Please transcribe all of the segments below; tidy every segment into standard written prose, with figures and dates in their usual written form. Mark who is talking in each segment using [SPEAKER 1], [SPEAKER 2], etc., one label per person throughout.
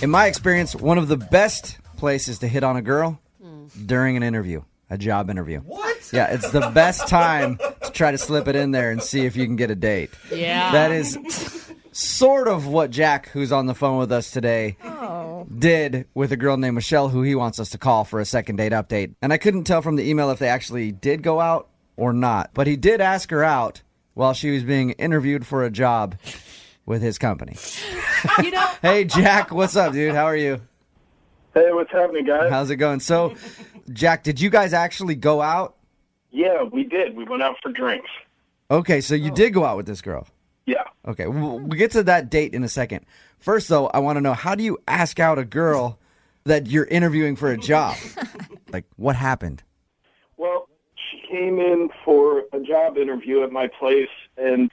[SPEAKER 1] In my experience, one of the best places to hit on a girl during an interview, a job interview.
[SPEAKER 2] What?
[SPEAKER 1] Yeah, it's the best time to try to slip it in there and see if you can get a date.
[SPEAKER 3] Yeah.
[SPEAKER 1] That is sort of what Jack, who's on the phone with us today, did with a girl named Michelle, who he wants us to call for a second date update. And I couldn't tell from the email if they actually did go out or not. But he did ask her out while she was being interviewed for a job with his company. Hey, Jack, what's up, dude? How are you?
[SPEAKER 4] Hey, what's happening, guys?
[SPEAKER 1] How's it going? So, Jack, did you guys actually go out?
[SPEAKER 4] Yeah, we did. We went out for drinks.
[SPEAKER 1] Okay, so you did go out with this girl.
[SPEAKER 4] Yeah.
[SPEAKER 1] Okay, we'll get to that date in a second. First, though, I want to know, how do you ask out a girl that you're interviewing for a job? Like, what happened?
[SPEAKER 4] Well, she came in for a job interview at my place, and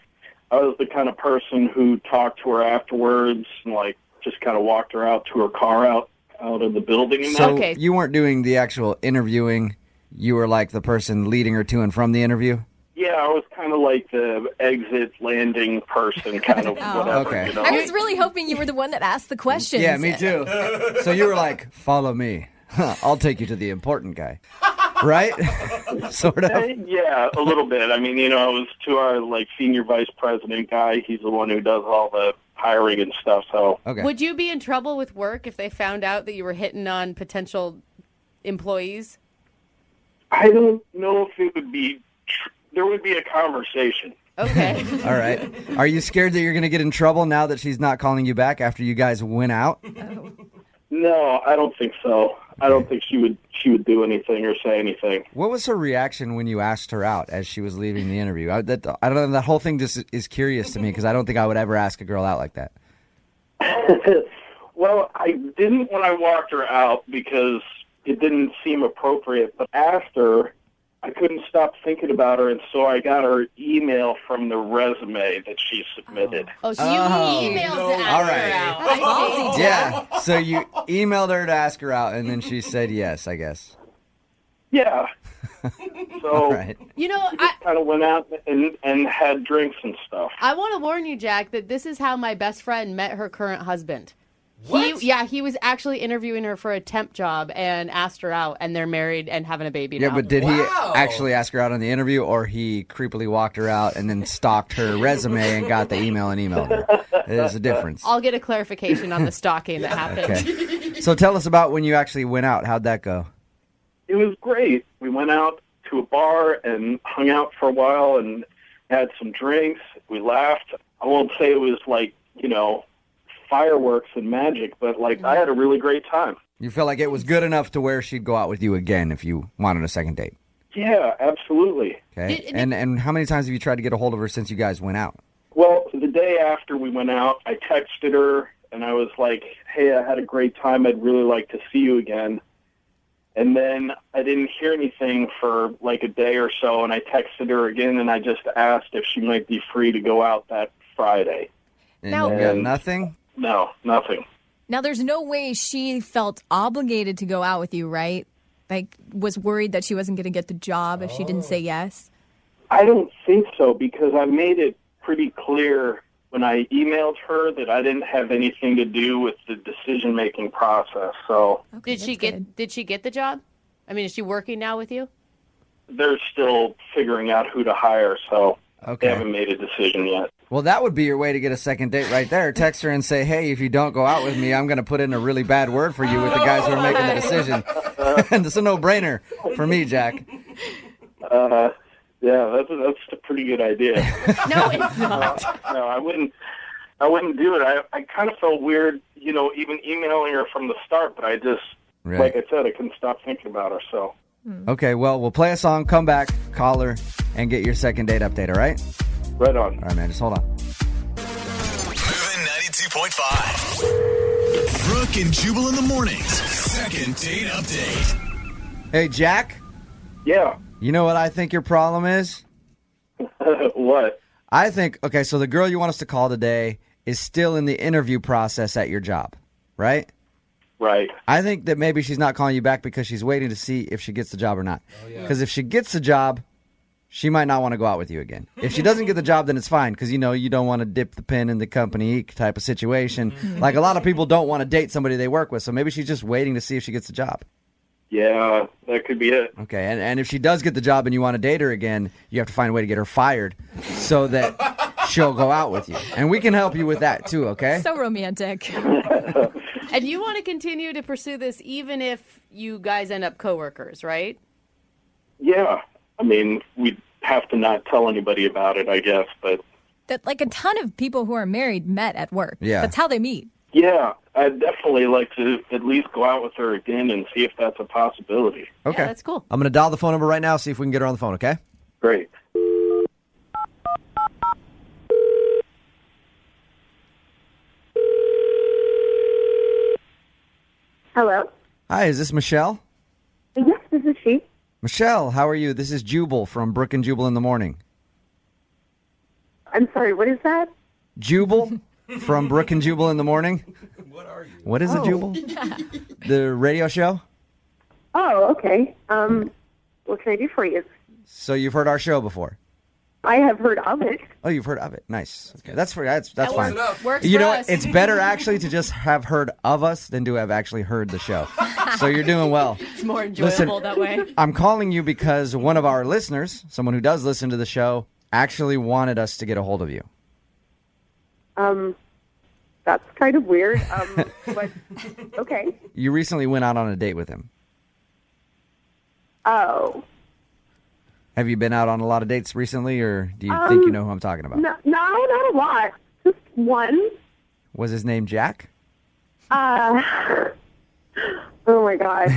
[SPEAKER 4] I was the kind of person who talked to her afterwards and, like, just kind of walked her out to her car out of the building. And
[SPEAKER 1] So you weren't doing the actual interviewing. You were like the person leading her to and from the interview?
[SPEAKER 4] Yeah, I was kind of like the exit landing person, kind of whatever.
[SPEAKER 1] Okay.
[SPEAKER 4] You know?
[SPEAKER 5] I was really hoping you were the one that asked the questions.
[SPEAKER 1] Yeah, me too. So you were like, follow me. I'll take you to the important guy. Right? Sort of.
[SPEAKER 4] Yeah, a little bit. I mean, it was to our, like, senior vice president guy. He's the one who does all the hiring and stuff, so.
[SPEAKER 1] Okay.
[SPEAKER 3] Would you be in trouble with work if they found out that you were hitting on potential employees?
[SPEAKER 4] I don't know if it would be. There would be a conversation.
[SPEAKER 3] Okay.
[SPEAKER 1] All right. Are you scared that you're going to get in trouble now that she's not calling you back after you guys went out?
[SPEAKER 4] No, I don't think so. I don't think she would do anything or say anything.
[SPEAKER 1] What was her reaction when you asked her out as she was leaving the interview? I don't know. That whole thing just is curious to me because I don't think I would ever ask a girl out like that.
[SPEAKER 4] Well, I didn't when I walked her out because it didn't seem appropriate. But after, I couldn't stop thinking about her, and so I got her email from the resume that she submitted.
[SPEAKER 3] Oh, so you emailed to ask
[SPEAKER 1] All
[SPEAKER 3] her
[SPEAKER 1] right.
[SPEAKER 3] out.
[SPEAKER 5] That's ballsy, Jack.
[SPEAKER 1] Yeah. So you emailed her to ask her out, and then she said yes, I guess.
[SPEAKER 4] Yeah. So
[SPEAKER 1] All right.
[SPEAKER 4] we just kind of went out and had drinks and stuff.
[SPEAKER 3] I want to warn you, Jack, that this is how my best friend met her current husband.
[SPEAKER 2] What?
[SPEAKER 3] He was actually interviewing her for a temp job and asked her out, and they're married and having a baby now.
[SPEAKER 1] Yeah, but did he
[SPEAKER 2] Wow.
[SPEAKER 1] actually ask her out on the interview, or he creepily walked her out and then stalked her resume and got the email and emailed her? There's a difference.
[SPEAKER 3] I'll get a clarification on the stalking that happened.
[SPEAKER 1] Okay. So tell us about when you actually went out. How'd that go?
[SPEAKER 4] It was great. We went out to a bar and hung out for a while and had some drinks. We laughed. I won't say it was like, fireworks and magic, but like I had a really great time.
[SPEAKER 1] You feel like it was good enough to where she'd go out with you again if you wanted a second date?
[SPEAKER 4] Yeah, absolutely.
[SPEAKER 1] Okay. And how many times have you tried to get a hold of her since you guys went out?
[SPEAKER 4] Well, the day after we went out, I texted her and I was like, hey, I had a great time. I'd really like to see you again. And then I didn't hear anything for like a day or so, and I texted her again, and I just asked if she might be free to go out that Friday.
[SPEAKER 1] And
[SPEAKER 5] Now-
[SPEAKER 1] you got nothing?
[SPEAKER 4] No, nothing.
[SPEAKER 5] Now, there's no way she felt obligated to go out with you, right? Like, was worried that she wasn't going to get the job if she didn't say yes?
[SPEAKER 4] I don't think so, because I made it pretty clear when I emailed her that I didn't have anything to do with the decision-making process. So
[SPEAKER 5] Okay,
[SPEAKER 3] Did she
[SPEAKER 5] that's good.
[SPEAKER 3] Did she get the job? I mean, is she working now with you?
[SPEAKER 4] they're still figuring out who to hire, so
[SPEAKER 1] Okay.
[SPEAKER 4] they haven't made a decision yet.
[SPEAKER 1] Well, that would be your way to get a second date right there. Text her and say, hey, if you don't go out with me, I'm going to put in a really bad word for you with the guys who are making the decision. And it's a no-brainer for me, Jack.
[SPEAKER 4] Yeah, that's a pretty good idea.
[SPEAKER 3] No, it's not.
[SPEAKER 4] No, I wouldn't do it. I kind of felt weird, even emailing her from the start, but I just,
[SPEAKER 1] Right.
[SPEAKER 4] like I said, I couldn't stop thinking about her, so.
[SPEAKER 1] Okay, well, we'll play a song, come back, call her, and get your second date update, all right?
[SPEAKER 4] Right on.
[SPEAKER 1] All right, man, just hold on.
[SPEAKER 6] Moving 92.5. Brooke and Jubal in the mornings. Second date update.
[SPEAKER 1] Hey, Jack,
[SPEAKER 4] Yeah.
[SPEAKER 1] you know what I think your problem is?
[SPEAKER 4] What?
[SPEAKER 1] I think, okay, so the girl you want us to call today is still in the interview process at your job, right?
[SPEAKER 4] Right.
[SPEAKER 1] I think that maybe she's not calling you back because she's waiting to see if she gets the job or not. Because if she gets the job, she might not want to go out with you again. If she doesn't get the job, then it's fine because, you don't want to dip the pen in the company type of situation. Like a lot of people don't want to date somebody they work with, so maybe she's just waiting to see if she gets the job.
[SPEAKER 4] Yeah, that could be it.
[SPEAKER 1] Okay, and if she does get the job and you want to date her again, you have to find a way to get her fired so that she'll go out with you. And we can help you with that too, okay?
[SPEAKER 5] So romantic.
[SPEAKER 3] And you want to continue to pursue this even if you guys end up coworkers, right?
[SPEAKER 4] Yeah. I mean, we'd have to not tell anybody about it, I guess, but...
[SPEAKER 5] That like a ton of people who are married met at work.
[SPEAKER 1] Yeah.
[SPEAKER 5] That's how they meet.
[SPEAKER 4] Yeah, I'd definitely like to at least go out with her again and see if that's a possibility.
[SPEAKER 1] Okay.
[SPEAKER 3] Yeah, that's cool.
[SPEAKER 1] I'm going to dial the phone number right now, see if we can get her on the phone, okay?
[SPEAKER 4] Great.
[SPEAKER 2] Hello.
[SPEAKER 1] Hi, is this Michelle?
[SPEAKER 2] Yes, this is she.
[SPEAKER 1] Michelle, how are you? This is Jubal from Brooke and Jubal in the Morning.
[SPEAKER 2] I'm sorry, what is that?
[SPEAKER 1] Jubal from Brooke and Jubal in the Morning. What are you? What is it, Jubal? The radio show?
[SPEAKER 2] Oh, okay. What can I do for you?
[SPEAKER 1] So you've heard our show before?
[SPEAKER 2] I have heard of it.
[SPEAKER 1] Oh, you've heard of it. Nice. Okay, that's fine.
[SPEAKER 3] Works
[SPEAKER 1] You
[SPEAKER 3] for
[SPEAKER 1] know
[SPEAKER 3] us.
[SPEAKER 1] what? It's better actually to just have heard of us than to have actually heard the show. So you're doing well.
[SPEAKER 3] It's more enjoyable that way.
[SPEAKER 1] I'm calling you because one of our listeners, someone who does listen to the show, actually wanted us to get a hold of you.
[SPEAKER 2] That's kind of weird. But okay.
[SPEAKER 1] You recently went out on a date with him.
[SPEAKER 2] Oh.
[SPEAKER 1] Have you been out on a lot of dates recently, or do you think you know who I'm talking about?
[SPEAKER 2] No, not a lot. Just one.
[SPEAKER 1] Was his name Jack?
[SPEAKER 2] Oh my God.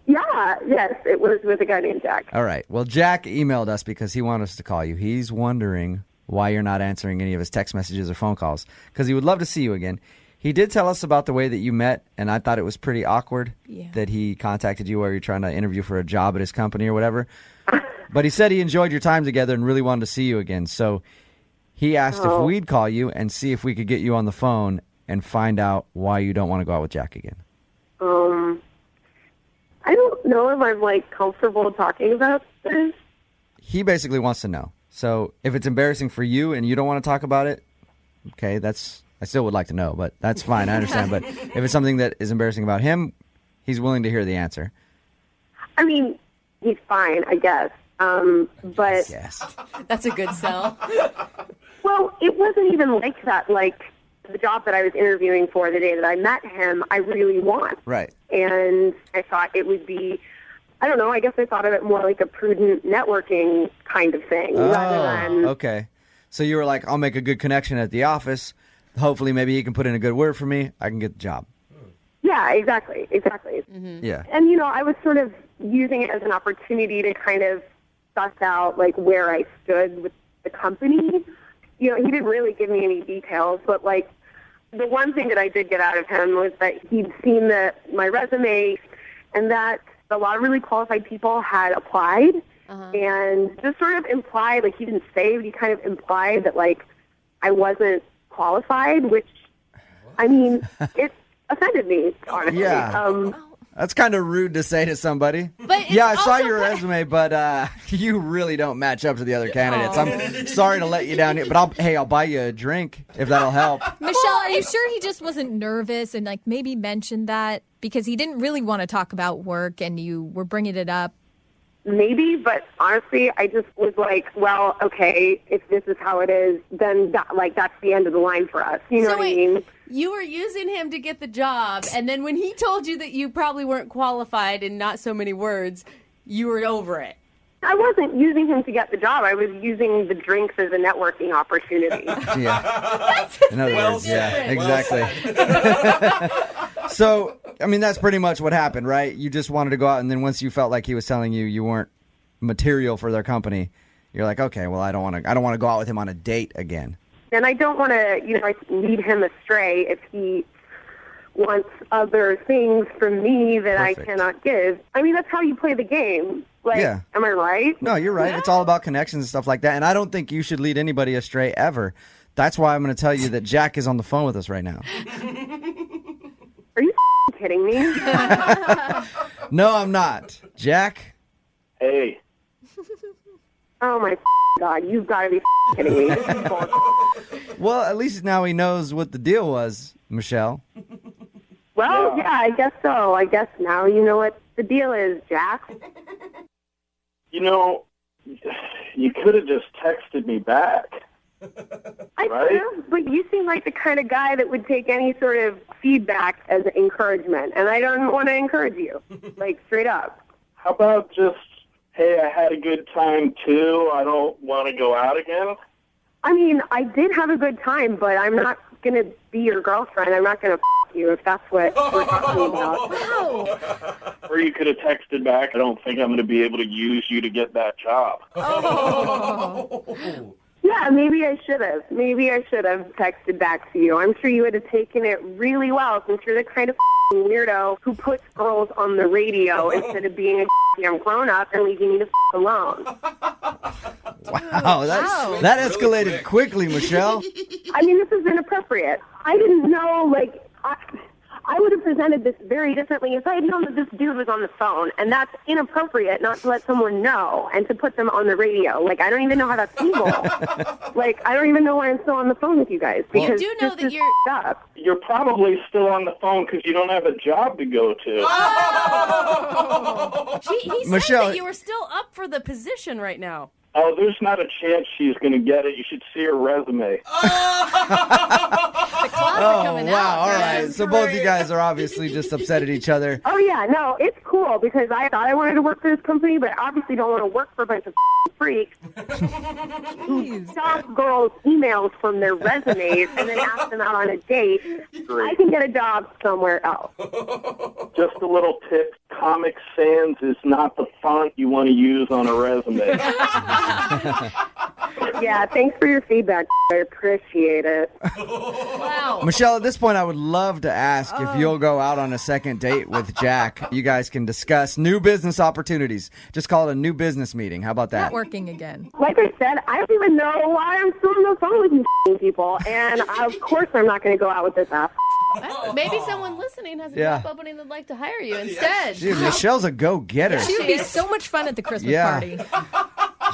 [SPEAKER 2] Yes, it was with a guy named Jack.
[SPEAKER 1] All right. Well, Jack emailed us because he wanted us to call you. He's wondering why you're not answering any of his text messages or phone calls because he would love to see you again. He did tell us about the way that you met, and I thought it was pretty awkward that he contacted you while you're trying to interview for a job at his company or whatever. But he said he enjoyed your time together and really wanted to see you again. So he asked if we'd call you and see if we could get you on the phone and find out why you don't want to go out with Jack again.
[SPEAKER 2] I don't know if I'm comfortable talking about this.
[SPEAKER 1] He basically wants to know. So if it's embarrassing for you and you don't want to talk about it, okay, I still would like to know, but that's fine. I understand. But if it's something that is embarrassing about him, he's willing to hear the answer.
[SPEAKER 2] I mean, he's fine, I guess. But
[SPEAKER 1] Yes.
[SPEAKER 3] That's a good sell.
[SPEAKER 2] well, it wasn't even like that. Like the job that I was interviewing for the day that I met him, I really want.
[SPEAKER 1] Right.
[SPEAKER 2] And I thought it would be, I don't know, I guess I thought of it more like a prudent networking kind of thing rather than...
[SPEAKER 1] Okay. So you were like, I'll make a good connection at the office. Hopefully maybe he can put in a good word for me. I can get the job.
[SPEAKER 2] Yeah, exactly.
[SPEAKER 1] Yeah.
[SPEAKER 2] And, I was sort of using it as an opportunity to kind of suss out, where I stood with the company. He didn't really give me any details, but, the one thing that I did get out of him was that he'd seen my resume and that a lot of really qualified people had applied and just sort of implied, he didn't say, but he kind of implied that, I wasn't qualified, which, I mean, it offended me, honestly.
[SPEAKER 1] Yeah. That's kind of rude to say to somebody.
[SPEAKER 3] But it's
[SPEAKER 1] yeah, I saw
[SPEAKER 3] also
[SPEAKER 1] your resume, but you really don't match up to the other candidates. I'm sorry to let you down here, but I'll buy you a drink if that'll help.
[SPEAKER 5] Michelle, are you sure he just wasn't nervous and maybe mentioned that because he didn't really want to talk about work and you were bringing it up?
[SPEAKER 2] Maybe, but honestly, I just was like, well, okay, if this is how it is, then that's the end of the line for us. You know what I mean?
[SPEAKER 3] You were using him to get the job, and then when he told you that you probably weren't qualified in not so many words, you were over it.
[SPEAKER 2] I wasn't using him to get the job. I was using the drinks as a networking opportunity.
[SPEAKER 1] Yeah. In other words, yeah, exactly. So, I mean, that's pretty much what happened, right? You just wanted to go out, and then once you felt like he was telling you you weren't material for their company, you're like, okay, well, I don't want to go out with him on a date again.
[SPEAKER 2] And I don't want to, lead him astray if he wants other things from me that
[SPEAKER 1] Perfect.
[SPEAKER 2] I cannot give. I mean, that's how you play the game.
[SPEAKER 1] Yeah.
[SPEAKER 2] Am I right?
[SPEAKER 1] No, you're right. It's all about connections and stuff like that. And I don't think you should lead anybody astray ever. That's why I'm going to tell you that Jack is on the phone with us right now.
[SPEAKER 2] Are you kidding me?
[SPEAKER 1] No, I'm not. Jack?
[SPEAKER 4] Hey.
[SPEAKER 2] Oh my God, you've got to be kidding me. This is bullshit.
[SPEAKER 1] Well, at least now he knows what the deal was, Michelle.
[SPEAKER 2] Well, yeah, I guess so. I guess now you know what the deal is, Jack.
[SPEAKER 4] You know, you could have just texted me back.
[SPEAKER 2] I
[SPEAKER 4] Right?
[SPEAKER 2] do, but you seem like the kind of guy that would take any sort of feedback as encouragement, and I don't want to encourage you, like straight up.
[SPEAKER 4] How about just, hey, I had a good time too. I don't want to go out again.
[SPEAKER 2] I mean, I did have a good time, but I'm not going to be your girlfriend. I'm not going to you if that's what we're talking about.
[SPEAKER 5] Wow.
[SPEAKER 4] Or you could have texted back, I don't think I'm going to be able to use you to get that job.
[SPEAKER 2] Yeah, maybe I should have. Maybe I should have texted back to you. I'm sure you would have taken it really well since you're the kind of weirdo who puts girls on the radio instead of being a young grown-up and leaving me the alone.
[SPEAKER 1] Wow, that escalated quickly, Michelle.
[SPEAKER 2] I mean, this is inappropriate. I didn't know, like, I would have presented this very differently if I had known that this dude was on the phone, and that's inappropriate not to let someone know and to put them on the radio. Like, I don't even know how that's legal. Like, I don't even know why I'm still on the phone with you guys. Because
[SPEAKER 3] You do know
[SPEAKER 2] this
[SPEAKER 3] that
[SPEAKER 2] is
[SPEAKER 3] you're...
[SPEAKER 2] up.
[SPEAKER 4] You're probably still on the phone because you don't have a job to go to.
[SPEAKER 3] He said
[SPEAKER 1] Michelle-
[SPEAKER 3] that you were still up for the position right now.
[SPEAKER 4] Oh, there's not a chance she's going to get it. You should see her resume.
[SPEAKER 3] The closet coming out.
[SPEAKER 1] Wow, all
[SPEAKER 3] guys.
[SPEAKER 1] right. So both you guys are obviously just upset at each other.
[SPEAKER 2] Oh, yeah, no, it's cool because I thought I wanted to work for this company, but I obviously don't want to work for a bunch of freaks who stop girls' emails from their resumes and then ask them out on a date. I can get a job somewhere else.
[SPEAKER 4] Just a little tip, Comic Sans is not the font you want to use on a resume.
[SPEAKER 2] Yeah, thanks for your feedback. I appreciate it.
[SPEAKER 3] Wow.
[SPEAKER 1] Michelle, at this point, I would love to ask if you'll go out on a second date with Jack. You guys can discuss new business opportunities. Just call it a new business meeting. How about that?
[SPEAKER 5] Working again.
[SPEAKER 2] Like I said, I don't even know why I'm still on the phone with you people, and of course I'm not going to go out with this ass.
[SPEAKER 3] Maybe someone listening has a
[SPEAKER 1] Yeah.
[SPEAKER 3] job opening that'd like to hire you instead.
[SPEAKER 1] Dude, Michelle's a go-getter.
[SPEAKER 5] She would be so much fun at the Christmas
[SPEAKER 1] Yeah.
[SPEAKER 5] party.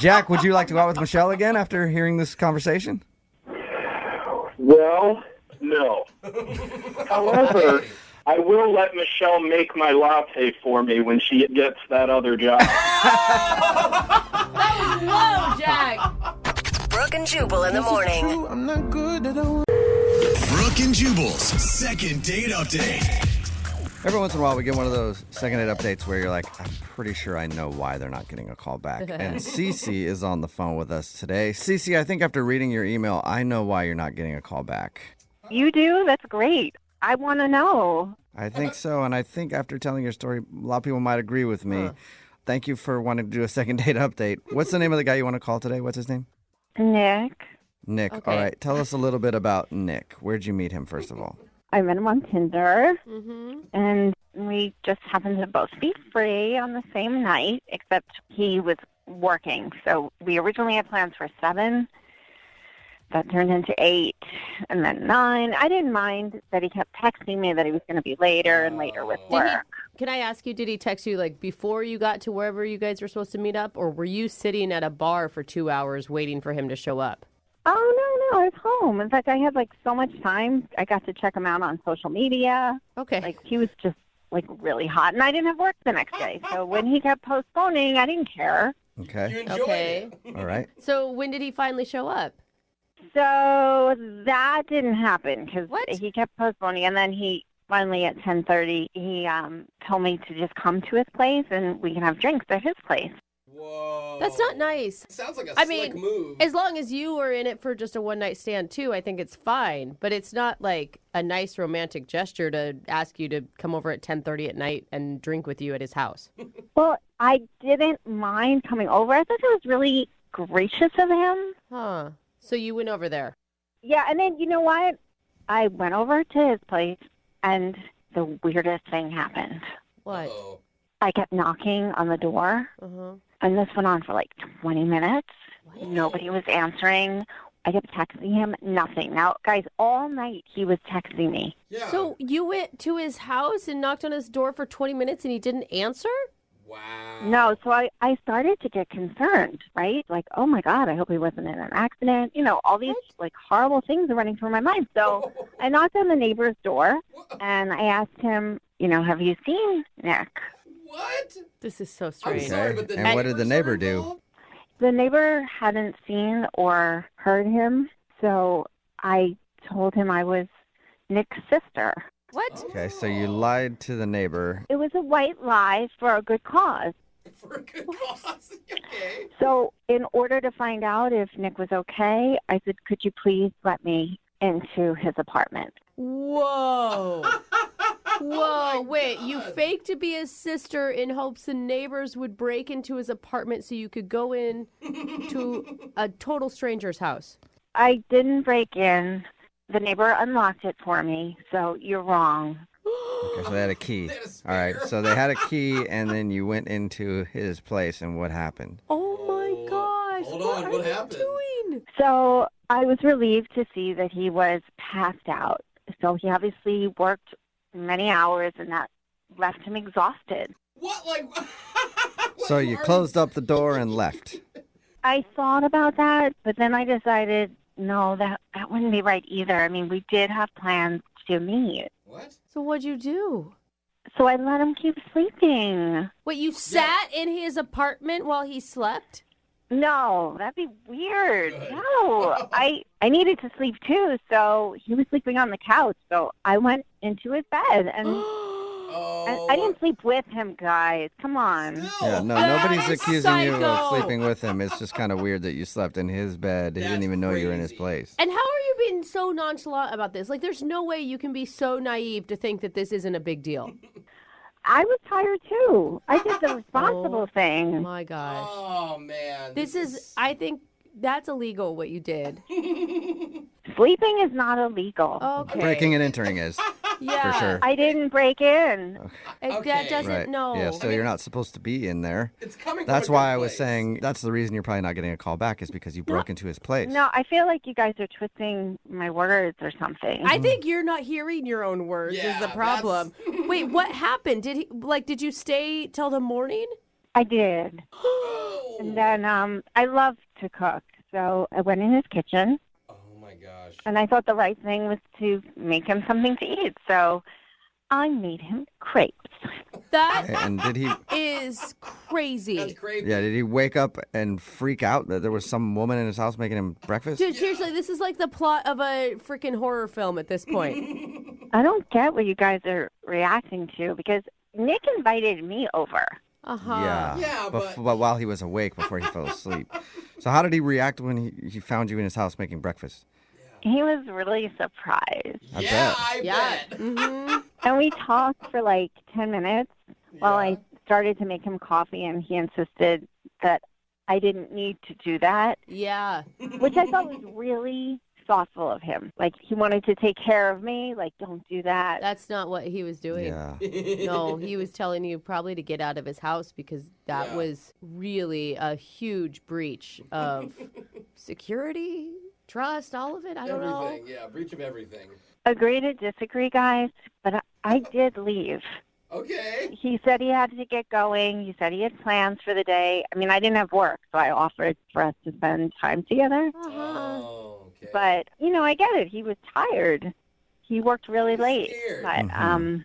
[SPEAKER 1] Jack, would you like to go out with Michelle again after hearing this conversation?
[SPEAKER 4] Well, no. However, I will let Michelle make my latte for me when she gets that other job.
[SPEAKER 3] Whoa, Jack.
[SPEAKER 7] Brooke and Jubal in the morning.
[SPEAKER 6] Brooke and Jubal's second date update.
[SPEAKER 1] Every once in a while, we get one of those second date updates where you're like, I'm pretty sure I know why they're not getting a call back. And Cece is on the phone with us today. Cece, I think after reading your email, I know why you're not getting a call back.
[SPEAKER 8] You do? That's great. I want to know.
[SPEAKER 1] I think so, and I think after telling your story, a lot of people might agree with me. Thank you for wanting to do a second date update. What's the name of the guy you want to call today? What's his name?
[SPEAKER 8] Nick,
[SPEAKER 1] Nick.
[SPEAKER 3] Okay.
[SPEAKER 1] All right, tell us a little bit about Nick. Where'd you meet him, first of all?
[SPEAKER 8] I met him on Tinder,
[SPEAKER 3] Mm-hmm.
[SPEAKER 8] and we just happened to both be free on the same night, except he was working. So we originally had plans for 7. That turned into 8, and then 9. I didn't mind that he kept texting me that he was going to be later and later with work.
[SPEAKER 3] Can I ask you, did he text you like before you got to wherever you guys were supposed to meet up, or were you sitting at a bar for 2 hours waiting for him to show up?
[SPEAKER 8] Oh, no, I was home. In fact, I had, so much time. I got to check him out on social media.
[SPEAKER 3] Okay.
[SPEAKER 8] He was just, really hot. And I didn't have work the next day. So when he kept postponing, I didn't care.
[SPEAKER 1] Okay.
[SPEAKER 3] Okay.
[SPEAKER 1] All right.
[SPEAKER 3] So when did he finally show up?
[SPEAKER 8] So that didn't happen because
[SPEAKER 3] What?
[SPEAKER 8] he kept postponing. And then he finally, at 10:30, he told me to just come to his place and we can have drinks at his place.
[SPEAKER 9] Whoa.
[SPEAKER 3] That's not nice.
[SPEAKER 9] Sounds like a
[SPEAKER 3] I
[SPEAKER 9] slick
[SPEAKER 3] mean,
[SPEAKER 9] move.
[SPEAKER 3] as long as you were in it for just a one-night stand, too, I think it's fine. But it's not like a nice romantic gesture to ask you to come over at 10:30 at night and drink with you at his house.
[SPEAKER 8] Well, I didn't mind coming over. I thought it was really gracious of him.
[SPEAKER 3] Huh. So you went over there.
[SPEAKER 8] Yeah, and then you know what? I went over to his place, and the weirdest thing happened.
[SPEAKER 3] What?
[SPEAKER 9] Uh-oh.
[SPEAKER 8] I kept knocking on the door,
[SPEAKER 3] Uh-huh.
[SPEAKER 8] and this went on for 20 minutes.
[SPEAKER 3] What?
[SPEAKER 8] Nobody was answering. I kept texting him, nothing. Now, guys, all night he was texting me.
[SPEAKER 9] Yeah.
[SPEAKER 3] So you went to his house and knocked on his door for 20 minutes and he didn't answer?
[SPEAKER 9] Wow.
[SPEAKER 8] No, so I started to get concerned, right? Like, oh my God, I hope he wasn't in an accident. You know, all these like horrible things are running through my mind. So I knocked on the neighbor's door and I asked him, you know, have you seen Nick?
[SPEAKER 9] What?
[SPEAKER 3] This is so strange.
[SPEAKER 9] I'm sorry, but the
[SPEAKER 1] And what did the neighbor do?
[SPEAKER 9] involved?
[SPEAKER 8] The neighbor hadn't seen or heard him, so I told him I was Nick's sister.
[SPEAKER 3] What?
[SPEAKER 1] Okay, so you lied to the neighbor.
[SPEAKER 8] It was a white lie for a good cause.
[SPEAKER 9] For a good cause. Okay.
[SPEAKER 8] So in order to find out if Nick was okay, I said, could you please let me into his apartment?
[SPEAKER 3] Whoa. Whoa,
[SPEAKER 9] Oh my
[SPEAKER 3] wait,
[SPEAKER 9] God.
[SPEAKER 3] you faked to be his sister in hopes the neighbors would break into his apartment so you could go in to a total stranger's house.
[SPEAKER 8] I didn't break in. The neighbor unlocked it for me, so you're wrong.
[SPEAKER 1] Okay, so they had a key.
[SPEAKER 9] They had a
[SPEAKER 1] All right,
[SPEAKER 9] spare.
[SPEAKER 1] so they had a key, and then you went into his place, and what happened?
[SPEAKER 3] Oh my gosh.
[SPEAKER 9] Hold on, what
[SPEAKER 3] are you
[SPEAKER 9] happened?
[SPEAKER 3] doing?
[SPEAKER 8] So I was relieved to see that he was passed out. So he obviously worked many hours, and that left him exhausted.
[SPEAKER 9] What? Like,
[SPEAKER 1] So you closed up the door and left.
[SPEAKER 8] I thought about that, but then I decided, no, that wouldn't be right either. I mean, we did have plans to meet.
[SPEAKER 9] What?
[SPEAKER 3] So what'd you do?
[SPEAKER 8] So I let him keep sleeping.
[SPEAKER 3] Wait, you sat in his apartment while he slept?
[SPEAKER 8] No, that'd be weird.
[SPEAKER 9] Good.
[SPEAKER 8] No, I needed to sleep too, so he was sleeping on the couch. So I went into his bed, and
[SPEAKER 9] Oh.
[SPEAKER 8] I didn't sleep with him, guys. Come on.
[SPEAKER 9] Still.
[SPEAKER 1] Yeah, no,
[SPEAKER 3] That
[SPEAKER 1] nobody's
[SPEAKER 3] is
[SPEAKER 1] accusing you
[SPEAKER 3] psycho.
[SPEAKER 1] of sleeping with him. It's just kind of weird that you slept in his bed. He didn't
[SPEAKER 9] That's
[SPEAKER 1] even know you were in his
[SPEAKER 9] crazy.
[SPEAKER 1] place.
[SPEAKER 3] And how are you being so nonchalant about this? Like, there's no way you can be so naive to think that this isn't a big deal.
[SPEAKER 8] I was tired too. I did the responsible thing.
[SPEAKER 3] My gosh.
[SPEAKER 9] Oh, man.
[SPEAKER 3] This is, I think that's illegal what you did.
[SPEAKER 8] Sleeping is not illegal.
[SPEAKER 3] Okay.
[SPEAKER 1] Breaking and entering is,
[SPEAKER 3] yeah.
[SPEAKER 1] for sure.
[SPEAKER 8] I didn't break in.
[SPEAKER 3] That
[SPEAKER 9] Okay.
[SPEAKER 3] doesn't,
[SPEAKER 1] Right.
[SPEAKER 3] no.
[SPEAKER 1] Yeah, so you're not supposed to be in there.
[SPEAKER 9] It's coming
[SPEAKER 1] That's
[SPEAKER 9] from a
[SPEAKER 1] why
[SPEAKER 9] good
[SPEAKER 1] I was
[SPEAKER 9] place.
[SPEAKER 1] saying that's the reason you're probably not getting a call back is because you broke into his place.
[SPEAKER 8] No, I feel like you guys are twisting my words or something.
[SPEAKER 3] I think you're not hearing your own words is the
[SPEAKER 9] Yeah,
[SPEAKER 3] problem. Wait, what happened? Did you stay till the morning?
[SPEAKER 8] I did. And then I love to cook, so I went in his kitchen,
[SPEAKER 9] Oh, my gosh.
[SPEAKER 8] and I thought the right thing was to make him something to eat. So I made him crepes.
[SPEAKER 3] That
[SPEAKER 1] And did he?
[SPEAKER 3] is crazy.
[SPEAKER 9] That's crazy.
[SPEAKER 1] Yeah, did he wake up and freak out that there was some woman in his house making him breakfast?
[SPEAKER 3] Dude, seriously, this is like the plot of a freaking horror film at this point.
[SPEAKER 8] I don't get what you guys are reacting to because Nick invited me over.
[SPEAKER 3] Uh-huh.
[SPEAKER 9] Yeah, but-
[SPEAKER 1] but while he was awake before he fell asleep. So how did he react when he found you in his house making breakfast?
[SPEAKER 8] He was really surprised.
[SPEAKER 1] I
[SPEAKER 9] yeah,
[SPEAKER 1] bet.
[SPEAKER 9] I
[SPEAKER 3] Yeah.
[SPEAKER 9] bet.
[SPEAKER 3] Mm-hmm.
[SPEAKER 8] And we talked for like 10 minutes while I started to make him coffee, and he insisted that I didn't need to do that,
[SPEAKER 3] Yeah.
[SPEAKER 8] which I thought was really thoughtful of him. Like, he wanted to take care of me. Like, don't do that.
[SPEAKER 3] That's not what he was doing.
[SPEAKER 1] Yeah.
[SPEAKER 3] No, he was telling you probably to get out of his house because that
[SPEAKER 9] Yeah.
[SPEAKER 3] was really a huge breach of security, trust, all of it. I don't know.
[SPEAKER 9] Everything. Yeah, breach of everything.
[SPEAKER 8] Agree to disagree, guys, but I did leave.
[SPEAKER 9] Okay.
[SPEAKER 8] He said he had to get going. He said he had plans for the day. I mean, I didn't have work, so I offered for us to spend time together.
[SPEAKER 3] Uh-huh.
[SPEAKER 9] Oh, okay.
[SPEAKER 8] But, you know, I get it. He was tired. He worked really late.
[SPEAKER 9] scared.
[SPEAKER 8] But,
[SPEAKER 1] Mhm.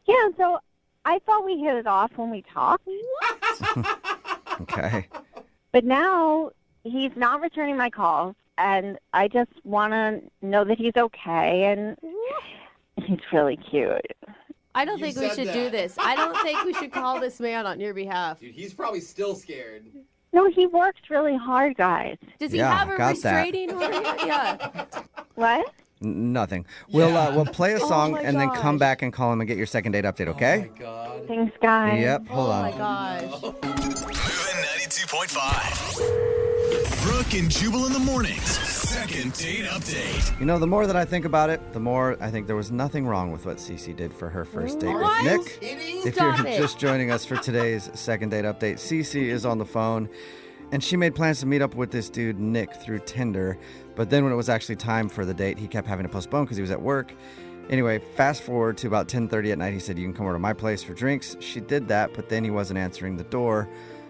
[SPEAKER 8] yeah, so I thought we hit it off when we talked.
[SPEAKER 1] Okay.
[SPEAKER 8] But now he's not returning my calls, and I just want to know that he's okay, and he's really cute.
[SPEAKER 3] I don't
[SPEAKER 9] You
[SPEAKER 3] think we
[SPEAKER 9] said
[SPEAKER 3] should do
[SPEAKER 9] that.
[SPEAKER 3] this. I don't think we should call this man on your behalf.
[SPEAKER 9] Dude, he's probably still scared.
[SPEAKER 8] No, he works really hard, guys.
[SPEAKER 3] Does he
[SPEAKER 1] Yeah,
[SPEAKER 3] have a
[SPEAKER 1] got that.
[SPEAKER 3] restraining order? Yeah.
[SPEAKER 8] What?
[SPEAKER 1] Nothing. We'll play a song
[SPEAKER 3] my
[SPEAKER 1] and then come
[SPEAKER 3] gosh.
[SPEAKER 1] back and call him and get your second date update, okay?
[SPEAKER 9] Oh, my God.
[SPEAKER 8] Thanks, guys.
[SPEAKER 1] Yep, hold
[SPEAKER 3] Oh
[SPEAKER 1] on.
[SPEAKER 3] my gosh.
[SPEAKER 6] Moving 92.5. Brooke and Jubal in the mornings. Second date update.
[SPEAKER 1] You know, the more that I think about it, the more I think there was nothing wrong with what Cece did for her first date
[SPEAKER 3] What?
[SPEAKER 1] with Nick.
[SPEAKER 9] Kidding?
[SPEAKER 1] If
[SPEAKER 3] Stop
[SPEAKER 1] you're
[SPEAKER 3] it.
[SPEAKER 1] just joining us for today's second date update, Cece is on the phone, and she made plans to meet up with this dude, Nick, through Tinder. But then when it was actually time for the date, he kept having to postpone because he was at work. Anyway, fast forward to about 10:30 at night. He said, you can come over to my place for drinks. She did that, but then he wasn't answering the door.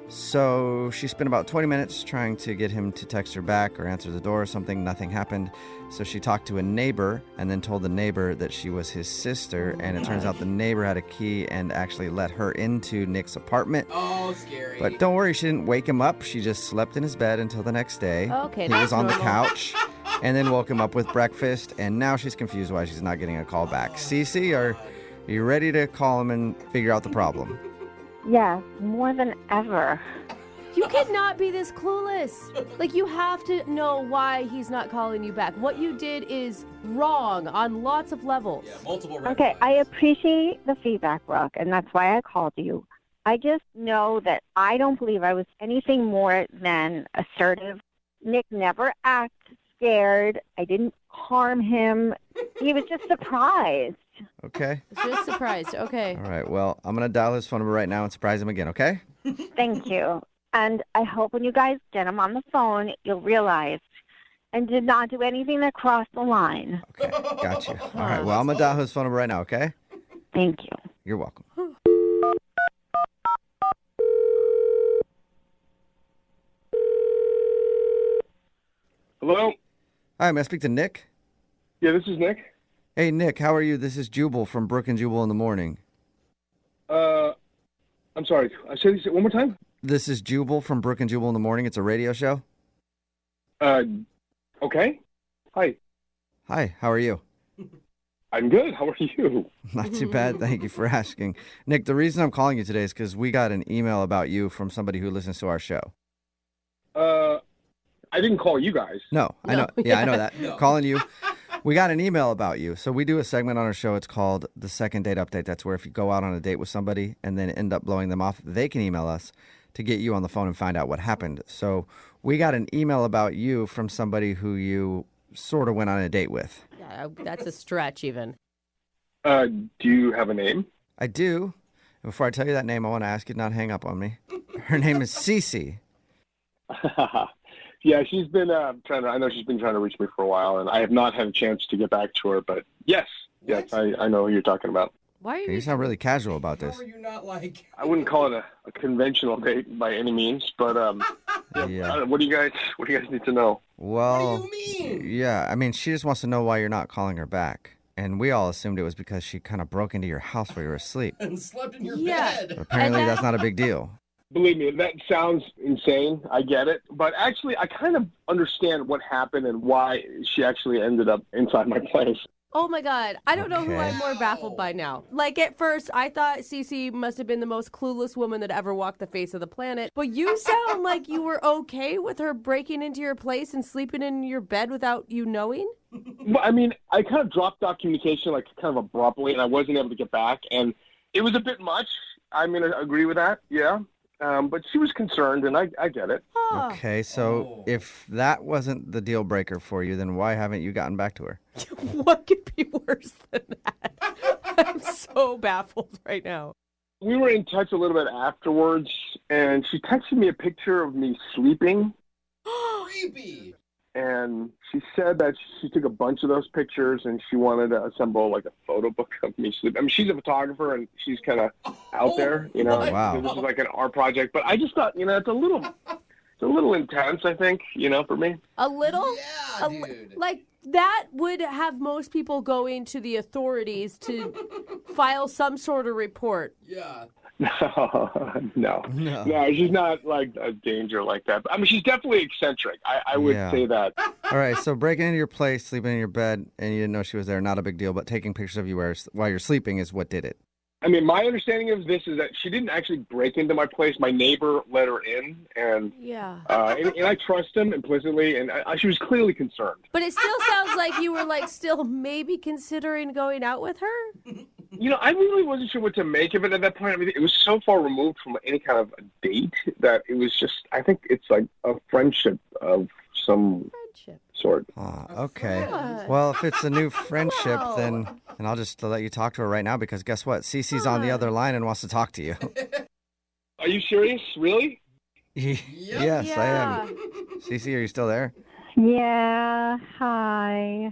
[SPEAKER 1] So she spent about 20 minutes trying to get him to text her back or answer the door or something. Nothing happened. So she talked to a neighbor and then told the neighbor that she was his sister. And it turns out the neighbor had a key and actually let her into Nick's apartment.
[SPEAKER 9] Oh, scary.
[SPEAKER 1] But don't worry, she didn't wake him up. She just slept in his bed until the next day.
[SPEAKER 3] Okay,
[SPEAKER 1] he
[SPEAKER 3] that's
[SPEAKER 1] was on
[SPEAKER 3] normal.
[SPEAKER 1] the couch and then woke him up with breakfast. And now she's confused why she's not getting a call back. Cece, are you ready to call him and figure out the problem?
[SPEAKER 8] Yes, more than ever.
[SPEAKER 3] You cannot be this clueless. Like, you have to know why he's not calling you back. What you did is wrong on lots of levels.
[SPEAKER 9] Yeah, multiple red
[SPEAKER 8] Okay,
[SPEAKER 9] flags.
[SPEAKER 8] I appreciate the feedback, Brooke, and that's why I called you. I just know that I don't believe I was anything more than assertive. Nick never acted scared. I didn't harm him. He was just surprised.
[SPEAKER 1] Okay.
[SPEAKER 3] Just surprised. Okay.
[SPEAKER 1] All right. Well, I'm going to dial his phone number right now and surprise him again, okay?
[SPEAKER 8] Thank you. And I hope when you guys get him on the phone, you'll realize and did not do anything that crossed the line.
[SPEAKER 1] Okay. Got you. All right. Well, I'm going to dial his phone number right now, okay?
[SPEAKER 8] Thank you.
[SPEAKER 1] You're welcome.
[SPEAKER 10] Hello?
[SPEAKER 1] Hi, may I speak to Nick?
[SPEAKER 10] Yeah, this is Nick.
[SPEAKER 1] Hey, Nick, how are you? This is Jubal from Brooke and Jubal in the morning.
[SPEAKER 10] I'm sorry. I say this one more time?
[SPEAKER 1] This is Jubal from Brooke and Jubal in the morning. It's a radio show.
[SPEAKER 10] Okay. Hi.
[SPEAKER 1] Hi, how are you?
[SPEAKER 10] I'm good. How are you?
[SPEAKER 1] Not too bad. Thank you for asking. Nick, the reason I'm calling you today is because we got an email about you from somebody who listens to our show.
[SPEAKER 10] I didn't call you guys.
[SPEAKER 1] No, I know. Yeah, I know that. Calling you. We got an email about you. So we do a segment on our show. It's called the Second Date Update. That's where if you go out on a date with somebody and then end up blowing them off, they can email us to get you on the phone and find out what happened. So we got an email about you from somebody who you sort of went on a date with.
[SPEAKER 3] Yeah, that's a stretch even.
[SPEAKER 10] Do you have a name?
[SPEAKER 1] I do. And before I tell you that name, I want to ask you to not hang up on me. Her name is Cece.
[SPEAKER 10] Yeah, she's been I know she's been trying to reach me for a while, and I have not had a chance to get back to her, but yes, I know who you're talking about.
[SPEAKER 3] Why are
[SPEAKER 1] You sound really casual about this.
[SPEAKER 9] How are you not like...
[SPEAKER 10] I wouldn't call it a conventional date by any means, but
[SPEAKER 1] Yeah.
[SPEAKER 10] what do you guys need to know?
[SPEAKER 1] Well,
[SPEAKER 9] What do you mean?
[SPEAKER 1] yeah, I mean, she just wants to know why you're not calling her back. And we all assumed it was because she kind of broke into your house while you were asleep.
[SPEAKER 9] And slept in your
[SPEAKER 3] Yeah.
[SPEAKER 9] bed.
[SPEAKER 1] Apparently, that's not a big deal.
[SPEAKER 10] Believe me, that sounds insane. I get it. But actually, I kind of understand what happened and why she actually ended up inside my place.
[SPEAKER 3] Oh my God. I don't know who
[SPEAKER 1] Okay.
[SPEAKER 3] I'm more baffled by now. Like, at first, I thought Cece must have been the most clueless woman that ever walked the face of the planet. But you sound like you were okay with her breaking into your place and sleeping in your bed without you knowing?
[SPEAKER 10] Well, I mean, I kind of dropped off communication like kind of abruptly, and I wasn't able to get back. And it was a bit much. I'm going to agree with that, yeah. But she was concerned, and I get it.
[SPEAKER 3] Huh.
[SPEAKER 1] Okay, so if that wasn't the deal breaker for you, then why haven't you gotten back to her?
[SPEAKER 3] What could be worse than that? I'm so baffled right now.
[SPEAKER 10] We were in touch a little bit afterwards, and she texted me a picture of me sleeping.
[SPEAKER 9] Creepy.
[SPEAKER 10] And she said that she took a bunch of those pictures and she wanted to assemble like a photo book of me sleeping. I mean, she's a photographer and she's kind of out there, you know.
[SPEAKER 1] Wow.
[SPEAKER 10] This is like an art project, but I just thought, you know, it's a little intense, I think, you know, for me.
[SPEAKER 3] A little?
[SPEAKER 9] Yeah, dude.
[SPEAKER 3] Like, that would have most people going to the authorities to file some sort of report.
[SPEAKER 9] Yeah.
[SPEAKER 10] No, she's not like a danger like that. But, I mean, she's definitely eccentric. I would
[SPEAKER 1] Yeah.
[SPEAKER 10] say that.
[SPEAKER 1] All right, so breaking into your place, sleeping in your bed, and you didn't know she was there, not a big deal, but taking pictures of you while you're sleeping is what did it.
[SPEAKER 10] I mean, my understanding of this is that she didn't actually break into my place. My neighbor let her in, and
[SPEAKER 3] Yeah.
[SPEAKER 10] and I trust him implicitly, and she was clearly concerned.
[SPEAKER 3] But it still sounds like you were, like, still maybe considering going out with her?
[SPEAKER 10] You know, I really wasn't sure what to make of it at that point. I mean, it was so far removed from any kind of a date that it was just, I think it's like a friendship of some
[SPEAKER 3] Friendship.
[SPEAKER 10] sort.
[SPEAKER 1] Okay.
[SPEAKER 3] friend.
[SPEAKER 1] Well, if it's a new friendship,
[SPEAKER 3] Wow.
[SPEAKER 1] then I'll just let you talk to her right now because guess what? Cece's on the other line and wants to talk to you.
[SPEAKER 10] Are you serious? Really?
[SPEAKER 1] Yes, I am. Cece, are you still there?
[SPEAKER 8] Yeah, hi.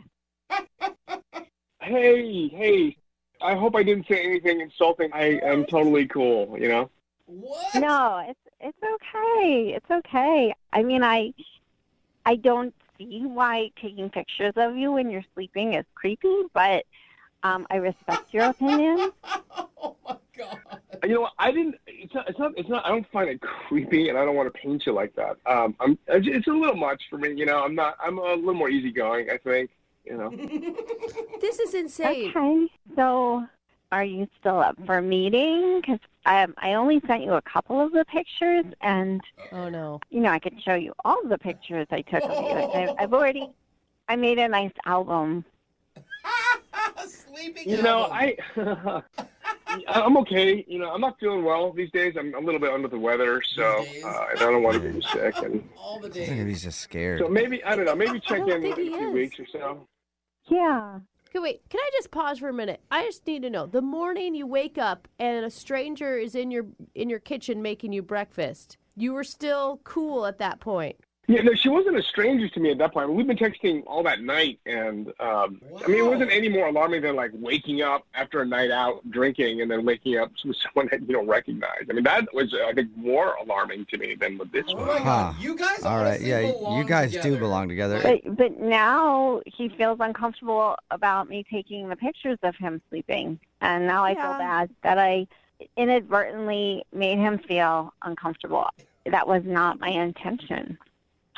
[SPEAKER 10] hey, I hope I didn't say anything insulting. I am totally cool, you know?
[SPEAKER 9] What?
[SPEAKER 8] No, it's okay. It's okay. I mean, I don't see why taking pictures of you when you're sleeping is creepy, but I respect your opinion.
[SPEAKER 9] Oh my God.
[SPEAKER 10] You know what? It's not. I don't find it creepy, and I don't want to paint you like that. It's a little much for me. You know, I'm a little more easygoing, I think. You know.
[SPEAKER 3] This is insane.
[SPEAKER 8] Okay, so are you still up for meeting? Because I only sent you a couple of the pictures, and
[SPEAKER 3] Oh no.
[SPEAKER 8] you know I could show you all of the pictures I took of you. I made a nice album.
[SPEAKER 9] Sleeping.
[SPEAKER 10] You know,
[SPEAKER 9] album.
[SPEAKER 10] I'm okay. You know, I'm not feeling well these days. I'm a little bit under the weather, so
[SPEAKER 9] These days?
[SPEAKER 10] I don't want to get sick. And
[SPEAKER 9] All the
[SPEAKER 1] I think
[SPEAKER 9] days.
[SPEAKER 1] he's just scared.
[SPEAKER 10] so maybe I don't know. Maybe check
[SPEAKER 3] don't
[SPEAKER 10] in
[SPEAKER 3] think
[SPEAKER 10] in a
[SPEAKER 3] he
[SPEAKER 10] few
[SPEAKER 3] is.
[SPEAKER 10] weeks or so.
[SPEAKER 8] Yeah.
[SPEAKER 3] Okay, wait. Can I just pause for a minute? I just need to know. The morning you wake up and a stranger is in your kitchen making you breakfast. You were still cool at that point.
[SPEAKER 10] Yeah, no, she wasn't a stranger to me at that point. We've been texting all that night, and I mean, it wasn't any more alarming than like waking up after a night out drinking and then waking up with someone that you don't recognize. I mean, that was I think more alarming to me than with this
[SPEAKER 9] Oh
[SPEAKER 10] one.
[SPEAKER 9] my
[SPEAKER 1] Huh.
[SPEAKER 9] God. You guys
[SPEAKER 1] All right,
[SPEAKER 9] honestly
[SPEAKER 1] yeah,
[SPEAKER 9] belong
[SPEAKER 1] you guys
[SPEAKER 9] together.
[SPEAKER 1] do belong together.
[SPEAKER 8] But now he feels uncomfortable about me taking the pictures of him sleeping. And now I feel
[SPEAKER 3] Yeah.
[SPEAKER 8] bad that I inadvertently made him feel uncomfortable. That was not my intention.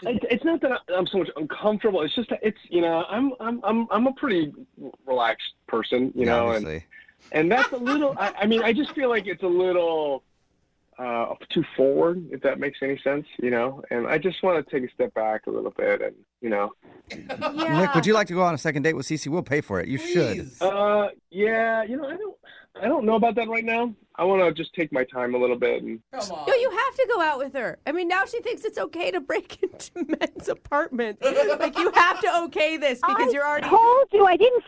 [SPEAKER 10] It's not that I'm so much uncomfortable. It's just that it's I'm a pretty relaxed person, you know,
[SPEAKER 1] Obviously.
[SPEAKER 10] and that's a little. I mean, I just feel like it's a little too forward, if that makes any sense, you know. And I just want to take a step back a little bit, and you know.
[SPEAKER 3] Yeah.
[SPEAKER 1] Nick, would you like to go on a second date with Cece? We'll pay for it. You should.
[SPEAKER 9] Please.
[SPEAKER 10] Yeah, you know, I don't know about that right now. I want to just take my time a little bit and.
[SPEAKER 9] Come on.
[SPEAKER 3] No, you have to go out with her. I mean, now she thinks it's okay to break into men's apartments. Like, you have to okay this because you're already.
[SPEAKER 8] I told you I didn't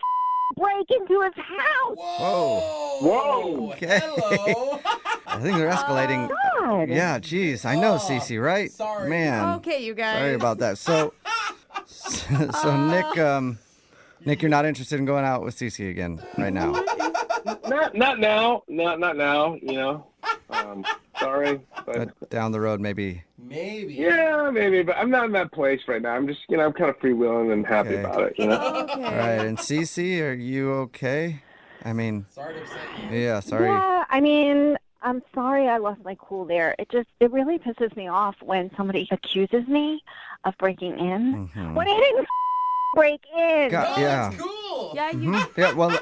[SPEAKER 8] break into his house.
[SPEAKER 9] Whoa.
[SPEAKER 10] Whoa.
[SPEAKER 1] Okay.
[SPEAKER 9] Hello.
[SPEAKER 1] I think they're escalating.
[SPEAKER 8] God.
[SPEAKER 1] Yeah, geez. I know,
[SPEAKER 9] Oh,
[SPEAKER 1] Cece, right?
[SPEAKER 9] sorry.
[SPEAKER 1] Man.
[SPEAKER 3] Okay, you guys.
[SPEAKER 1] Sorry about that. So Nick, you're not interested in going out with Cece again right now.
[SPEAKER 10] Not now. Not now. You know. Sorry, but
[SPEAKER 1] Down the road, maybe.
[SPEAKER 9] Maybe.
[SPEAKER 10] yeah, maybe. But I'm not in that place right now. I'm just, you know, I'm kind of freewheeling and happy
[SPEAKER 1] Okay.
[SPEAKER 10] about it. You know.
[SPEAKER 3] Okay.
[SPEAKER 1] All right, and Cece, are you okay? I mean,
[SPEAKER 9] Sorry to upset you.
[SPEAKER 1] yeah, sorry.
[SPEAKER 8] Yeah, I mean, I'm sorry I lost my cool there. It really pisses me off when somebody accuses me of breaking in
[SPEAKER 1] Mhm.
[SPEAKER 8] when I didn't break in.
[SPEAKER 1] God,
[SPEAKER 9] No,
[SPEAKER 1] yeah.
[SPEAKER 9] it's cool.
[SPEAKER 3] Yeah, you.
[SPEAKER 1] Mhm. Yeah, well,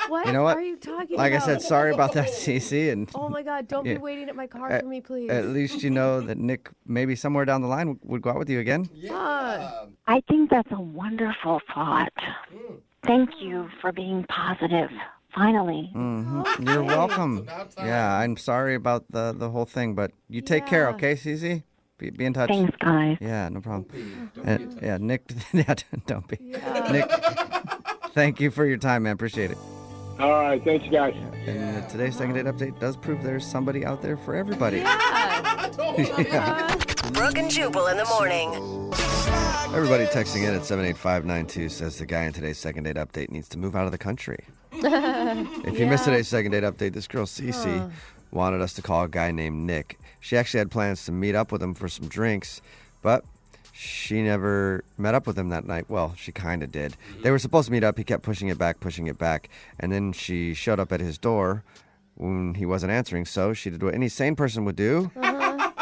[SPEAKER 3] What,
[SPEAKER 1] You know what?
[SPEAKER 3] are you talking
[SPEAKER 1] like I
[SPEAKER 3] about?
[SPEAKER 1] said, sorry about that, Cece, and
[SPEAKER 3] Oh my God! Don't
[SPEAKER 1] Yeah.
[SPEAKER 3] be waiting at my car
[SPEAKER 1] At-
[SPEAKER 3] for me, please.
[SPEAKER 1] at least you know that Nick maybe somewhere down the line would go out with you again.
[SPEAKER 9] Yeah.
[SPEAKER 8] I think that's a wonderful thought.
[SPEAKER 9] Mm.
[SPEAKER 8] Thank you for being positive. Finally.
[SPEAKER 1] hmm You're welcome.
[SPEAKER 9] It's about time.
[SPEAKER 1] Yeah, I'm sorry about the whole thing, but you take care,
[SPEAKER 3] Yeah.
[SPEAKER 1] okay, Cece? Be in touch.
[SPEAKER 8] Thanks, guys.
[SPEAKER 1] Yeah, no problem.
[SPEAKER 9] Don't be a touch.
[SPEAKER 1] Yeah, Nick, yeah, don't be.
[SPEAKER 3] Yeah.
[SPEAKER 1] Nick, thank you for your time, man. Appreciate it.
[SPEAKER 10] All right, thanks, you guys.
[SPEAKER 1] And today's second date update does prove there's somebody out there for everybody.
[SPEAKER 3] Yeah.
[SPEAKER 9] Totally.
[SPEAKER 7] Brooke and Jubal in the morning.
[SPEAKER 1] Everybody texting in at 78592 says the guy in today's second date update needs to move out of the country. If you missed today's second date update, this girl, Cece, wanted us to call a guy named Nick. She actually had plans to meet up with him for some drinks, but she never met up with him that night. Well, she kind of did. They were supposed to meet up. He kept pushing it back. And then she showed up at his door when he wasn't answering. So she did what any sane person would do.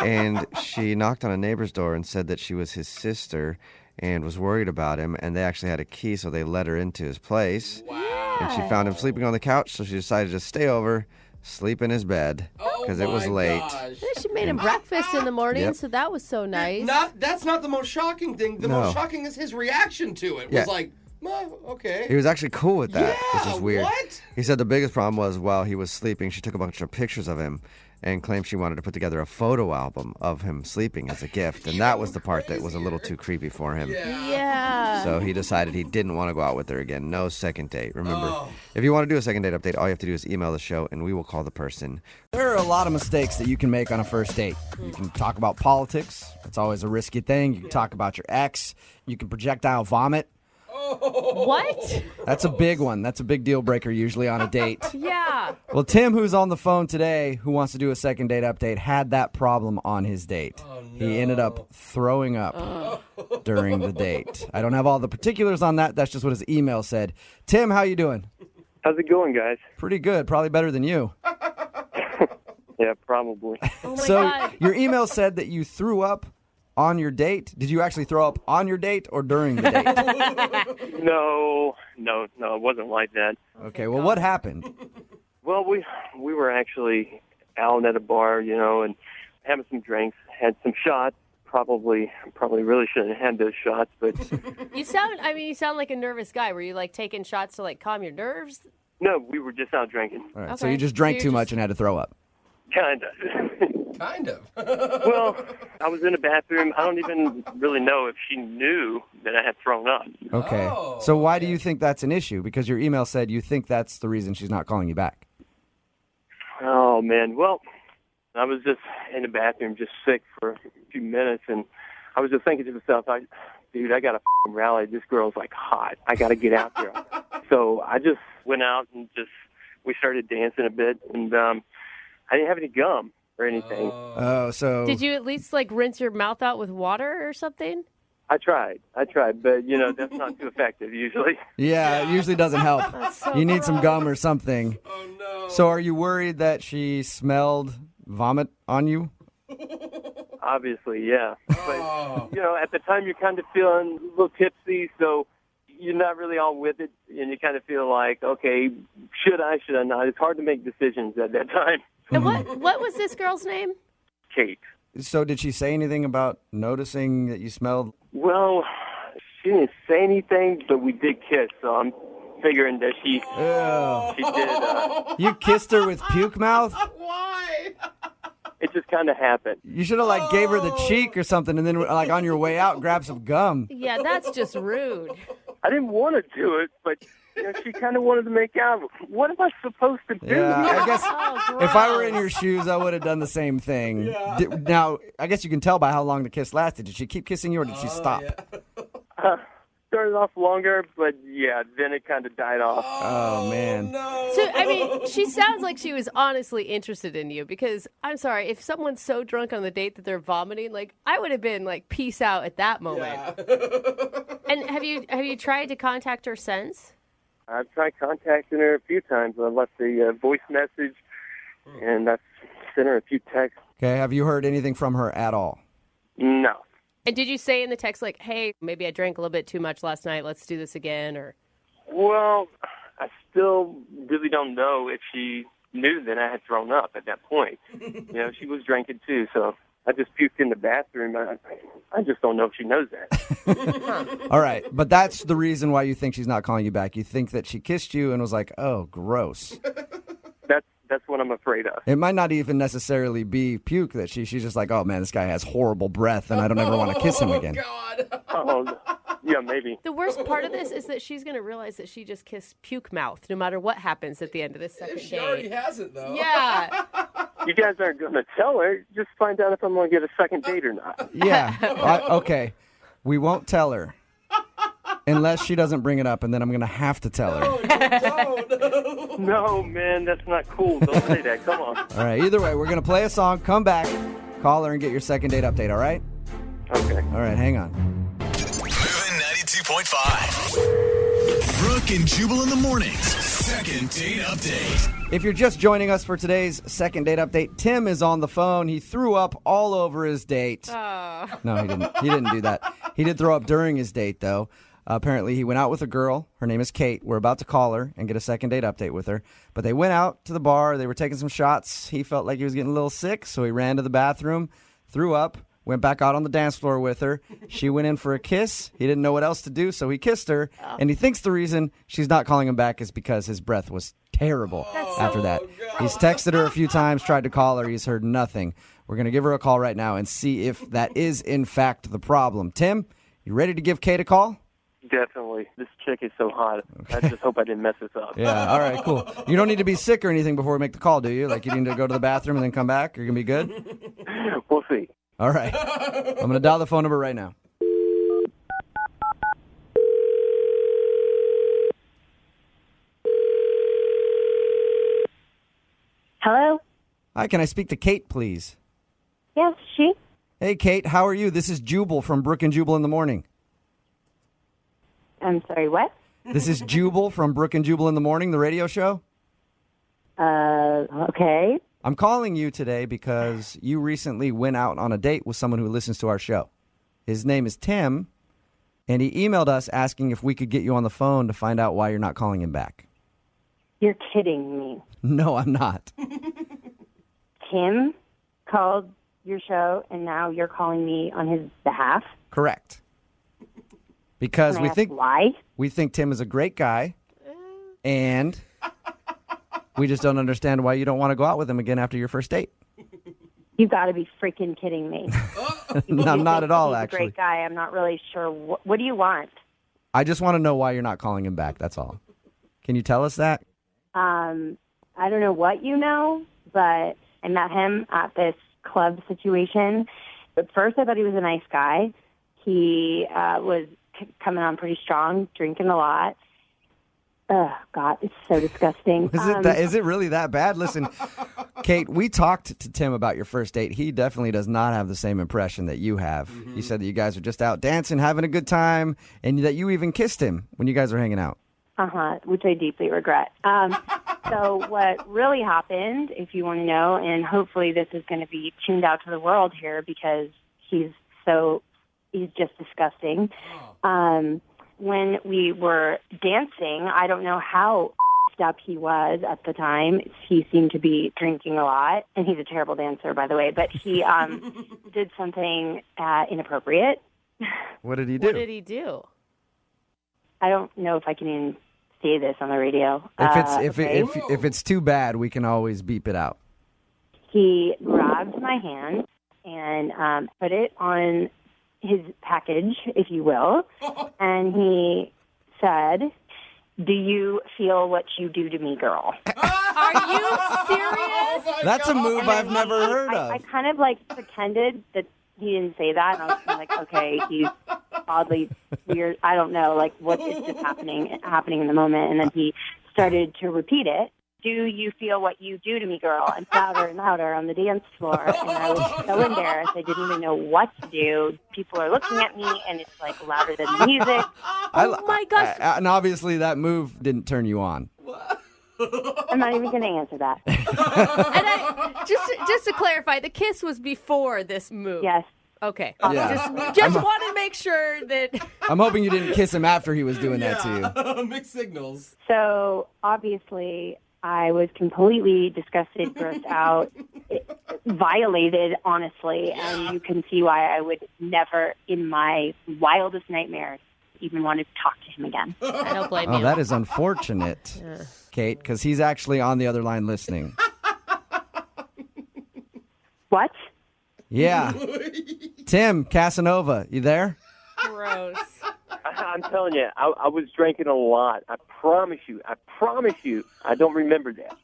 [SPEAKER 1] And she knocked on a neighbor's door and said that she was his sister and was worried about him. And they actually had a key, so they let her into his place.
[SPEAKER 9] Wow.
[SPEAKER 1] And she found him sleeping on the couch, so she decided to stay over, sleep in his bed, because it was
[SPEAKER 9] my
[SPEAKER 1] late.
[SPEAKER 9] gosh.
[SPEAKER 3] She made him breakfast in the morning,
[SPEAKER 1] Yep.
[SPEAKER 3] so that was so nice.
[SPEAKER 9] That's not the most shocking thing. The
[SPEAKER 1] No.
[SPEAKER 9] most shocking is his reaction to it.
[SPEAKER 1] Yeah.
[SPEAKER 9] Was like, okay.
[SPEAKER 1] He was actually cool with that, which
[SPEAKER 9] Yeah,
[SPEAKER 1] is weird.
[SPEAKER 9] what?
[SPEAKER 1] He said the biggest problem was while he was sleeping, she took a bunch of pictures of him and claimed she wanted to put together a photo album of him sleeping as a gift. And that was the part that was a little too creepy for him.
[SPEAKER 3] Yeah.
[SPEAKER 1] So he decided he didn't want to go out with her again. No second date. Remember,
[SPEAKER 9] Oh.
[SPEAKER 1] if you want to do a second date update, all you have to do is email the show and we will call the person. There are a lot of mistakes that you can make on a first date. You can talk about politics. It's always a risky thing. You can talk about your ex. You can projectile vomit.
[SPEAKER 3] What?
[SPEAKER 1] That's a big one. That's a big deal breaker usually on a date.
[SPEAKER 3] Yeah.
[SPEAKER 1] Well, Tim, who's on the phone today, who wants to do a second date update, had that problem on his date.
[SPEAKER 9] Oh, no.
[SPEAKER 1] He ended up throwing up during the date. I don't have all the particulars on that. That's just what his email said. Tim, how you doing?
[SPEAKER 11] How's it going, guys?
[SPEAKER 1] Pretty good. Probably better than you.
[SPEAKER 11] Yeah, probably.
[SPEAKER 3] Oh my
[SPEAKER 1] So
[SPEAKER 3] God.
[SPEAKER 1] your email said that you threw up on your date. Did you actually throw up on your date or during the date?
[SPEAKER 11] No, it wasn't like that.
[SPEAKER 1] Okay, well, what happened?
[SPEAKER 11] Well, we were actually out at a bar, and having some drinks, had some shots. Probably really shouldn't have had those shots, but
[SPEAKER 3] You sound like a nervous guy. Were you like taking shots to like calm your nerves?
[SPEAKER 11] no, we were just out drinking.
[SPEAKER 1] All right, so
[SPEAKER 3] Okay.
[SPEAKER 1] you just drank
[SPEAKER 3] So
[SPEAKER 1] too
[SPEAKER 3] you're
[SPEAKER 1] much and had to throw up.
[SPEAKER 11] Kind of.
[SPEAKER 9] Kind of.
[SPEAKER 11] Well, I was in the bathroom. I don't even really know if she knew that I had thrown up.
[SPEAKER 1] Okay.
[SPEAKER 9] Oh,
[SPEAKER 1] So why do you think that's an issue? Because your email said you think that's the reason she's not calling you back.
[SPEAKER 11] Oh, man. Well, I was just in the bathroom, just sick for a few minutes, and I was just thinking to myself, dude, I got to f***ing rally. This girl's, like, hot. I got to get out there. So I just went out and we started dancing a bit, and I didn't have any gum or anything.
[SPEAKER 1] Oh, so
[SPEAKER 3] Did you at least like rinse your mouth out with water or something?
[SPEAKER 11] I tried, but, that's not too effective usually.
[SPEAKER 1] yeah, it usually doesn't help.
[SPEAKER 3] So
[SPEAKER 1] You need some gum or something.
[SPEAKER 9] Oh, no.
[SPEAKER 1] So are you worried that she smelled vomit on you?
[SPEAKER 11] Obviously, yeah. But, at the time you're kind of feeling a little tipsy, so you're not really all with it, and you kind of feel like, okay, should I not? It's hard to make decisions at that time.
[SPEAKER 3] And what was this girl's name?
[SPEAKER 11] Kate.
[SPEAKER 1] So did she say anything about noticing that you smelled?
[SPEAKER 11] Well, she didn't say anything, but we did kiss, so I'm figuring that she did.
[SPEAKER 1] You kissed her with puke mouth?
[SPEAKER 9] Why?
[SPEAKER 11] It just kind of happened.
[SPEAKER 1] You should have gave her the cheek or something, and then on your way out, grab some gum.
[SPEAKER 3] Yeah, that's just rude.
[SPEAKER 11] I didn't want to do it, but she kind of wanted to make out. What am I supposed to do?
[SPEAKER 1] Yeah, I guess
[SPEAKER 3] Oh,
[SPEAKER 1] if I were in your shoes, I would have done the same thing.
[SPEAKER 9] Yeah.
[SPEAKER 1] Now, I guess you can tell by how long the kiss lasted. Did she keep kissing you, or did she stop?
[SPEAKER 9] Yeah.
[SPEAKER 11] Started off longer, but yeah, then it kind of died off.
[SPEAKER 1] Oh, man.
[SPEAKER 9] No.
[SPEAKER 3] So, she sounds like she was honestly interested in you because, I'm sorry, if someone's so drunk on the date that they're vomiting, I would have been peace out at that moment.
[SPEAKER 9] Yeah.
[SPEAKER 3] And have you tried to contact her since?
[SPEAKER 11] I've tried contacting her a few times. I left a voice message, and I've sent her a few texts.
[SPEAKER 1] Okay, have you heard anything from her at all?
[SPEAKER 11] No.
[SPEAKER 3] And did you say in the text, hey, maybe I drank a little bit too much last night, let's do this again, or...
[SPEAKER 11] Well, I still really don't know if she knew that I had thrown up at that point. She was drinking too, so I just puked in the bathroom. I just don't know if she knows that.
[SPEAKER 1] All right, but that's the reason why you think she's not calling you back. You think that she kissed you and was like, oh, gross.
[SPEAKER 11] That's what I'm afraid of.
[SPEAKER 1] It might not even necessarily be puke that she's just like, oh, man, this guy has horrible breath, and I don't ever want to kiss him again.
[SPEAKER 9] God.
[SPEAKER 11] Oh, yeah, maybe.
[SPEAKER 3] The worst part of this is that she's going to realize that she just kissed puke mouth no matter what happens at the end of this second
[SPEAKER 9] If she
[SPEAKER 3] date.
[SPEAKER 9] already has it, though.
[SPEAKER 3] Yeah.
[SPEAKER 11] You guys aren't going to tell her. Just find out if I'm going to get a second date or not.
[SPEAKER 1] Yeah, okay. We won't tell her. Unless she doesn't bring it up, and then I'm going to have to tell her.
[SPEAKER 9] Don't.
[SPEAKER 11] No, man, that's not cool. Don't say that. Come on.
[SPEAKER 1] All right, either way, we're going to play a song, come back, call her, and get your second date update, all right?
[SPEAKER 11] Okay.
[SPEAKER 1] All right, hang on.
[SPEAKER 6] Moving 92.5. Brooke and Jubal in the mornings. Second date update.
[SPEAKER 1] If you're just joining us for today's second date update, Tim is on the phone. He threw up all over his date.
[SPEAKER 3] Oh.
[SPEAKER 1] No, he didn't. He didn't do that. He did throw up during his date, though. Apparently, he went out with a girl. Her name is Kate. We're about to call her and get a second date update with her. But they went out to the bar. They were taking some shots. He felt like he was getting a little sick, so he ran to the bathroom, threw up, went back out on the dance floor with her. She went in for a kiss. He didn't know what else to do, so he kissed her. And he thinks the reason she's not calling him back is because his breath was terrible after that. He's texted her a few times, tried to call her. He's heard nothing. We're going to give her a call right now and see if that is, in fact, the problem. Tim, you ready to give Kate a call?
[SPEAKER 11] Definitely. This chick is so hot. I just hope I didn't mess this up.
[SPEAKER 1] Yeah, all right, cool. You don't need to be sick or anything before we make the call, do you? Like you need to go to the bathroom and then come back? You're going to be good?
[SPEAKER 11] We'll see.
[SPEAKER 1] All right. I'm going to dial the phone number right now.
[SPEAKER 12] Hello?
[SPEAKER 1] Hi, can I speak to Kate, please?
[SPEAKER 12] Yes, she?
[SPEAKER 1] Hey, Kate, how are you? This is Jubal from Brooke and Jubal in the Morning.
[SPEAKER 12] I'm sorry, what?
[SPEAKER 1] This is Jubal from Brooke and Jubal in the Morning, the radio show.
[SPEAKER 12] Okay.
[SPEAKER 1] I'm calling you today because you recently went out on a date with someone who listens to our show. His name is Tim, and he emailed us asking if we could get you on the phone to find out why you're not calling him back.
[SPEAKER 12] You're kidding me.
[SPEAKER 1] No, I'm not.
[SPEAKER 12] Tim called your show, and now you're calling me on his behalf?
[SPEAKER 1] Correct. Because
[SPEAKER 12] Can I ask why?
[SPEAKER 1] We think Tim is a great guy, and we just don't understand why you don't want to go out with him again after your first date.
[SPEAKER 12] You've got to be freaking kidding me.
[SPEAKER 1] No, I'm not at all,
[SPEAKER 12] He's
[SPEAKER 1] actually.
[SPEAKER 12] a great guy. I'm not really sure. What do you want?
[SPEAKER 1] I just want to know why you're not calling him back, that's all. Can you tell us that?
[SPEAKER 12] I don't know what you know, but I met him at this club situation. At first, I thought he was a nice guy. He was coming on pretty strong, drinking a lot. Oh, God, it's so disgusting.
[SPEAKER 1] Is it really that bad? Listen, Kate, we talked to Tim about your first date. He definitely does not have the same impression that you have. Mm-hmm. He said that you guys are just out dancing, having a good time, and that you even kissed him when you guys were hanging out.
[SPEAKER 12] Which I deeply regret. So what really happened, if you want to know, and hopefully this is going to be tuned out to the world here because he's just disgusting. When we were dancing, I don't know how up he was at the time. He seemed to be drinking a lot, and he's a terrible dancer, by the way, but he did something inappropriate.
[SPEAKER 1] What did he do?
[SPEAKER 3] What did he do?
[SPEAKER 12] I don't know if I can even say this on the radio.
[SPEAKER 1] If it's too bad, we can always beep it out.
[SPEAKER 12] He grabbed my hand and put it on his package, if you will, and he said, "Do you feel what you do to me, girl?"
[SPEAKER 3] Are you serious?
[SPEAKER 1] That's a move I've never heard of.
[SPEAKER 12] I kind of pretended that he didn't say that, and I was kind of like, okay, he's oddly weird. I don't know, what is just happening in the moment. And then he started to repeat it. "Do you feel what you do to me, girl?" And louder on the dance floor. And I was so embarrassed. I didn't even know what to do. People are looking at me, and it's louder than the music.
[SPEAKER 3] Oh my gosh.
[SPEAKER 1] And obviously that move didn't turn you on.
[SPEAKER 12] I'm not even going to answer that.
[SPEAKER 3] And just to clarify, the kiss was before this move.
[SPEAKER 12] Yes.
[SPEAKER 3] Okay.
[SPEAKER 1] Yeah.
[SPEAKER 3] Just want to make sure that...
[SPEAKER 1] I'm hoping you didn't kiss him after he was doing that to you.
[SPEAKER 9] Mixed signals.
[SPEAKER 12] So, obviously, I was completely disgusted, grossed out, violated, honestly, and you can see why I would never, in my wildest nightmares, even want to talk to him again.
[SPEAKER 3] I don't blame you.
[SPEAKER 1] Oh, that is unfortunate, Kate, because he's actually on the other line listening.
[SPEAKER 12] What?
[SPEAKER 1] Yeah. Tim, Casanova, you there?
[SPEAKER 3] Gross.
[SPEAKER 11] I'm telling you, I was drinking a lot. I promise you. I don't remember that.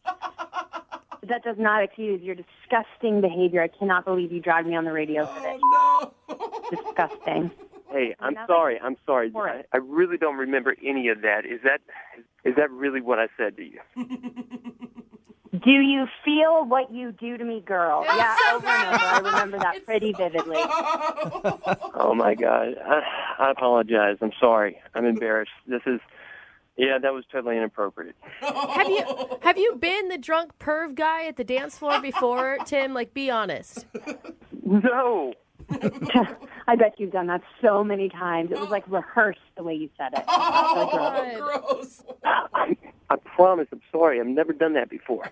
[SPEAKER 12] That does not excuse your disgusting behavior. I cannot believe you dragged me on the radio for this.
[SPEAKER 9] Oh, no.
[SPEAKER 12] Disgusting.
[SPEAKER 11] Hey, I'm sorry. I really don't remember any of that. Is that really what I said to you?
[SPEAKER 12] Do you feel what you do to me, girl? Yeah, over and over. I remember that pretty vividly.
[SPEAKER 11] Oh, my God. I apologize. I'm sorry. I'm embarrassed. That was totally inappropriate.
[SPEAKER 3] Have you been the drunk perv guy at the dance floor before, Tim? Be honest.
[SPEAKER 11] No.
[SPEAKER 12] I bet you've done that so many times. It was rehearsed the way you said it.
[SPEAKER 9] Gross.
[SPEAKER 11] I promise. I'm sorry. I've never done that before.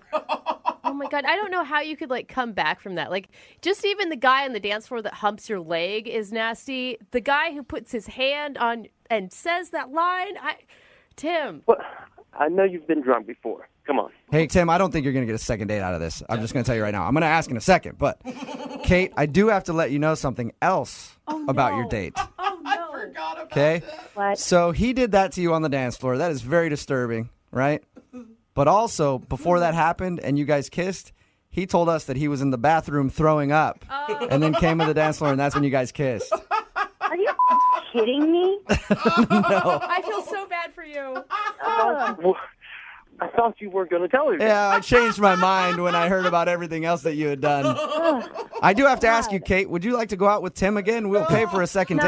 [SPEAKER 3] Oh my God. I don't know how you could come back from that. Just even the guy on the dance floor that humps your leg is nasty. The guy who puts his hand on and says that line. Tim.
[SPEAKER 11] Well, I know you've been drunk before. Come on.
[SPEAKER 1] Hey, Tim, I don't think you're going to get a second date out of this. I'm just going to tell you right now. I'm going to ask in a second. But, Kate, I do have to let you know something else about your date.
[SPEAKER 3] Oh, no.
[SPEAKER 9] I forgot about
[SPEAKER 1] Okay?
[SPEAKER 9] that.
[SPEAKER 12] What?
[SPEAKER 1] So he did that to you on the dance floor. That is very disturbing, right? But also, before that happened and you guys kissed, he told us that he was in the bathroom throwing up and then came to the dance floor, and that's when you guys kissed.
[SPEAKER 12] Are you kidding me?
[SPEAKER 1] No.
[SPEAKER 3] I feel so bad for you.
[SPEAKER 11] I thought you weren't going to tell her.
[SPEAKER 1] Yeah, I changed my mind when I heard about everything else that you had done. I do have to ask you, Kate, would you like to go out with Tim again? We'll pay for a second date.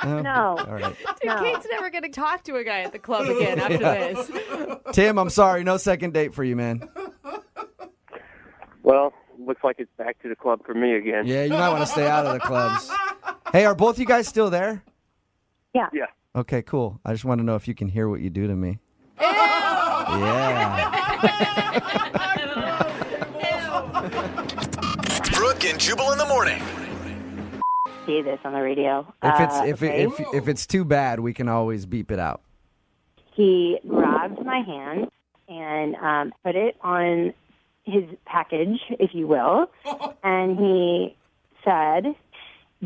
[SPEAKER 12] No.
[SPEAKER 1] All right.
[SPEAKER 3] Dude, Kate's never going to talk to a guy at the club again after this.
[SPEAKER 1] Tim, I'm sorry. No second date for you, man.
[SPEAKER 11] Well, looks like it's back to the club for me again.
[SPEAKER 1] Yeah, you might want to stay out of the clubs. Hey, are both you guys still there?
[SPEAKER 12] Yeah.
[SPEAKER 11] Yeah.
[SPEAKER 1] Okay, cool. I just want to know if you can hear what you do to me. Yeah.
[SPEAKER 6] Brooke and Jubal in the morning.
[SPEAKER 12] See this on the radio.
[SPEAKER 1] If it's too bad, we can always beep it out.
[SPEAKER 12] He grabbed my hand and put it on his package, if you will, and he said,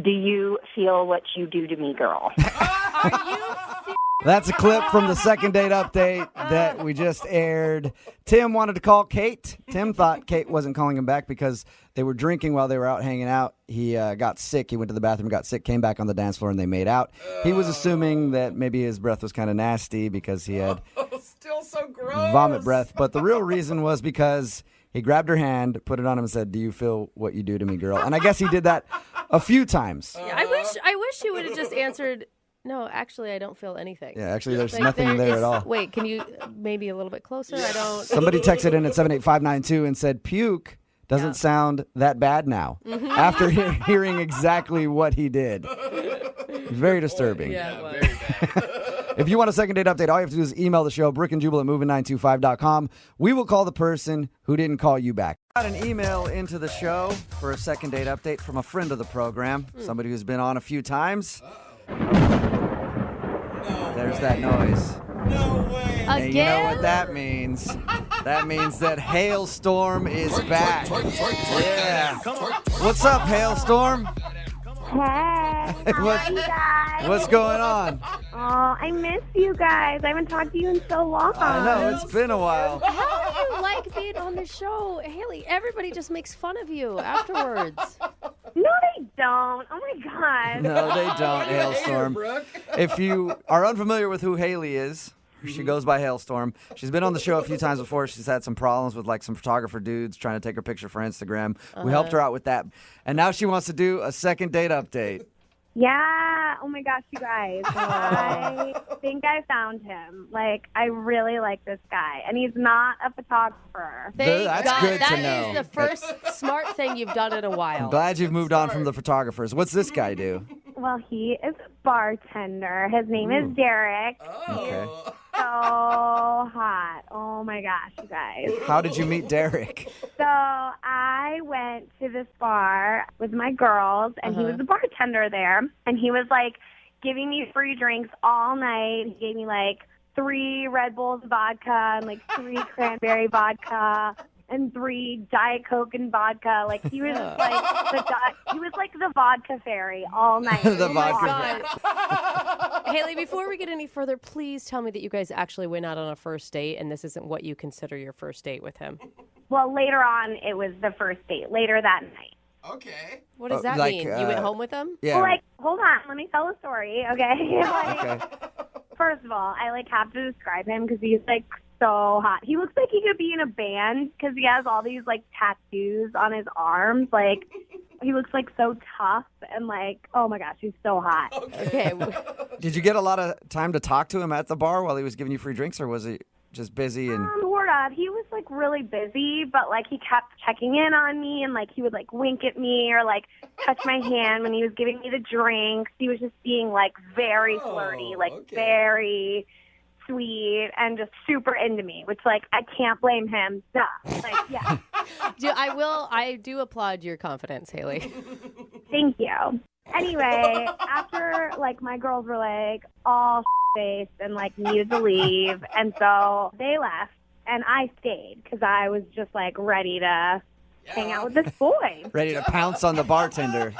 [SPEAKER 12] "Do you feel what you do to me, girl?"
[SPEAKER 3] Are you serious?
[SPEAKER 1] That's a clip from the second date update that we just aired. Tim wanted to call Kate. Tim thought Kate wasn't calling him back because they were drinking while they were out hanging out. He got sick. He went to the bathroom, got sick, came back on the dance floor, and they made out. He was assuming that maybe his breath was kind of nasty because he had
[SPEAKER 9] Still so gross.
[SPEAKER 1] vomit breath. But the real reason was because he grabbed her hand, put it on him, and said, "Do you feel what you do to me, girl?" And I guess he did that a few times.
[SPEAKER 3] Yeah, I wish you would have just answered, "No, actually, I don't feel anything."
[SPEAKER 1] Yeah, actually, there's nothing there at all.
[SPEAKER 3] Wait, can you maybe a little bit closer? I don't.
[SPEAKER 1] Somebody texted in at 78592 and said, "Puke doesn't sound that bad now." After hearing exactly what he did. It's very disturbing.
[SPEAKER 3] Yeah, it was.
[SPEAKER 9] Very bad.
[SPEAKER 1] If you want a second date update, all you have to do is email the show, brookeandjubal@moving925.com. We will call the person who didn't call you back. Got an email into the show for a second date update from a friend of the program, somebody who's been on a few times. There's that noise.
[SPEAKER 9] No way.
[SPEAKER 1] And you know what that means? That means that Hailstorm is back. Yeah. What's up, Hailstorm?
[SPEAKER 2] Hey, how
[SPEAKER 1] What-
[SPEAKER 2] are you guys?
[SPEAKER 1] What's going on?
[SPEAKER 2] Oh, I miss you guys. I haven't talked to you in so long.
[SPEAKER 1] I know, it's been a while.
[SPEAKER 3] How do you like being on the show, Haley? Everybody just makes fun of you afterwards.
[SPEAKER 2] No, they don't. Oh my god.
[SPEAKER 1] No, they don't, Hailstorm.
[SPEAKER 9] Brooke.
[SPEAKER 1] If you are unfamiliar with who Haley is, she goes by Hailstorm. She's been on the show a few times before. She's had some problems with like some photographer dudes trying to take her picture for Instagram. We helped her out with that. And now she wants to do a second date update.
[SPEAKER 2] Yeah. Oh my gosh, you guys. I think I found him. Like, I really like this guy, and he's not a photographer.
[SPEAKER 3] Thank
[SPEAKER 1] That's
[SPEAKER 3] God.
[SPEAKER 1] good to
[SPEAKER 3] That
[SPEAKER 1] know.
[SPEAKER 3] is the first smart thing you've done in a while.
[SPEAKER 1] I'm glad you've moved on from the photographers. What's this guy do?
[SPEAKER 2] Well, he is a bartender. His name is Derek.
[SPEAKER 1] Okay.
[SPEAKER 2] So hot. Oh my gosh, you guys.
[SPEAKER 1] How did you meet Derek?
[SPEAKER 2] So I went to this bar with my girls, and he was the bartender there, and he was like giving me free drinks all night. He gave me like 3 Red Bulls vodka and like 3 cranberry vodka and 3 Diet Coke and vodka. Like he was like the vodka fairy all night.
[SPEAKER 1] The
[SPEAKER 3] Oh my
[SPEAKER 1] vodka.
[SPEAKER 3] God. Haley, before we get any further, please tell me that you guys actually went out on a first date and this isn't what you consider your first date with him.
[SPEAKER 2] Well, later on, it was the first date. Later that night.
[SPEAKER 9] Okay.
[SPEAKER 3] What does that
[SPEAKER 1] like,
[SPEAKER 3] mean? You went home with him?
[SPEAKER 1] Yeah.
[SPEAKER 2] Well, like, hold on, let me tell a story, okay? Like,
[SPEAKER 1] Okay.
[SPEAKER 2] first of all, I like have to describe him because he's like so hot. He looks like he could be in a band because he has all these like tattoos on his arms. Like, he looks like so tough and like, oh my gosh, he's so hot.
[SPEAKER 3] Okay.
[SPEAKER 1] Did you get a lot of time to talk to him at the bar while he was giving you free drinks, or was he just busy? And
[SPEAKER 2] Sort of. He was like really busy, but like he kept checking in on me and like he would like wink at me or like touch my hand when he was giving me the drinks. He was just being like very flirty, like very sweet and just super into me, which like I can't blame him. Duh. Like, yeah.
[SPEAKER 3] I do applaud your confidence, Haley.
[SPEAKER 2] Thank you. Anyway, after like my girls were like all faced and like needed to leave, and so they left and I stayed because I was just like ready to hang out with this boy.
[SPEAKER 1] ready to pounce on the bartender.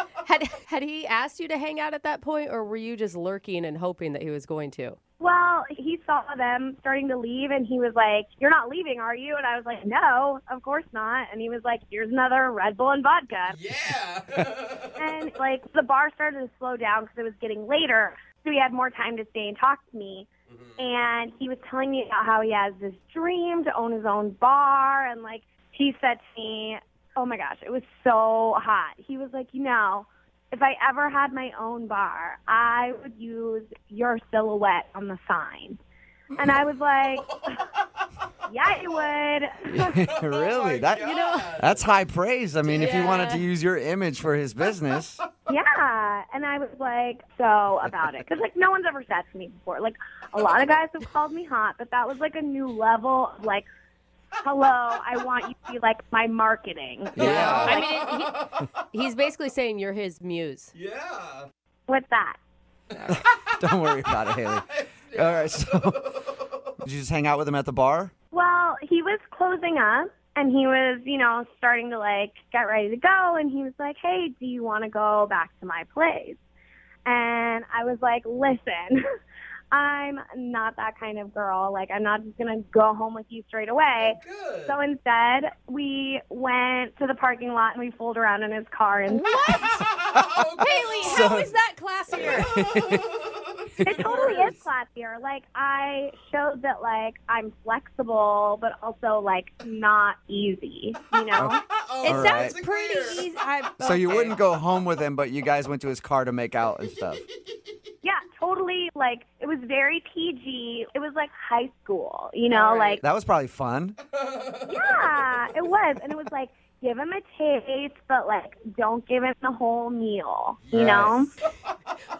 [SPEAKER 3] Had he asked you to hang out at that point, or were you just lurking and hoping that he was going to?
[SPEAKER 2] Well, he saw them starting to leave, and he was like, "You're not leaving, are you?" And I was like, "No, of course not." And he was like, "Here's another Red Bull and vodka."
[SPEAKER 9] Yeah.
[SPEAKER 2] And like the bar started to slow down because it was getting later, so he had more time to stay and talk to me.
[SPEAKER 12] And he was telling me about how he has this dream to own his own bar. And, like, he said to me, oh, my gosh, it was so hot. He was like, if I ever had my own bar, I would use your silhouette on the sign. And I was like, yeah, you would.
[SPEAKER 1] Really? That's high praise. I mean, if he wanted to use your image for his business.
[SPEAKER 12] Yeah. And I was like, so about it. Because, like, no one's ever said to me before. Like, a lot of guys have called me hot, but that was, like, a new level of, like, hello, I want you to be, like, my marketing.
[SPEAKER 1] Yeah.
[SPEAKER 3] I mean, he's basically saying you're his muse.
[SPEAKER 9] Yeah.
[SPEAKER 12] What's that?
[SPEAKER 1] Don't worry about it, Haley. All right, so did you just hang out with him at the bar?
[SPEAKER 12] Well, he was closing up, and he was, starting to, like, get ready to go, and he was like, hey, do you want to go back to my place? And I was like, listen, I'm not that kind of girl. Like, I'm not just going to go home with you straight away.
[SPEAKER 9] Good.
[SPEAKER 12] So instead, we went to the parking lot, and we fooled around in his car. And
[SPEAKER 3] Haley, how is that classier?
[SPEAKER 12] It totally is classier. Like, I showed that, like, I'm flexible, but also, like, not easy,
[SPEAKER 3] It
[SPEAKER 1] All
[SPEAKER 3] sounds
[SPEAKER 1] right.
[SPEAKER 3] pretty easy.
[SPEAKER 1] So you wouldn't go home with him, but you guys went to his car to make out and stuff.
[SPEAKER 12] Yeah, totally. Like, it was very PG. It was like high school,
[SPEAKER 3] All right.
[SPEAKER 12] like,
[SPEAKER 1] That was probably fun.
[SPEAKER 12] yeah, it was. And it was like, give him a taste, but, like, don't give him the whole meal, you know?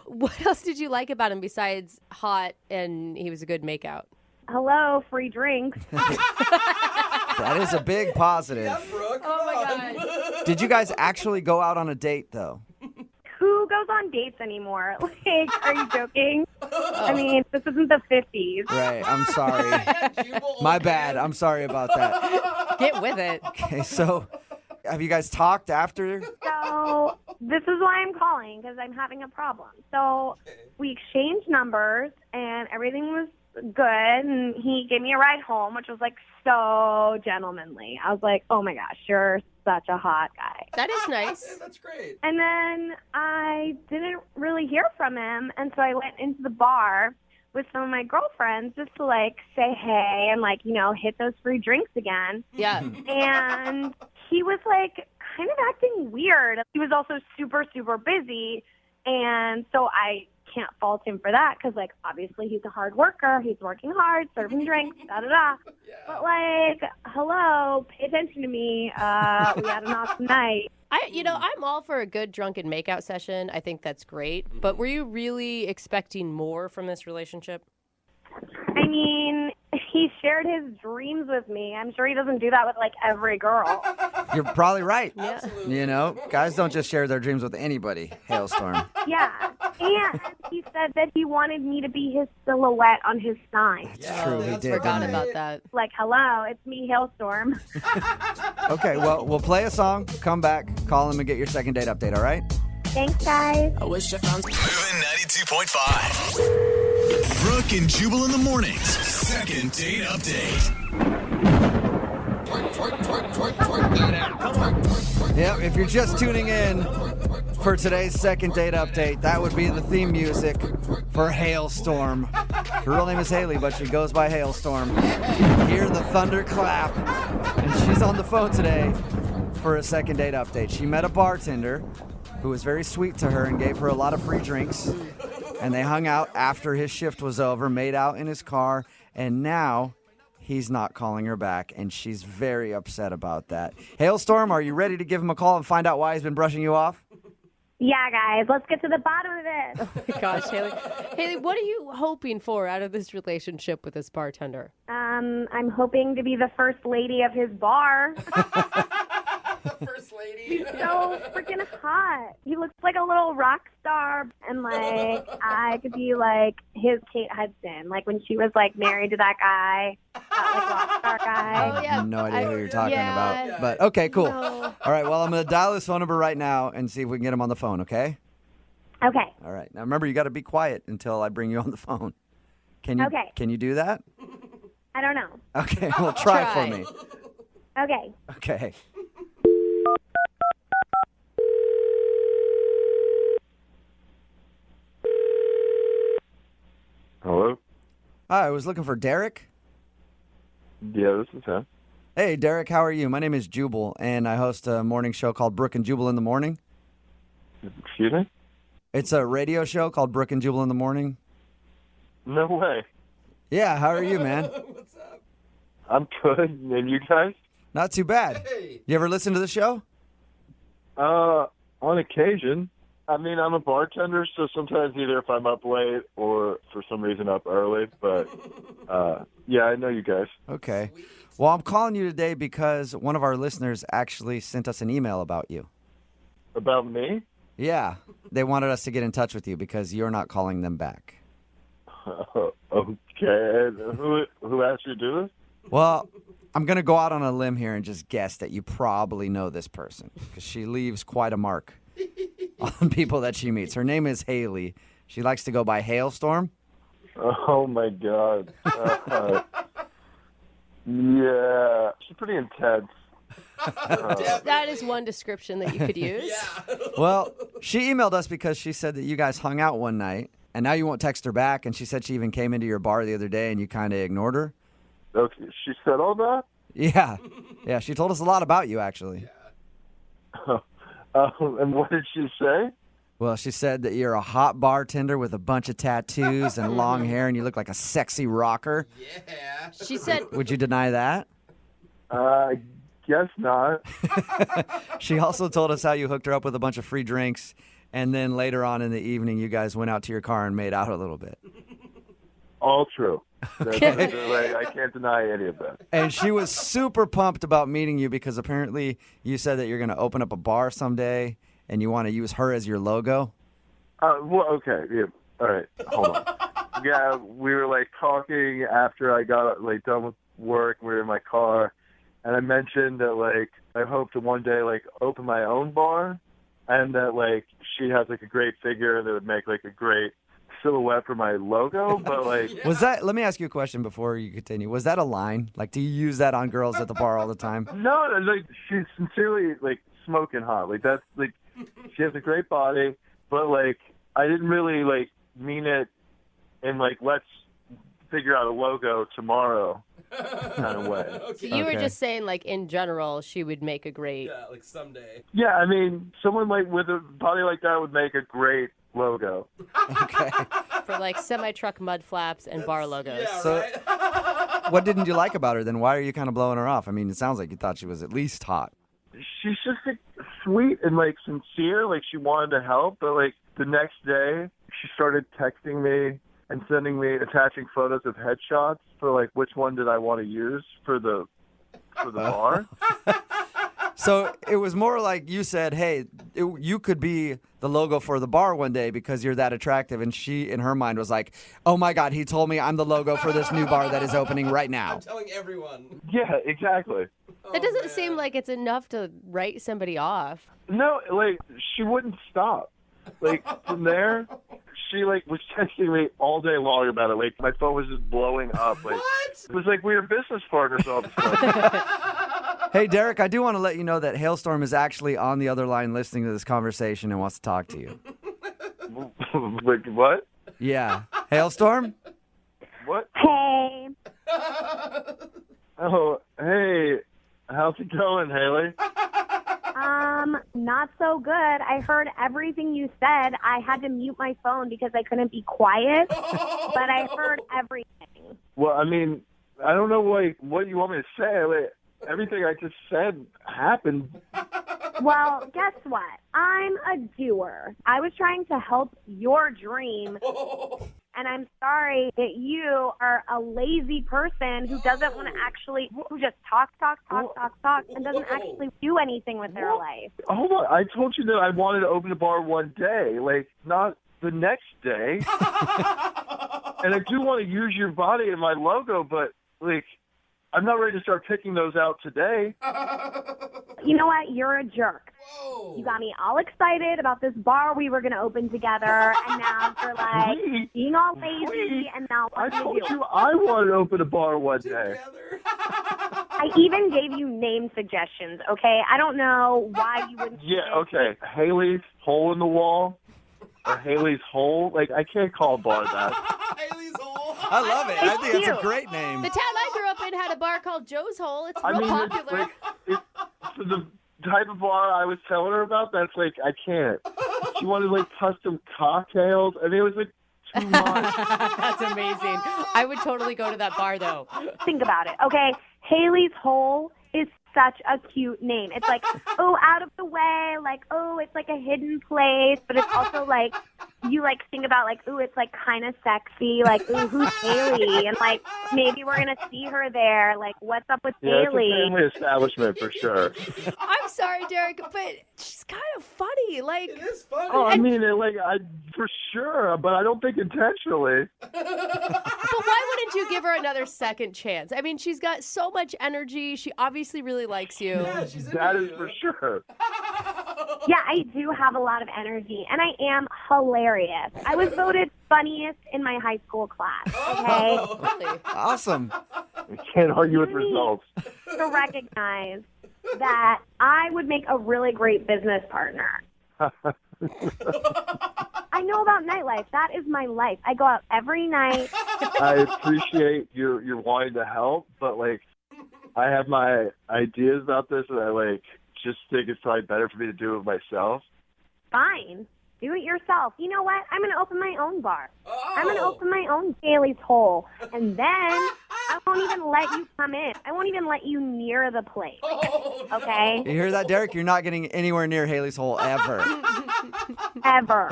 [SPEAKER 3] What else did you like about him besides hot and he was a good makeout?
[SPEAKER 12] Hello, free drinks.
[SPEAKER 1] That is a big positive.
[SPEAKER 9] Yeah, Brooke.
[SPEAKER 3] Oh, my God.
[SPEAKER 1] Did you guys actually go out on a date, though?
[SPEAKER 12] Who goes on dates anymore? Like, are you joking? I mean, this isn't the 50s.
[SPEAKER 1] Right, I'm sorry. My bad. I'm sorry about that.
[SPEAKER 3] Get with it.
[SPEAKER 1] Okay, so have you guys talked after?
[SPEAKER 12] So this is why I'm calling, because I'm having a problem. So we exchanged numbers, and everything was good, and he gave me a ride home, which was, like, so gentlemanly. I was like, oh, my gosh, you're such a hot guy.
[SPEAKER 3] That is nice.
[SPEAKER 9] That's great.
[SPEAKER 12] And then I didn't really hear from him, and so I went into the bar with some of my girlfriends just to, like, say hey and, like, hit those free drinks again.
[SPEAKER 3] Yeah.
[SPEAKER 12] And he was, like, kind of acting weird. He was also super, super busy, and so I can't fault him for that because, like, obviously he's a hard worker. He's working hard, serving drinks, da-da-da.
[SPEAKER 9] Yeah.
[SPEAKER 12] But, like, hello, pay attention to me. We had an awesome night.
[SPEAKER 3] I'm all for a good drunken makeout session. I think that's great. But were you really expecting more from this relationship?
[SPEAKER 12] I mean, he shared his dreams with me. I'm sure he doesn't do that with, like, every girl.
[SPEAKER 1] You're probably right.
[SPEAKER 3] Yeah.
[SPEAKER 1] Guys don't just share their dreams with anybody, Hailstorm.
[SPEAKER 12] Yeah. And he said that he wanted me to be his silhouette on his sign.
[SPEAKER 1] It's true, he did.
[SPEAKER 3] Forgot
[SPEAKER 1] didn't he?
[SPEAKER 3] about that.
[SPEAKER 12] Like, hello, it's me, Hailstorm.
[SPEAKER 1] Okay, well, we'll play a song, come back, call him, and get your second date update, all right?
[SPEAKER 12] Thanks, guys.
[SPEAKER 6] Moving 92.5. Brooke and Jubal in the mornings. Second date update.
[SPEAKER 1] Yep, if you're just tuning in for today's second date update, that would be the theme music for Hailstorm. Her real name is Haley, but she goes by Hailstorm. Hear the thunder clap, and she's on the phone today for a second date update. She met a bartender who was very sweet to her and gave her a lot of free drinks, and they hung out after his shift was over, made out in his car, and now he's not calling her back, and she's very upset about that. Hailstorm, are you ready to give him a call and find out why he's been brushing you off?
[SPEAKER 12] Yeah, guys, let's get to the bottom of this.
[SPEAKER 3] Oh my gosh, Haley. Haley, what are you hoping for out of this relationship with this bartender?
[SPEAKER 12] I'm hoping to be the first lady of his bar.
[SPEAKER 9] First lady.
[SPEAKER 12] He's so freaking hot. He looks like a little rock star, and, like, I could be, like, his Kate Hudson, like when she was, like, married to that guy, that, like, rock star guy.
[SPEAKER 3] Oh, yeah.
[SPEAKER 1] I have no idea who you're talking
[SPEAKER 3] yeah.
[SPEAKER 1] about. But, okay, cool.
[SPEAKER 3] No.
[SPEAKER 1] All right, well, I'm going to dial his phone number right now and see if we can get him on the phone, okay?
[SPEAKER 12] Okay.
[SPEAKER 1] All right. Now, remember, you got to be quiet until I bring you on the phone. Can you?
[SPEAKER 12] Okay.
[SPEAKER 1] Can you do that?
[SPEAKER 12] I don't know.
[SPEAKER 1] Okay, well, try for
[SPEAKER 3] Try.
[SPEAKER 1] me.
[SPEAKER 12] Okay.
[SPEAKER 1] Okay.
[SPEAKER 11] Hello?
[SPEAKER 1] Hi, I was looking for Derek.
[SPEAKER 13] Yeah, this is him.
[SPEAKER 1] Hey, Derek, how are you? My name is Jubal, and I host a morning show called Brooke and Jubal in the Morning.
[SPEAKER 13] Excuse me?
[SPEAKER 1] It's a radio show called Brooke and Jubal in the Morning.
[SPEAKER 13] No way.
[SPEAKER 1] Yeah, how are you, man?
[SPEAKER 9] What's up?
[SPEAKER 13] I'm good. And you guys?
[SPEAKER 1] Not too bad.
[SPEAKER 9] Hey.
[SPEAKER 1] You ever listen to the show?
[SPEAKER 13] On occasion. I mean, I'm a bartender, so sometimes either if I'm up late or for some reason up early. But, yeah, I know you guys.
[SPEAKER 1] Okay. Well, I'm calling you today because one of our listeners actually sent us an email about you.
[SPEAKER 13] About me?
[SPEAKER 1] Yeah. They wanted us to get in touch with you because you're not calling them back.
[SPEAKER 13] Okay. Who asked you to do this?
[SPEAKER 1] Well, I'm going to go out on a limb here and just guess that you probably know this person because she leaves quite a mark on people that she meets. Her name is Haley. She likes to go by Hailstorm.
[SPEAKER 13] Oh, my God. Yeah. She's pretty intense.
[SPEAKER 3] That is one description that you could use.
[SPEAKER 1] Well, she emailed us because she said that you guys hung out one night, and now you won't text her back, and she said she even came into your bar the other day, and you kind of ignored her.
[SPEAKER 13] Okay, she said all that?
[SPEAKER 1] Yeah. Yeah, she told us a lot about you, actually.
[SPEAKER 13] And what did she say?
[SPEAKER 1] Well, she said that you're a hot bartender with a bunch of tattoos and long hair, and you look like a sexy rocker.
[SPEAKER 9] Yeah.
[SPEAKER 3] She said...
[SPEAKER 1] Would you deny that?
[SPEAKER 13] Guess not.
[SPEAKER 1] She also told us how you hooked her up with a bunch of free drinks, and then later on in the evening, you guys went out to your car and made out a little bit.
[SPEAKER 13] All true. I can't deny any of that.
[SPEAKER 1] And she was super pumped about meeting you because apparently you said that you're going to open up a bar someday and you want to use her as your logo.
[SPEAKER 13] Well, okay. Yeah. All right. Hold on. Yeah, we were like talking after I got like done with work. We were in my car, and I mentioned that like I hope to one day like open my own bar, and that like she has like a great figure that would make like a great silhouette for my logo. But like,
[SPEAKER 1] was that? Let me ask you a question before you continue. Was that a line? Like, do you use that on girls at the bar all the time?
[SPEAKER 13] No, like she's sincerely like smoking hot. Like that's like she has a great body, but like I didn't really like mean it in like let's figure out a logo tomorrow kind of way.
[SPEAKER 3] So you were just saying like in general she would make a great...
[SPEAKER 9] Yeah, like someday.
[SPEAKER 13] Yeah, I mean someone like with a body like that would make a great logo.
[SPEAKER 1] Okay.
[SPEAKER 3] For like semi-truck mud flaps and bar logos.
[SPEAKER 9] Yeah,
[SPEAKER 1] So,
[SPEAKER 9] right?
[SPEAKER 1] what didn't you like about her then? Why are you kind of blowing her off? I mean, it sounds like you thought she was at least hot.
[SPEAKER 13] She's just like sweet and like sincere, like she wanted to help, but like the next day she started texting me and sending me attaching photos of headshots for like which one did I want to use for the bar.
[SPEAKER 1] So it was more like you said, hey, you could be the logo for the bar one day because you're that attractive. And she, in her mind, was like, oh, my God, he told me I'm the logo for this new bar that is opening right now.
[SPEAKER 9] I'm telling everyone.
[SPEAKER 13] Yeah, exactly.
[SPEAKER 3] That doesn't seem like it's enough to write somebody off.
[SPEAKER 13] No, like she wouldn't stop. Like from there, she like was texting me all day long about it. Like my phone was just blowing up. Like
[SPEAKER 9] What?
[SPEAKER 13] it was like we were business partners all the time.
[SPEAKER 1] Hey, Derek, I do want to let you know that Hailstorm is actually on the other line listening to this conversation and wants to talk to you.
[SPEAKER 13] Like what?
[SPEAKER 1] Yeah. Hailstorm?
[SPEAKER 13] What?
[SPEAKER 12] Hey.
[SPEAKER 13] Oh, hey. How's it going, Haley?
[SPEAKER 12] Not so good. I heard everything you said. I had to mute my phone because I couldn't be quiet, but I heard everything.
[SPEAKER 13] Well, I mean, I don't know what you want me to say. Like, everything I just said happened.
[SPEAKER 12] Well, guess what? I'm a doer. I was trying to help your dream, and I'm sorry that you are a lazy person who doesn't want to actually, who just talks, and doesn't actually do anything with their life.
[SPEAKER 13] Hold on. I told you that I wanted to open a bar one day, like not the next day. And I do want to use your body and my logo, but like I'm not ready to start picking those out today.
[SPEAKER 12] You know what? You're a jerk.
[SPEAKER 9] Whoa.
[SPEAKER 12] You got me all excited about this bar we were going to open together, and now you're like being all lazy, and now
[SPEAKER 13] I
[SPEAKER 12] what do
[SPEAKER 13] told
[SPEAKER 12] you do?
[SPEAKER 13] you I wanted to open a bar one day.
[SPEAKER 12] I even gave you name suggestions, okay? I don't know why you wouldn't.
[SPEAKER 13] Yeah, okay. Haley's Hole in the Wall or Haley's Hole. Like, I can't call a bar that.
[SPEAKER 9] Haley's hole.
[SPEAKER 1] I love it. I think that's a
[SPEAKER 12] cute.
[SPEAKER 1] great name.
[SPEAKER 3] The town I grew up in had a bar called Joe's Hole. It's
[SPEAKER 13] I
[SPEAKER 3] real
[SPEAKER 13] mean, it's
[SPEAKER 3] popular.
[SPEAKER 13] like, the type of bar I was telling her about, that's like, I can't. She wanted like custom cocktails, and it was like too much.
[SPEAKER 3] That's amazing. I would totally go to that bar, though.
[SPEAKER 12] Think about it, okay? Haley's Hole is such a cute name. It's like, oh, out of the way, like, oh, it's like a hidden place, but it's also like, you like think about like, ooh, it's like kind of sexy, like, ooh, who's Haley? And like, maybe we're gonna see her there. Like, what's up with
[SPEAKER 13] Yeah, it's a
[SPEAKER 12] Haley?
[SPEAKER 13] family establishment for sure.
[SPEAKER 3] I'm sorry, Derek, but she's kind of funny. Like,
[SPEAKER 9] It is funny.
[SPEAKER 13] Oh, I mean, for sure, but I don't think intentionally.
[SPEAKER 3] but why wouldn't you give her another second chance? I mean, she's got so much energy. She obviously really likes you.
[SPEAKER 9] Yeah, she's into
[SPEAKER 13] That is
[SPEAKER 9] you.
[SPEAKER 13] for sure.
[SPEAKER 12] Yeah, I do have a lot of energy, and I am hilarious. I was voted funniest in my high school class, okay?
[SPEAKER 3] Really?
[SPEAKER 1] Awesome.
[SPEAKER 13] I can't argue with results.
[SPEAKER 12] To recognize that I would make a really great business partner. I know about nightlife. That is my life. I go out every night.
[SPEAKER 13] I appreciate your wanting to help, but like, I have my ideas about this, and I like just think it's probably better for me to do it myself.
[SPEAKER 12] Fine. Do it yourself. You know what? I'm going to open my own bar.
[SPEAKER 9] Oh.
[SPEAKER 12] I'm going to open my own Haley's Hole. And then I won't even let you come in. I won't even let you near the place.
[SPEAKER 9] Oh, no.
[SPEAKER 12] Okay?
[SPEAKER 1] You hear that, Derek? You're not getting anywhere near Haley's Hole ever.
[SPEAKER 12] Ever.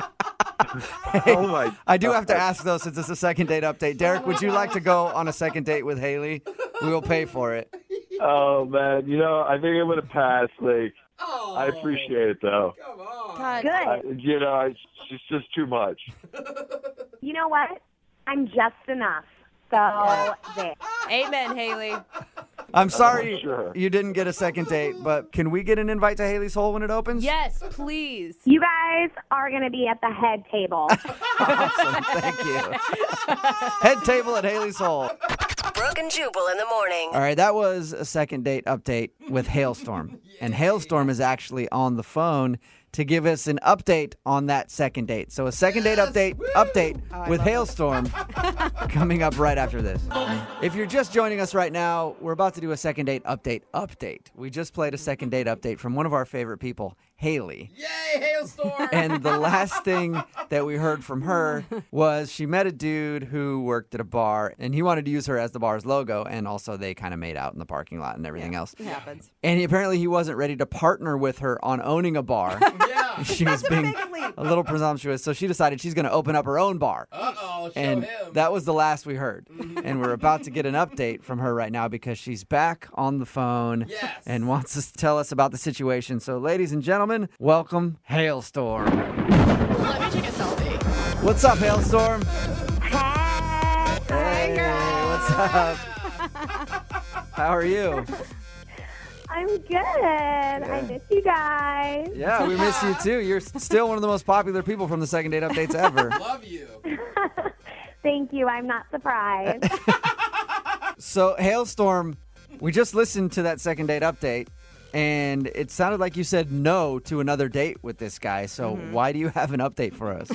[SPEAKER 13] Oh my!
[SPEAKER 1] I do have to ask, though, since it's a second date update. Derek, would you like to go on a second date with Haley? We will pay for it.
[SPEAKER 13] Oh man, I think I'm gonna pass. Like,
[SPEAKER 9] Oh,
[SPEAKER 13] I appreciate it though.
[SPEAKER 9] Come on.
[SPEAKER 3] God.
[SPEAKER 12] Good.
[SPEAKER 13] It's just too much.
[SPEAKER 12] You know what? I'm just enough. So there.
[SPEAKER 3] Amen, Haley.
[SPEAKER 1] I'm sorry
[SPEAKER 13] Sure.
[SPEAKER 1] you didn't get a second date, but can we get an invite to Haley's Hole when it opens?
[SPEAKER 3] Yes, please.
[SPEAKER 12] You guys are going to be at the head table.
[SPEAKER 1] Awesome. Thank you. Head table at Haley's Hole.
[SPEAKER 7] Brooke and Jubal in the morning.
[SPEAKER 1] All right, that was a second date update with Hailstorm. And Hailstorm is actually on the phone to give us an update on that second date. So a second date update with Hailstorm coming up right after this. If you're just joining us right now, we're about to do a second date update. We just played a second date update from one of our favorite people, Haley.
[SPEAKER 9] Yay, hailstorm.
[SPEAKER 1] And the last thing that we heard from her was she met a dude who worked at a bar, and he wanted to use her as the bar's logo, and also they kind of made out in the parking lot and everything else.
[SPEAKER 3] It happens.
[SPEAKER 1] And apparently he wasn't ready to partner with her on owning a bar.
[SPEAKER 9] Yeah.
[SPEAKER 1] She was being a little presumptuous, so she decided she's going to open up her own bar.
[SPEAKER 9] Uh-oh, show
[SPEAKER 1] And
[SPEAKER 9] him.
[SPEAKER 1] that was the last we heard. And we're about to get an update from her right now because she's back on the phone
[SPEAKER 9] Yes.
[SPEAKER 1] and wants to tell us about the situation. So, ladies and gentlemen, welcome Hailstorm.
[SPEAKER 3] Let me take a selfie.
[SPEAKER 1] What's up, Hailstorm?
[SPEAKER 12] Hey.
[SPEAKER 1] Hey, what's up? How are you?
[SPEAKER 12] I'm good. I miss you guys.
[SPEAKER 1] Yeah, we miss you too. You're still one of the most popular people from the second date updates ever.
[SPEAKER 9] Love you.
[SPEAKER 12] Thank you. I'm not surprised.
[SPEAKER 1] So, Hailstorm, we just listened to that second date update, and it sounded like you said no to another date with this guy. So, why do you have an update for us?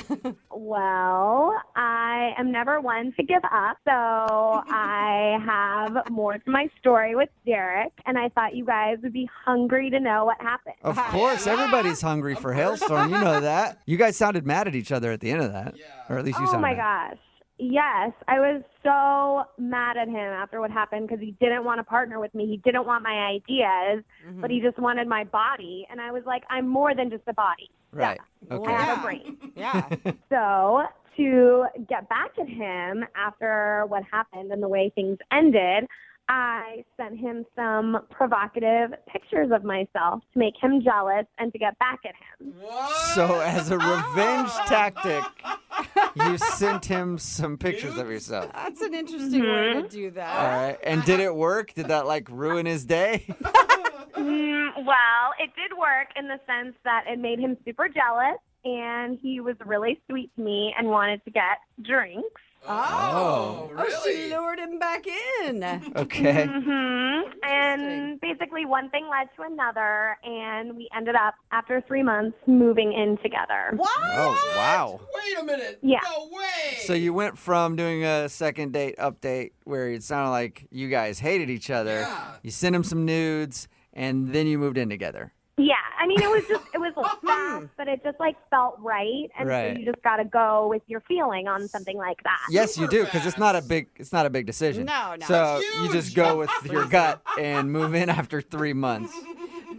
[SPEAKER 12] Well, I am never one to give up, so I have more to my story with Derek, and I thought you guys would be hungry to know what happened.
[SPEAKER 1] Of course, everybody's hungry for Hailstorm. You know that. You guys sounded mad at each other at the end of that.
[SPEAKER 9] Yeah.
[SPEAKER 1] Or at least you
[SPEAKER 12] Oh
[SPEAKER 1] sounded
[SPEAKER 12] my
[SPEAKER 1] mad.
[SPEAKER 12] gosh. Yes, I was so mad at him after what happened because he didn't want to partner with me. He didn't want my ideas, but he just wanted my body. And I was like, I'm more than just a body.
[SPEAKER 1] Right.
[SPEAKER 12] Yeah,
[SPEAKER 1] Okay.
[SPEAKER 12] I have a brain.
[SPEAKER 3] Yeah.
[SPEAKER 12] So to get back at him after what happened and the way things ended, I sent him some provocative pictures of myself to make him jealous and to get back at him.
[SPEAKER 1] So, as a revenge tactic, you sent him some pictures of yourself.
[SPEAKER 3] That's an interesting way to do
[SPEAKER 1] All
[SPEAKER 3] that.
[SPEAKER 1] right. And did it work? Did that, ruin his day?
[SPEAKER 12] Well, it did work in the sense that it made him super jealous, and he was really sweet to me and wanted to get drinks.
[SPEAKER 1] Oh.
[SPEAKER 14] Oh, she lured him back in.
[SPEAKER 1] Okay.
[SPEAKER 2] And basically one thing led to another, and we ended up, after 3 months, moving in together.
[SPEAKER 14] What?
[SPEAKER 1] Oh, wow.
[SPEAKER 9] Wait a minute.
[SPEAKER 2] Yeah.
[SPEAKER 9] No way.
[SPEAKER 1] So you went from doing a second date update where it sounded like you guys hated each other.
[SPEAKER 9] Yeah.
[SPEAKER 1] You sent him some nudes, and then you moved in together.
[SPEAKER 2] Yeah, I mean, it was fast, but it just, felt right. And
[SPEAKER 1] Right.
[SPEAKER 2] so you just got to go with your feeling on something like that.
[SPEAKER 1] Yes, you do, because it's not a big decision.
[SPEAKER 14] No.
[SPEAKER 1] So you just go with your gut and move in after 3 months.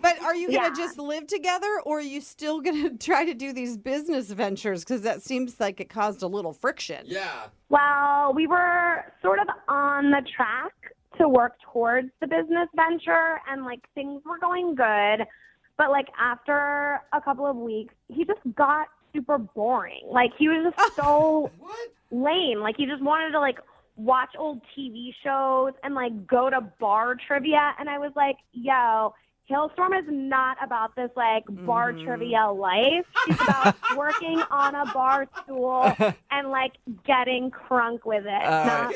[SPEAKER 14] But are you going to
[SPEAKER 2] Yeah.
[SPEAKER 14] just live together, or are you still going to try to do these business ventures? Because that seems like it caused a little friction.
[SPEAKER 9] Yeah.
[SPEAKER 2] Well, we were sort of on the track to work towards the business venture, and, things were going good. But, after a couple of weeks, he just got super boring. He was just so lame. He just wanted to, watch old TV shows and, go to bar trivia. And I was like, yo, Hailstorm is not about this, bar trivia life. She's about working on a bar stool and, getting crunk with it. Not,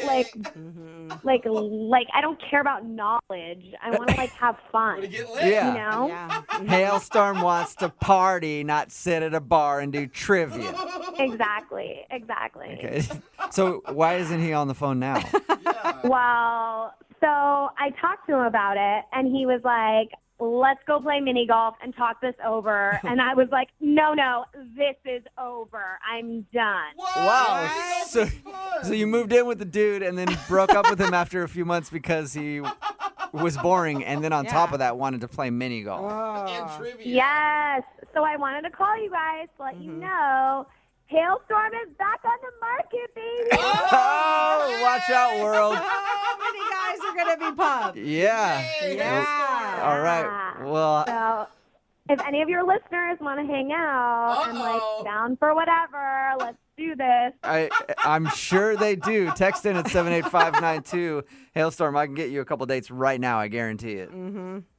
[SPEAKER 2] I don't care about knowledge. I want to, have fun.
[SPEAKER 1] Yeah.
[SPEAKER 2] You know?
[SPEAKER 14] Yeah.
[SPEAKER 1] Hailstorm wants to party, not sit at a bar and do trivia.
[SPEAKER 2] Exactly.
[SPEAKER 1] Okay. So why isn't he on the phone now?
[SPEAKER 2] Well, so I talked to him about it, and he was like, let's go play mini golf and talk this over. And I was like, no, this is over. I'm done.
[SPEAKER 1] Wow. So you moved in with the dude and then broke up with him after a few months because he was boring, and then on top of that wanted to play mini golf.
[SPEAKER 9] And trivia.
[SPEAKER 2] Yes. So I wanted to call you guys to let you know Hailstorm is back on the market, baby.
[SPEAKER 1] Oh, watch out, world.
[SPEAKER 14] How many guys are going to be pumped?
[SPEAKER 1] Yeah.
[SPEAKER 14] Yeah.
[SPEAKER 1] All right. Well,
[SPEAKER 2] So if any of your listeners want to hang out and down for whatever, let's do this.
[SPEAKER 1] I'm sure they do. Text in at 78592. Hailstorm, I can get you a couple dates right now. I guarantee it.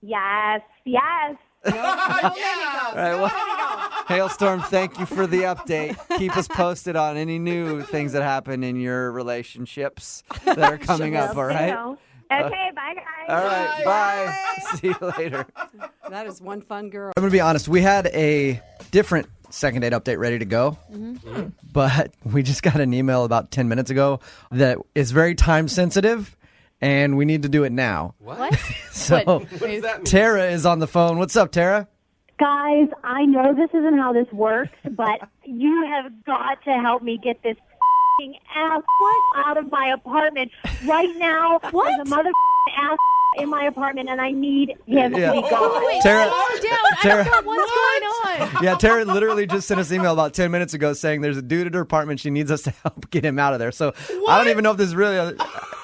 [SPEAKER 2] Yes.
[SPEAKER 1] All right, well, Hailstorm, thank you for the update. Keep us posted on any new things that happen in your relationships that are coming up, all right?
[SPEAKER 2] Okay, bye, guys.
[SPEAKER 1] All right, bye. See you later.
[SPEAKER 14] That is one fun girl.
[SPEAKER 1] I'm going to be honest. We had a different second date update ready to go, but we just got an email about 10 minutes ago that is very time sensitive, and we need to do it now.
[SPEAKER 9] What?
[SPEAKER 1] So
[SPEAKER 9] What does that mean?
[SPEAKER 1] Tara is on the phone. What's up, Tara?
[SPEAKER 15] Guys, I know this isn't how this works, but you have got to help me get this f***ing ass out of my apartment right now. There's a mother ass in my apartment, and I need him to be gone.
[SPEAKER 3] Wait,
[SPEAKER 1] Tara-
[SPEAKER 3] slow down.
[SPEAKER 1] Tara-
[SPEAKER 3] I don't know what's going on.
[SPEAKER 1] Yeah, Tara literally just sent us an email about 10 minutes ago saying there's a dude at her apartment. She needs us to help get him out of there. So I don't even know if this is really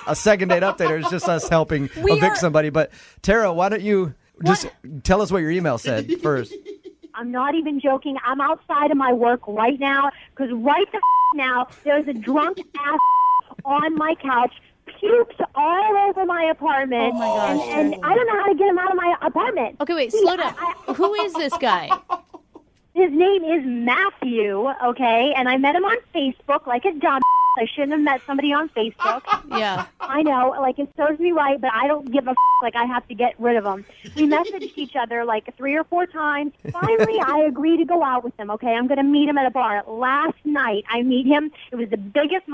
[SPEAKER 1] a second date update or it's just us helping evict somebody. But Tara, why don't you just tell us what your email said first?
[SPEAKER 15] I'm not even joking. I'm outside of my work right now because right the now there's a drunk ass on my couch, pukes all over my apartment.
[SPEAKER 3] Oh my gosh.
[SPEAKER 15] And I don't know how to get him out of my apartment.
[SPEAKER 3] Okay, wait,
[SPEAKER 15] See,
[SPEAKER 3] slow down. Who is this guy?
[SPEAKER 15] His name is Matthew, okay? And I met him on Facebook like a dumb. I shouldn't have met somebody on Facebook.
[SPEAKER 3] Yeah.
[SPEAKER 15] I know, it serves me right, but I don't give a I have to get rid of him. We messaged each other 3 or 4 times. Finally, I agree to go out with him, okay? I'm going to meet him at a bar. Last night, I meet him. It was the biggest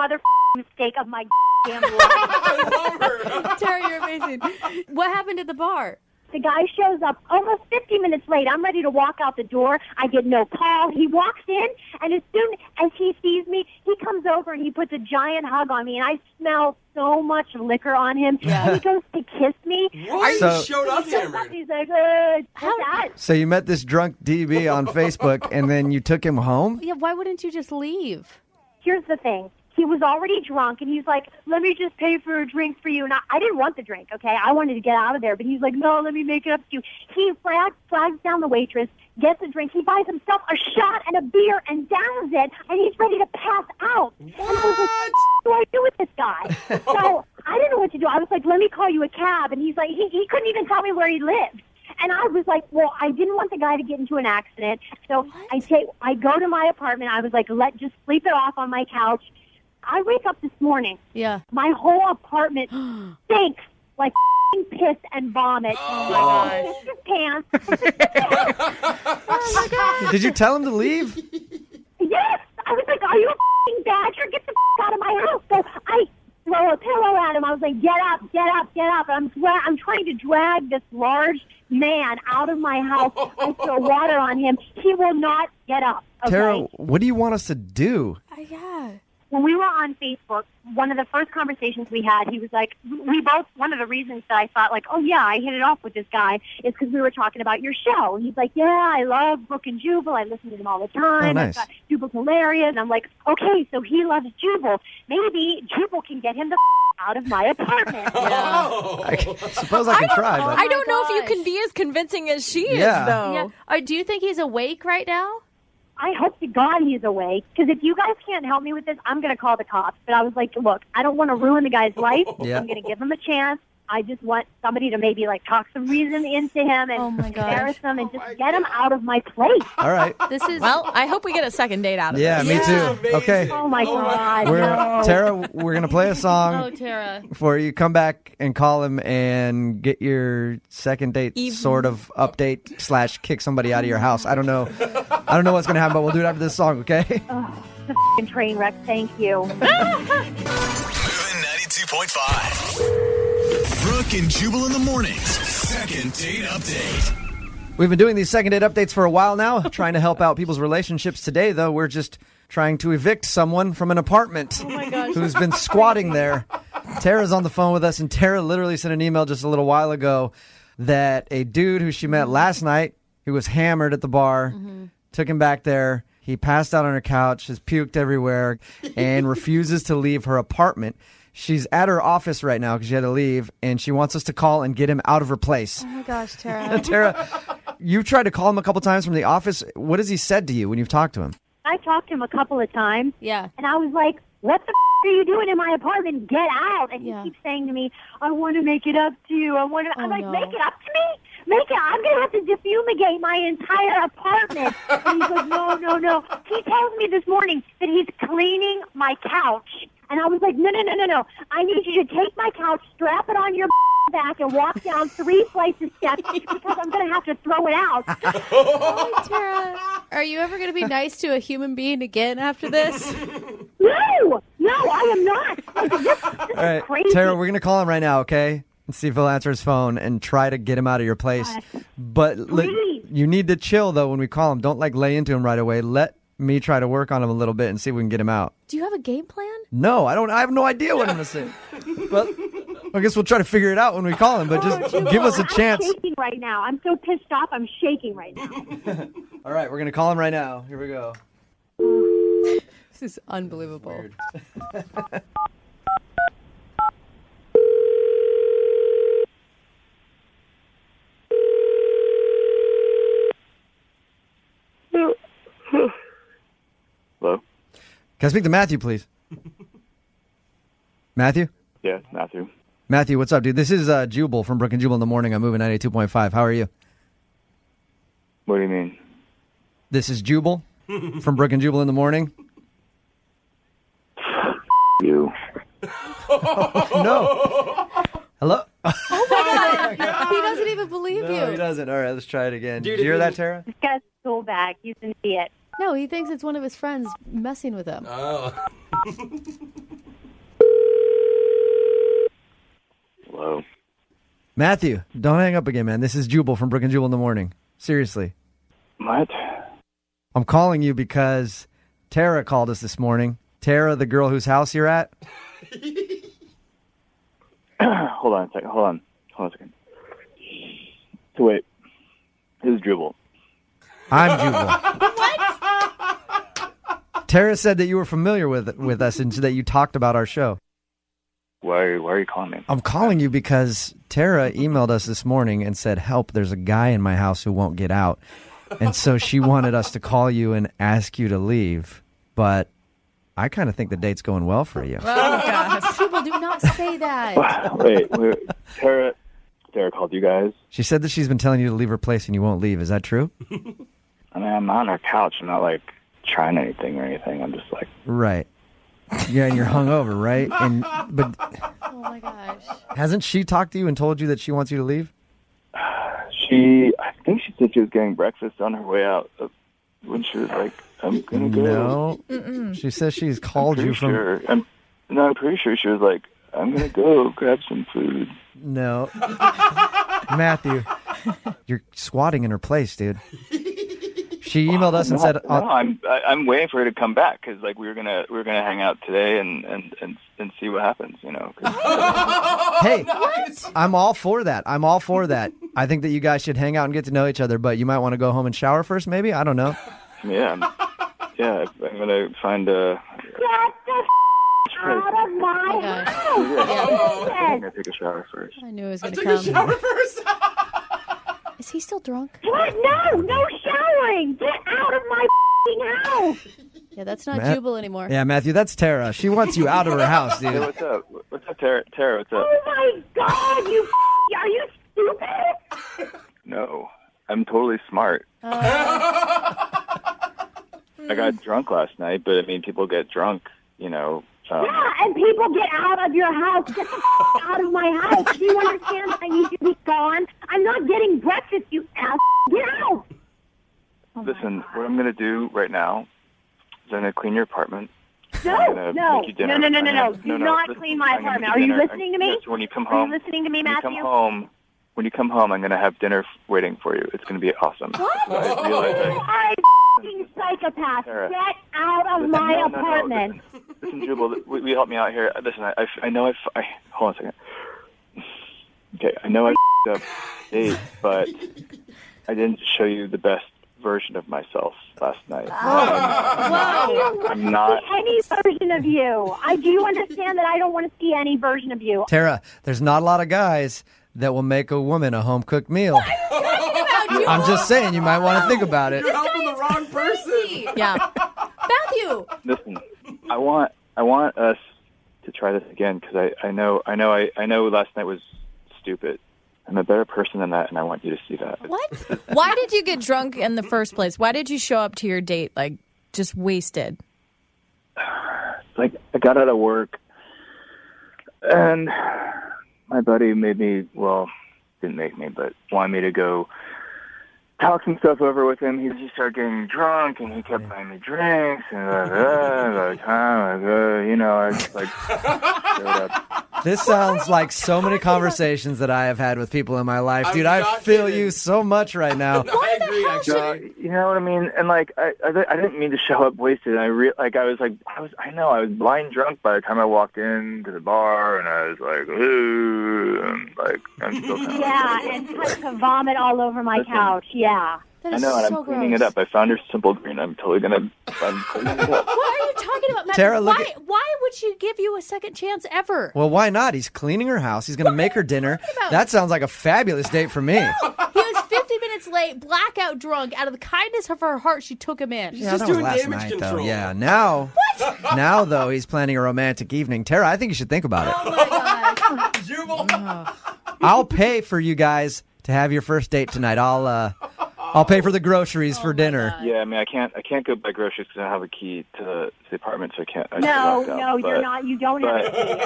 [SPEAKER 15] mistake of my damn life.
[SPEAKER 3] Tara, you're amazing. What happened at the bar?
[SPEAKER 15] The guy shows up almost 50 minutes late. I'm ready to walk out the door. I get no call. He walks in, and as soon as he sees me, he comes over and he puts a giant hug on me, and I smell so much liquor on him.
[SPEAKER 3] Yeah.
[SPEAKER 15] And he goes to kiss me.
[SPEAKER 9] What?
[SPEAKER 1] So-
[SPEAKER 9] You showed up hammered.
[SPEAKER 15] He's like, what's that?
[SPEAKER 1] So you met this drunk DB on Facebook and then you took him home?
[SPEAKER 3] Yeah, why wouldn't you just leave?
[SPEAKER 15] Here's the thing. He was already drunk, and he's like, let me just pay for a drink for you. And I didn't want the drink, okay? I wanted to get out of there. But he's like, no, let me make it up to you. He flags down the waitress, gets a drink. He buys himself a shot and a beer and downs it, and he's ready to pass out. And I was like, what do I do with this guy? So I didn't know what to do. I was like, let me call you a cab. And he's like, he couldn't even tell me where he lived. And I was like, well, I didn't want the guy to get into an accident. So I go to my apartment. I was like, just sleep it off on my couch. I wake up this morning.
[SPEAKER 3] Yeah.
[SPEAKER 15] My whole apartment stinks like piss and vomit.
[SPEAKER 3] Oh my gosh.
[SPEAKER 15] His pants.
[SPEAKER 3] Oh my gosh.
[SPEAKER 1] Did you tell him to leave?
[SPEAKER 15] Yes. I was like, are you a badger? Get the out of my house. So I throw a pillow at him. I was like, get up, get up, get up. I'm trying to drag this large man out of my house. I throw water on him. He will not get up. Okay?
[SPEAKER 1] Tara, what do you want us to do?
[SPEAKER 3] Yeah.
[SPEAKER 15] When we were on Facebook, one of the first conversations we had, he was like, one of the reasons that I thought, like, oh, yeah, I hit it off with this guy is because we were talking about your show. And he's like, yeah, I love Brooke and Jubal. I listen to them all the time.
[SPEAKER 1] Oh, nice.
[SPEAKER 15] Jubal's hilarious. And I'm like, okay, so he loves Jubal. Maybe Jubal can get him the out of my apartment.
[SPEAKER 1] I suppose I can try, but
[SPEAKER 5] I don't know if you can be as convincing as she is, though.
[SPEAKER 3] Yeah. Do you think he's awake right now?
[SPEAKER 15] I hope to God he's awake, because if you guys can't help me with this, I'm going to call the cops. But I was like, look, I don't want to ruin the guy's life.
[SPEAKER 1] Yeah.
[SPEAKER 15] I'm going to give him a chance. I just want somebody to maybe like talk some reason into him and embarrass him and just get him out of my place.
[SPEAKER 1] all right.
[SPEAKER 5] Well, I hope we get a second date out of
[SPEAKER 1] Yeah,
[SPEAKER 5] this.
[SPEAKER 1] me too. Okay.
[SPEAKER 15] Oh my God.
[SPEAKER 1] Tara, we're going to play a song.
[SPEAKER 3] Oh, Tara.
[SPEAKER 1] For you, come back and call him and get your second date sort of update / kick somebody out of your house. I don't know what's going to happen, but we'll do it after this song, okay?
[SPEAKER 15] Oh, the f***ing train wreck. Thank you.
[SPEAKER 6] Moving 92.5. Brooke and Jubal in the mornings. Second date update.
[SPEAKER 1] We've been doing these second date updates for a while now, trying to help out people's relationships. Today, though, we're just trying to evict someone from an apartment who's been squatting there. Tara's on the phone with us, and Tara literally sent an email just a little while ago that a dude who she met last night, who was hammered at the bar, took him back there. He passed out on her couch, has puked everywhere, and refuses to leave her apartment. She's at her office right now because she had to leave, and she wants us to call and get him out of her place.
[SPEAKER 3] Oh my gosh, Tara.
[SPEAKER 1] Tara, you've tried to call him a couple times from the office. What has he said to you when you've talked to him?
[SPEAKER 15] I talked to him a couple of times.
[SPEAKER 3] Yeah.
[SPEAKER 15] And I was like, what the are you doing in my apartment? Get out. And he keeps saying to me, I want to make it up to you. I'm like, make it up to me? Make it. I'm going to have to defumigate my entire apartment. And he goes, no. He tells me this morning that he's cleaning my couch. And I was like, no. I need you to take my couch, strap it on your back, and walk down 3 flights of steps because I'm going to have to throw it out.
[SPEAKER 3] Oh, Tara, are you ever going to be nice to a human being again after this?
[SPEAKER 15] No, I am not. This
[SPEAKER 1] All right,
[SPEAKER 15] is crazy.
[SPEAKER 1] Tara, we're going to call him right now, okay? And see if he'll answer his phone and try to get him out of your place. But you need to chill, though, when we call him. Don't, lay into him right away. Let me try to work on him a little bit and see if we can get him out.
[SPEAKER 3] Do you have a game plan?
[SPEAKER 1] No, I don't. I have no idea what I'm going to say. But I guess we'll try to figure it out when we call him, but just give us a chance.
[SPEAKER 15] I'm shaking right now. I'm so pissed off. I'm shaking right now.
[SPEAKER 1] All right, we're going to call him right now. Here we go.
[SPEAKER 3] This is unbelievable.
[SPEAKER 11] Hello?
[SPEAKER 1] Can I speak to Matthew, please? Matthew?
[SPEAKER 11] Yeah, Matthew.
[SPEAKER 1] Matthew, what's up, dude? This is Jubal from Brooke and Jubal in the morning. I'm moving 92.5. How are you?
[SPEAKER 11] What do you mean?
[SPEAKER 1] This is Jubal from Brooke and Jubal in the morning.
[SPEAKER 11] You.
[SPEAKER 1] No. Hello?
[SPEAKER 3] Oh my God. He doesn't even believe
[SPEAKER 1] No,
[SPEAKER 3] you.
[SPEAKER 1] he doesn't. All right, let's try it again. Did you hear that, Tara?
[SPEAKER 15] This guy's so bad. He's an idiot.
[SPEAKER 3] No, he thinks it's one of his friends messing with him.
[SPEAKER 9] Oh.
[SPEAKER 11] Hello?
[SPEAKER 1] Matthew, don't hang up again, man. This is Jubal from Brooke and Jubal in the morning. Seriously.
[SPEAKER 11] What?
[SPEAKER 1] I'm calling you because Tara called us this morning. Tara, the girl whose house you're at.
[SPEAKER 11] Hold on a second. Hold on a second. So wait, who's Jubal?
[SPEAKER 1] I'm Jubal. Tara said that you were familiar with us and that you talked about our show.
[SPEAKER 11] Why are you calling me?
[SPEAKER 1] I'm calling you because Tara emailed us this morning and said, help, there's a guy in my house who won't get out. And so she wanted us to call you and ask you to leave. But I kind of think the date's going well for you.
[SPEAKER 3] Oh, gosh. People do not say that.
[SPEAKER 11] Wait. Tara called you guys?
[SPEAKER 1] She said that she's been telling you to leave her place and you won't leave. Is that true?
[SPEAKER 11] I mean, I'm on her couch. I'm not, trying anything or anything. I'm just,
[SPEAKER 1] Right. Yeah, and you're hungover, right? But
[SPEAKER 3] Oh my gosh.
[SPEAKER 1] hasn't she talked to you and told you that she wants you to leave?
[SPEAKER 16] I think she said she was getting breakfast on her way out when she was like, I'm going to go.
[SPEAKER 1] No. She says she's called you from...
[SPEAKER 16] Sure. I'm pretty sure she was like, I'm going to go grab some food.
[SPEAKER 1] No. Matthew, you're squatting in her place, dude. She emailed us and said...
[SPEAKER 16] No, I'm waiting for her to come back because like we were gonna hang out today and see what happens, you know.
[SPEAKER 1] Hey, I'm all for that. I think that you guys should hang out and get to know each other, but you might want to go home and shower first, maybe? I don't know.
[SPEAKER 16] Yeah, I'm gonna find a...
[SPEAKER 15] Get the out of my house!
[SPEAKER 16] I'm gonna take a shower first.
[SPEAKER 3] I knew it was going to
[SPEAKER 9] Take
[SPEAKER 3] come.
[SPEAKER 9] a shower first.
[SPEAKER 3] Is he still drunk?
[SPEAKER 15] What? No showering! Get out of my house!
[SPEAKER 3] Yeah, that's not
[SPEAKER 1] Matt?
[SPEAKER 3] Jubal anymore.
[SPEAKER 1] Yeah, Matthew, that's Tara. She wants you out of her house,
[SPEAKER 16] Hey,
[SPEAKER 1] dude.
[SPEAKER 16] what's up? What's up, Tara? Tara, what's up?
[SPEAKER 15] Oh my God! Are you stupid?
[SPEAKER 16] No, I'm totally smart. I got drunk last night, but I mean, people get drunk, you know.
[SPEAKER 15] Yeah, and people get out of your house. Get the out of my house. Do you understand? I need you to be gone. I'm not getting breakfast, you ass. Get out.
[SPEAKER 16] Listen, what I'm gonna do right now is I'm gonna clean your apartment.
[SPEAKER 15] No.
[SPEAKER 16] Make you dinner.
[SPEAKER 15] Do
[SPEAKER 16] No,
[SPEAKER 15] not
[SPEAKER 16] listen,
[SPEAKER 15] clean my
[SPEAKER 16] I'm gonna
[SPEAKER 15] apartment.
[SPEAKER 16] make
[SPEAKER 15] Are you
[SPEAKER 16] dinner.
[SPEAKER 15] listening to me?
[SPEAKER 16] Yes, when you come home.
[SPEAKER 15] Are you listening to me,
[SPEAKER 16] When
[SPEAKER 15] Matthew?
[SPEAKER 16] you come home, I'm gonna have dinner waiting for you. It's gonna be awesome.
[SPEAKER 15] What?
[SPEAKER 16] I realize
[SPEAKER 15] You are a f***ing psychopath.
[SPEAKER 16] Sarah.
[SPEAKER 15] Get out of my apartment.
[SPEAKER 16] Listen, Jubal, will you help me out here? Listen, I know I hold on a second. Okay, I know I f***ed up Dave, but I didn't show you the best version of myself last night. I'm not.
[SPEAKER 15] Any version of you. Do you understand that I don't want to see any version of you?
[SPEAKER 1] Tara, there's not a lot of guys that will make a woman a home-cooked meal. I'm just saying, you might want to think about it.
[SPEAKER 9] You're helping the wrong person.
[SPEAKER 3] Yeah. Matthew!
[SPEAKER 16] Listen, I want us to try this again because I know last night was stupid. I'm a better person than that, and I want you to see that.
[SPEAKER 5] What? Why did you get drunk in the first place? Why did you show up to your date like just wasted?
[SPEAKER 16] Like I got out of work, and my buddy didn't make me, but wanted me to go talk some stuff over with him. He just started getting drunk, and he kept buying me drinks, and by the time I just like showed up.
[SPEAKER 1] This sounds like so many conversations that I have had with people in my life.
[SPEAKER 9] I'm
[SPEAKER 1] Dude, I
[SPEAKER 9] not
[SPEAKER 1] feel
[SPEAKER 9] kidding.
[SPEAKER 1] you so much right now.
[SPEAKER 9] I agree, actually.
[SPEAKER 16] You know what I mean? And like, I didn't mean to show up wasted. I was blind drunk by the time I walked into the bar, and I was like, ooh, and like, I'm still kind of
[SPEAKER 15] And touch the vomit all over my couch. Yeah.
[SPEAKER 3] That
[SPEAKER 16] I
[SPEAKER 3] is
[SPEAKER 16] know, and
[SPEAKER 3] so
[SPEAKER 16] I'm cleaning
[SPEAKER 3] gross.
[SPEAKER 16] it up. I found her Simple Green. I'm cleaning it up.
[SPEAKER 3] What are you talking about, Matthew?
[SPEAKER 1] Tara, look
[SPEAKER 3] why would she give you a second chance ever?
[SPEAKER 1] Well, why not? He's cleaning her house. He's going to make her dinner.
[SPEAKER 3] about?
[SPEAKER 1] That sounds like a fabulous date for me.
[SPEAKER 3] He was 50 minutes late, blackout drunk. Out of the kindness of her heart, she took him in.
[SPEAKER 1] Yeah, that was last night, though. Yeah, now, though, he's planning a romantic evening. Tara, I think you should think about it.
[SPEAKER 3] Oh my gosh.
[SPEAKER 9] Jubal.
[SPEAKER 1] I'll pay for you guys to have your first date tonight. I'll pay for the groceries for dinner.
[SPEAKER 16] Yeah, I mean, I can't go buy groceries because I don't have a key to the apartment, so I can't.
[SPEAKER 15] No, you're not. You don't have a key.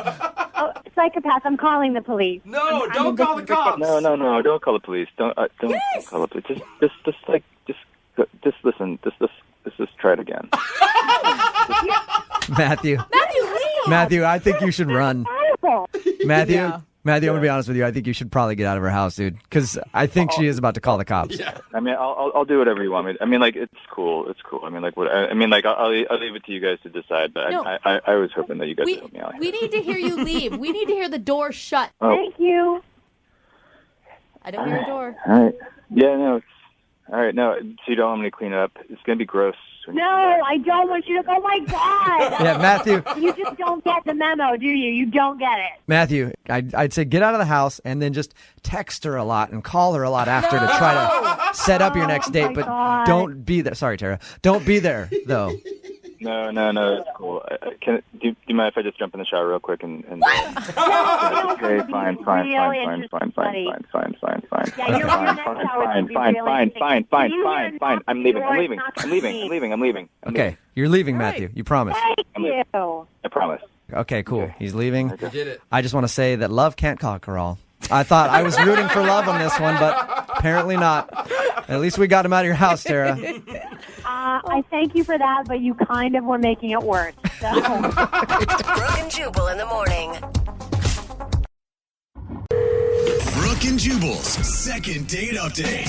[SPEAKER 15] Oh, psychopath! I'm calling the police.
[SPEAKER 9] No, don't call the cops.
[SPEAKER 16] No, don't call the police. Don't call the police. Just listen. Just try it again.
[SPEAKER 1] Matthew,
[SPEAKER 3] leave.
[SPEAKER 1] Matthew, I think you should run. Matthew,
[SPEAKER 5] Yeah.
[SPEAKER 1] Matthew, I'm gonna be honest with you. I think you should probably get out of her house, dude, because I think she is about to call the cops.
[SPEAKER 9] Yeah.
[SPEAKER 16] I mean, I'll do whatever you want me. I mean, like it's cool. It's cool. I mean, like what? I mean, like I'll leave it to you guys to decide. But
[SPEAKER 3] No.
[SPEAKER 16] I was hoping that you guys would help me out.
[SPEAKER 3] We need to hear you leave. We need to hear the door shut.
[SPEAKER 16] Oh.
[SPEAKER 15] Thank you.
[SPEAKER 3] I don't hear a door.
[SPEAKER 16] All right. Yeah. No. All right. No. So you don't want me to clean it up? It's gonna be gross.
[SPEAKER 15] No, I don't want you to. Oh my God.
[SPEAKER 1] Yeah, Matthew.
[SPEAKER 15] You just don't get the memo, do you? You don't get it.
[SPEAKER 1] Matthew, I'd say get out of the house and then just text her a lot and call her a lot after to try to set up your next date.
[SPEAKER 15] my
[SPEAKER 1] But
[SPEAKER 15] God.
[SPEAKER 1] don't be there. Sorry, Tara. Don't be there, though.
[SPEAKER 16] No, it's cool. Do you mind if I just jump in the shower real quick and okay, fine.
[SPEAKER 15] Yeah,
[SPEAKER 16] Fine. I'm leaving.
[SPEAKER 17] Okay, you're leaving, Matthew. You promise.
[SPEAKER 15] Thank you.
[SPEAKER 16] I promise.
[SPEAKER 17] Okay, cool. He's leaving.
[SPEAKER 9] You did it.
[SPEAKER 17] I just want to say that love can't conquer all. I thought I was rooting for love on this one, but apparently not. At least we got him out of your house, Tara.
[SPEAKER 15] I thank you for that, but you kind of were making it worse. So.
[SPEAKER 7] Brooke and Jubal in the morning.
[SPEAKER 6] Brooke and Jubal's second date update.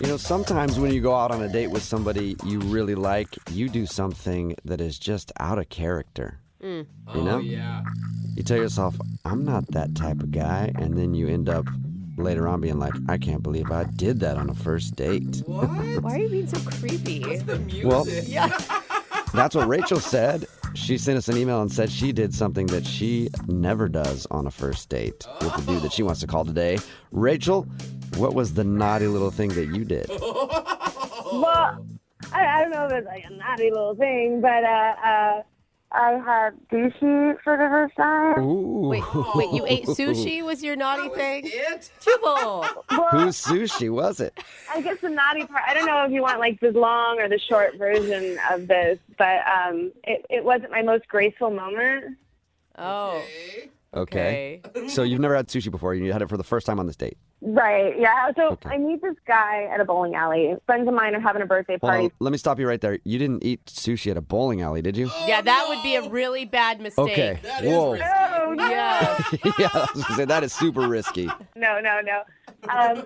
[SPEAKER 1] You know, sometimes when you go out on a date with somebody you really like, you do something that is just out of character. You know?
[SPEAKER 9] Oh, yeah.
[SPEAKER 1] You tell yourself, I'm not that type of guy, and then you end up later on being like, I can't believe I did that on a first date.
[SPEAKER 9] What?
[SPEAKER 3] Why are you being so creepy?
[SPEAKER 9] What's the music?
[SPEAKER 1] Well,
[SPEAKER 3] Yeah.
[SPEAKER 1] that's what Rachel said. She sent us an email and said she did something that she never does on a first date with the dude that she wants to call today. Rachel, what was the naughty little thing that you did?
[SPEAKER 2] Well, I don't know if it's like a naughty little thing, but I had sushi for the first time.
[SPEAKER 1] Ooh.
[SPEAKER 3] Wait, you ate sushi was your naughty thing?
[SPEAKER 9] It?
[SPEAKER 3] Jubal.
[SPEAKER 2] Well,
[SPEAKER 1] Whose sushi was it?
[SPEAKER 2] I guess the naughty part, I don't know if you want like the long or the short version of this, but it wasn't my most graceful moment.
[SPEAKER 3] Oh.
[SPEAKER 1] Okay. So you've never had sushi before. You had it for the first time on this date.
[SPEAKER 2] Right, yeah. So I meet this guy at a bowling alley. Friends of mine are having a birthday
[SPEAKER 1] Hold
[SPEAKER 2] party.
[SPEAKER 1] on, let me stop you right there. You didn't eat sushi at a bowling alley, did you?
[SPEAKER 3] Yeah, that would be a really bad mistake.
[SPEAKER 1] Okay.
[SPEAKER 9] That
[SPEAKER 1] Whoa.
[SPEAKER 9] is risky.
[SPEAKER 2] Oh, no.
[SPEAKER 3] Yeah.
[SPEAKER 1] Yeah, I was going to say, that is super risky.
[SPEAKER 2] No. I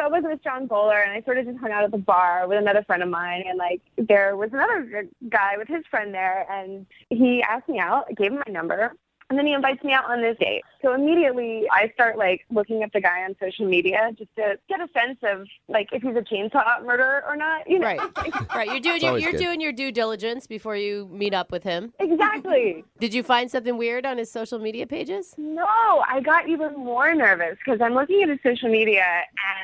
[SPEAKER 2] wasn't a strong bowler, and I sort of just hung out at the bar with another friend of mine, and like there was another guy with his friend there, and he asked me out. I gave him my number. And then he invites me out on this date. So immediately I start like looking up the guy on social media just to get a sense of like if he's a chainsaw murderer or not. You know?
[SPEAKER 3] Right. You're doing your due diligence before you meet up with him.
[SPEAKER 2] Exactly.
[SPEAKER 3] Did you find something weird on his social media pages?
[SPEAKER 2] No, I got even more nervous because I'm looking at his social media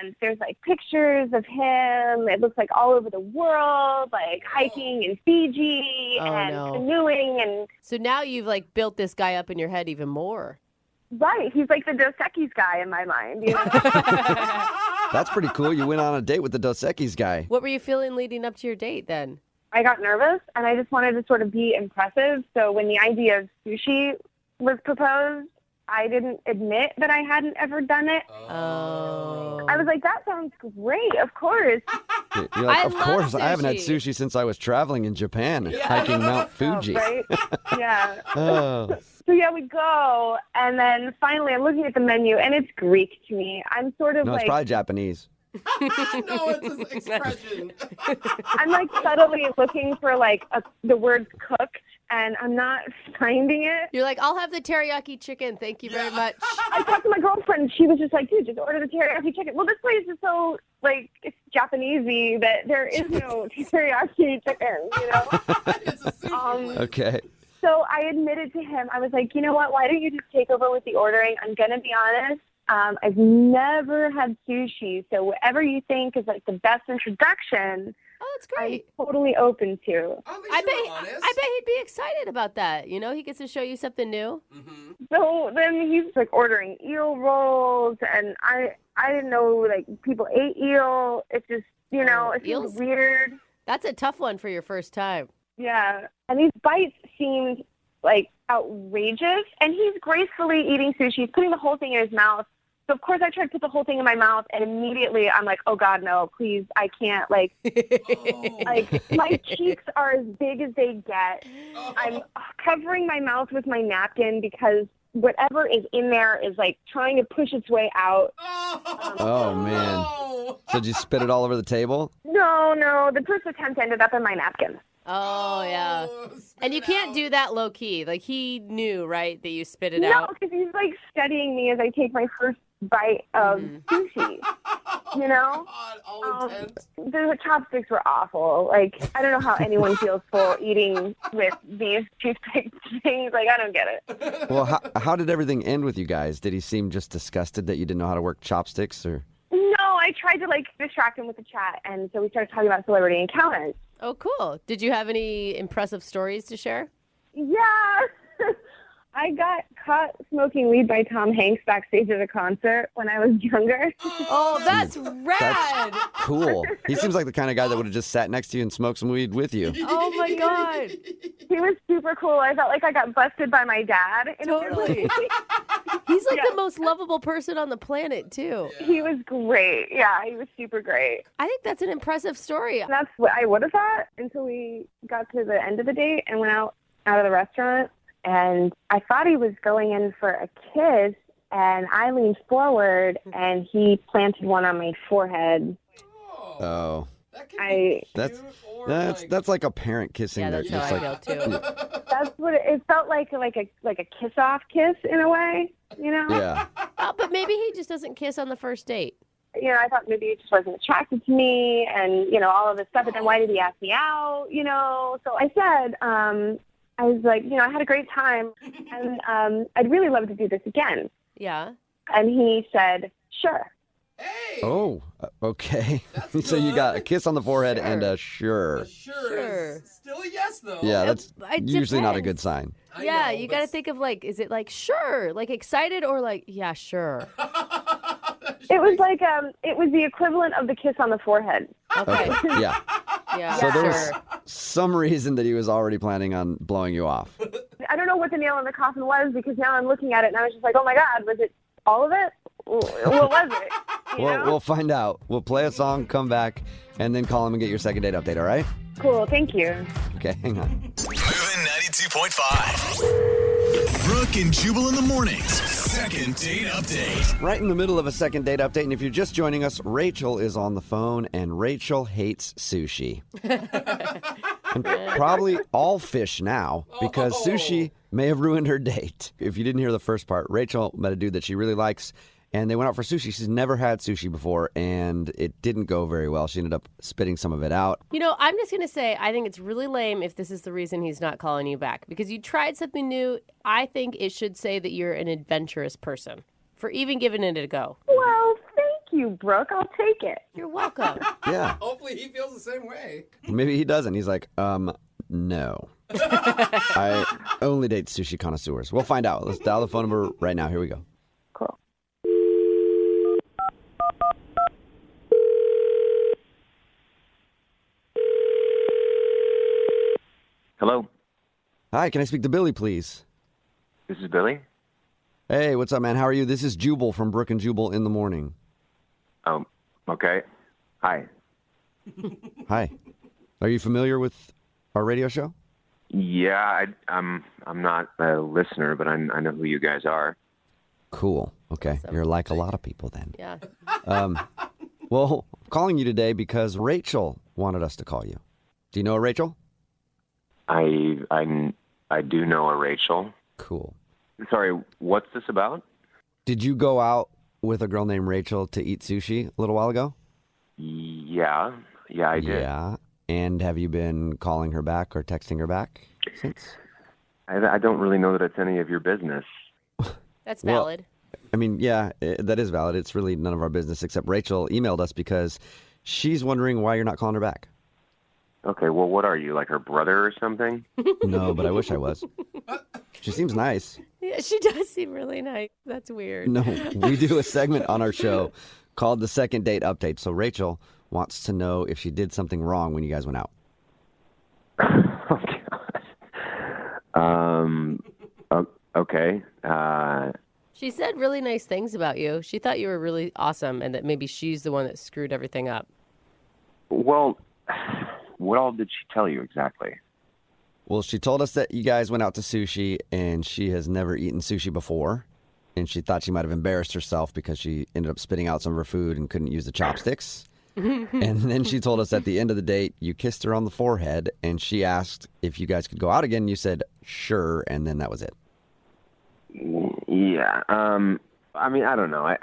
[SPEAKER 2] and there's like pictures of him. It looks like all over the world, like hiking in Fiji canoeing and.
[SPEAKER 3] So now you've like built this guy up in your head even more.
[SPEAKER 2] Right. He's like the Dos Equis guy in my mind. You know?
[SPEAKER 1] That's pretty cool. You went on a date with the Dos Equis guy.
[SPEAKER 3] What were you feeling leading up to your date then?
[SPEAKER 2] I got nervous and I just wanted to sort of be impressive. So when the idea of sushi was proposed, I didn't admit that I hadn't ever done it.
[SPEAKER 3] Oh.
[SPEAKER 2] I was like, that sounds great. Of course.
[SPEAKER 1] You're like, of course. I haven't had sushi since I was traveling in Japan, hiking Mount Fuji.
[SPEAKER 2] Oh, right? Yeah.
[SPEAKER 1] Oh.
[SPEAKER 2] So yeah, we go, and then finally I'm looking at the menu, and it's Greek to me. I'm sort of
[SPEAKER 1] No,
[SPEAKER 2] like...
[SPEAKER 1] it's probably Japanese.
[SPEAKER 9] No, it's an expression.
[SPEAKER 2] I'm like subtly looking for like the word cooked, and I'm not finding it.
[SPEAKER 3] You're like, I'll have the teriyaki chicken. Thank you very much.
[SPEAKER 2] I talked to my girlfriend, and she was just like, dude, just order the teriyaki chicken. Well, this place is so, like, it's Japanesey that there is no teriyaki chicken, you know?
[SPEAKER 9] It's a sushi.
[SPEAKER 1] Okay.
[SPEAKER 2] So I admitted to him, I was like, you know what, why don't you just take over with the ordering? I'm going to be honest. I've never had sushi, so whatever you think is like the best introduction,
[SPEAKER 3] that's great.
[SPEAKER 2] I'm totally open to.
[SPEAKER 3] I bet he'd be excited about that. You know, he gets to show you something new.
[SPEAKER 9] Mm-hmm.
[SPEAKER 2] So then he's like ordering eel rolls, and I didn't know like people ate eel. It's just, you know, it feels weird.
[SPEAKER 3] That's a tough one for your first time.
[SPEAKER 2] Yeah, and these bites seemed like outrageous, and he's gracefully eating sushi. He's putting the whole thing in his mouth. So, of course, I tried to put the whole thing in my mouth, and immediately I'm like, oh, God, no, please, I can't. Like, like my cheeks are as big as they get. I'm covering my mouth with my napkin because whatever is in there is, like, trying to push its way out.
[SPEAKER 1] Oh, man. So did you spit it all over the table?
[SPEAKER 2] No. The first attempt ended up in my napkin.
[SPEAKER 3] Oh, yeah. And you can't do that low key. Like, he knew, right, that you spit it
[SPEAKER 2] No,
[SPEAKER 3] out?
[SPEAKER 2] because he's, like, studying me as I take my first bite of sushi, you know? The chopsticks were awful. Like, I don't know how anyone feels full eating with these toothpick things. Like, I don't get it.
[SPEAKER 1] Well, how did everything end with you guys? Did he seem just disgusted that you didn't know how to work chopsticks, or?
[SPEAKER 2] No, I tried to, like, distract him with the chat, and so we started talking about celebrity encounters.
[SPEAKER 3] Oh, cool. Did you have any impressive stories to share?
[SPEAKER 2] Yeah. I got caught smoking weed by Tom Hanks backstage at a concert when I was younger.
[SPEAKER 3] Oh, that's rad.
[SPEAKER 18] Cool. He seems like the kind of guy that would have just sat next to you and smoked some weed with you.
[SPEAKER 3] Oh, my God.
[SPEAKER 2] He was super cool. I felt like I got busted by my dad.
[SPEAKER 3] Totally. He's like the most lovable person on the planet, too.
[SPEAKER 2] He was great. Yeah, he was super great.
[SPEAKER 3] I think that's an impressive story.
[SPEAKER 2] That's what I would have thought until we got to the end of the date and went out of the restaurant. And I thought he was going in for a kiss, and I leaned forward, and he planted one on my forehead.
[SPEAKER 18] Oh.
[SPEAKER 2] That's
[SPEAKER 18] That's like a parent kissing.
[SPEAKER 3] Yeah, that's how I feel, too.
[SPEAKER 2] That's what it felt like a kiss-off kiss in a way, you know?
[SPEAKER 18] Yeah.
[SPEAKER 3] Oh, but maybe he just doesn't kiss on the first date.
[SPEAKER 2] You know, I thought maybe he just wasn't attracted to me and, you know, all of this stuff. But then why did he ask me out, you know? So I said, I was like, you know, I had a great time, and I'd really love to do this again.
[SPEAKER 3] Yeah.
[SPEAKER 2] And he said, sure.
[SPEAKER 18] Oh, okay. So you got a kiss on the forehead and a sure.
[SPEAKER 9] Sure. Still a yes, though.
[SPEAKER 18] Yeah, that's
[SPEAKER 3] It
[SPEAKER 18] usually not a
[SPEAKER 3] depends.
[SPEAKER 18] good sign.
[SPEAKER 3] Yeah, you got to think of like, is it like sure, like excited, or like yeah, sure?
[SPEAKER 2] It was like it was the equivalent of the kiss on the forehead.
[SPEAKER 3] Okay.
[SPEAKER 18] Yeah.
[SPEAKER 3] Yeah.
[SPEAKER 18] So there was
[SPEAKER 3] Sure.
[SPEAKER 18] some reason that he was already planning on blowing you off.
[SPEAKER 2] I don't know what the nail in the coffin was, because now I'm looking at it and I was just like, oh my God, was it all of it? What was it? You
[SPEAKER 18] Well,
[SPEAKER 2] know?
[SPEAKER 18] we'll find out. We'll play a song, come back, and then call him and get your second date update, all right?
[SPEAKER 2] Cool, thank you.
[SPEAKER 18] Okay, hang on.
[SPEAKER 6] Moving 92.5. Brooke and Jubal in the mornings. Second date update.
[SPEAKER 18] Right in the middle of a second date update, and if you're just joining us, Rachel is on the phone, and Rachel hates sushi. And probably all fish now, because sushi may have ruined her date. If you didn't hear the first part, Rachel met a dude that she really likes, and they went out for sushi. She's never had sushi before, and it didn't go very well. She ended up spitting some of it out.
[SPEAKER 3] You know, I'm just going to say, I think it's really lame if this is the reason he's not calling you back. Because you tried something new. I think it should say that you're an adventurous person for even giving it a go.
[SPEAKER 2] Well, thank you, Brooke. I'll take it.
[SPEAKER 3] You're welcome.
[SPEAKER 18] Yeah.
[SPEAKER 9] Hopefully he feels the same way.
[SPEAKER 18] Maybe he doesn't. He's like, no. I only date sushi connoisseurs. We'll find out. Let's dial the phone number right now. Here we go.
[SPEAKER 2] Cool.
[SPEAKER 19] Hello,
[SPEAKER 18] Hi, can I speak to Billy, please?
[SPEAKER 19] this is Billy.
[SPEAKER 18] Hey, what's up, man? How are you? This is Jubal from Brooke and Jubal in the morning.
[SPEAKER 19] Oh, okay. Hi.
[SPEAKER 18] Hi. Are you familiar with our radio show?
[SPEAKER 19] Yeah, I'm not a listener, but I know who you guys are.
[SPEAKER 18] Cool. Okay. You're like a lot of people then.
[SPEAKER 3] Yeah.
[SPEAKER 18] Well, I'm calling you today because Rachel wanted us to call you. Do you know Rachel?
[SPEAKER 19] I do know a Rachel.
[SPEAKER 18] Cool.
[SPEAKER 19] Sorry, what's this about?
[SPEAKER 18] Did you go out with a girl named Rachel to eat sushi a little while ago?
[SPEAKER 19] Yeah, I did.
[SPEAKER 18] Yeah. And have you been calling her back or texting her back since?
[SPEAKER 19] I don't really know that it's any of your business.
[SPEAKER 3] That's
[SPEAKER 18] Well,
[SPEAKER 3] valid.
[SPEAKER 18] I mean, yeah, that is valid. It's really none of our business, except Rachel emailed us because she's wondering why you're not calling her back.
[SPEAKER 19] Okay, well, what are you, like her brother or something?
[SPEAKER 18] No, but I wish I was. She seems nice.
[SPEAKER 3] Yeah, she does seem really nice. That's weird.
[SPEAKER 18] No, we do a segment on our show called the Second Date Update. So Rachel wants to know if she did something wrong when you guys went out.
[SPEAKER 19] Okay.
[SPEAKER 3] She said really nice things about you. She thought you were really awesome and that maybe she's the one that screwed everything up.
[SPEAKER 19] Well, what all did she tell you exactly?
[SPEAKER 18] Well, she told us that you guys went out to sushi and she has never eaten sushi before. And she thought she might have embarrassed herself because she ended up spitting out some of her food and couldn't use the chopsticks. And then she told us at the end of the date, you kissed her on the forehead and she asked if you guys could go out again. You said, sure. And then that was it.
[SPEAKER 19] Yeah. I mean, I don't know.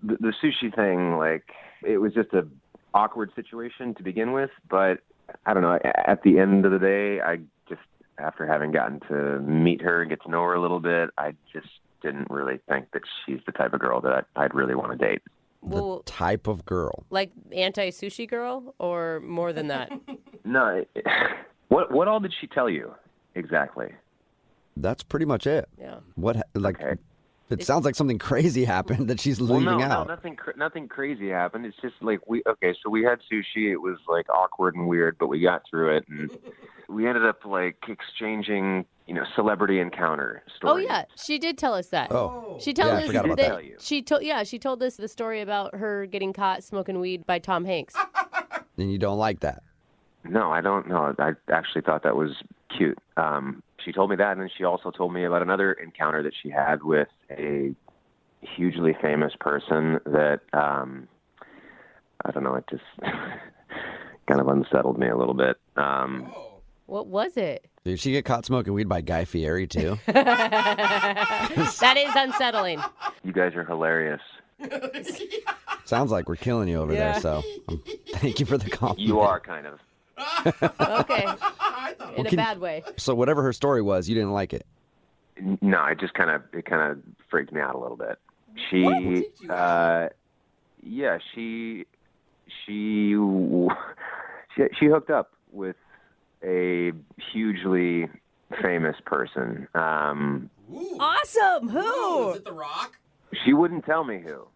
[SPEAKER 19] The sushi thing, like, it was just a awkward situation to begin with. But I don't know. At the end of the day, I just, after having gotten to meet her and get to know her a little bit, I just didn't really think that she's the type of girl that I'd really want to date.
[SPEAKER 3] Well,
[SPEAKER 18] Type of girl.
[SPEAKER 3] like anti-sushi girl or more than that?
[SPEAKER 19] No. What all did she tell you exactly?
[SPEAKER 18] That's pretty much it.
[SPEAKER 3] Yeah.
[SPEAKER 19] Okay.
[SPEAKER 18] It sounds like something crazy happened that she's leaving out.
[SPEAKER 19] No, nothing crazy happened. It's just like so we had sushi. It was like awkward and weird, but we got through it, and we ended up like exchanging, celebrity encounter stories.
[SPEAKER 3] Oh yeah, she did tell us that.
[SPEAKER 18] Oh.
[SPEAKER 3] She told us
[SPEAKER 18] I forgot about that.
[SPEAKER 3] she told us the story about her getting caught smoking weed by Tom Hanks.
[SPEAKER 18] And you don't like that?
[SPEAKER 19] No, I don't know. I actually thought that was cute. She told me that, and then she also told me about another encounter that she had with a hugely famous person that, I don't know, it just kind of unsettled me a little bit.
[SPEAKER 3] What was it?
[SPEAKER 18] Did she get caught smoking weed by Guy Fieri, too?
[SPEAKER 3] That is unsettling.
[SPEAKER 19] You guys are hilarious.
[SPEAKER 18] Sounds like we're killing you over there, so thank you for the compliment.
[SPEAKER 19] You are kind of.
[SPEAKER 3] Okay. In a bad way.
[SPEAKER 18] So whatever her story was, you didn't like it?
[SPEAKER 19] No, it kind of freaked me out a little bit. She hooked up with a hugely famous person.
[SPEAKER 3] Awesome. Who?
[SPEAKER 9] Was it The Rock?
[SPEAKER 19] She wouldn't tell me who.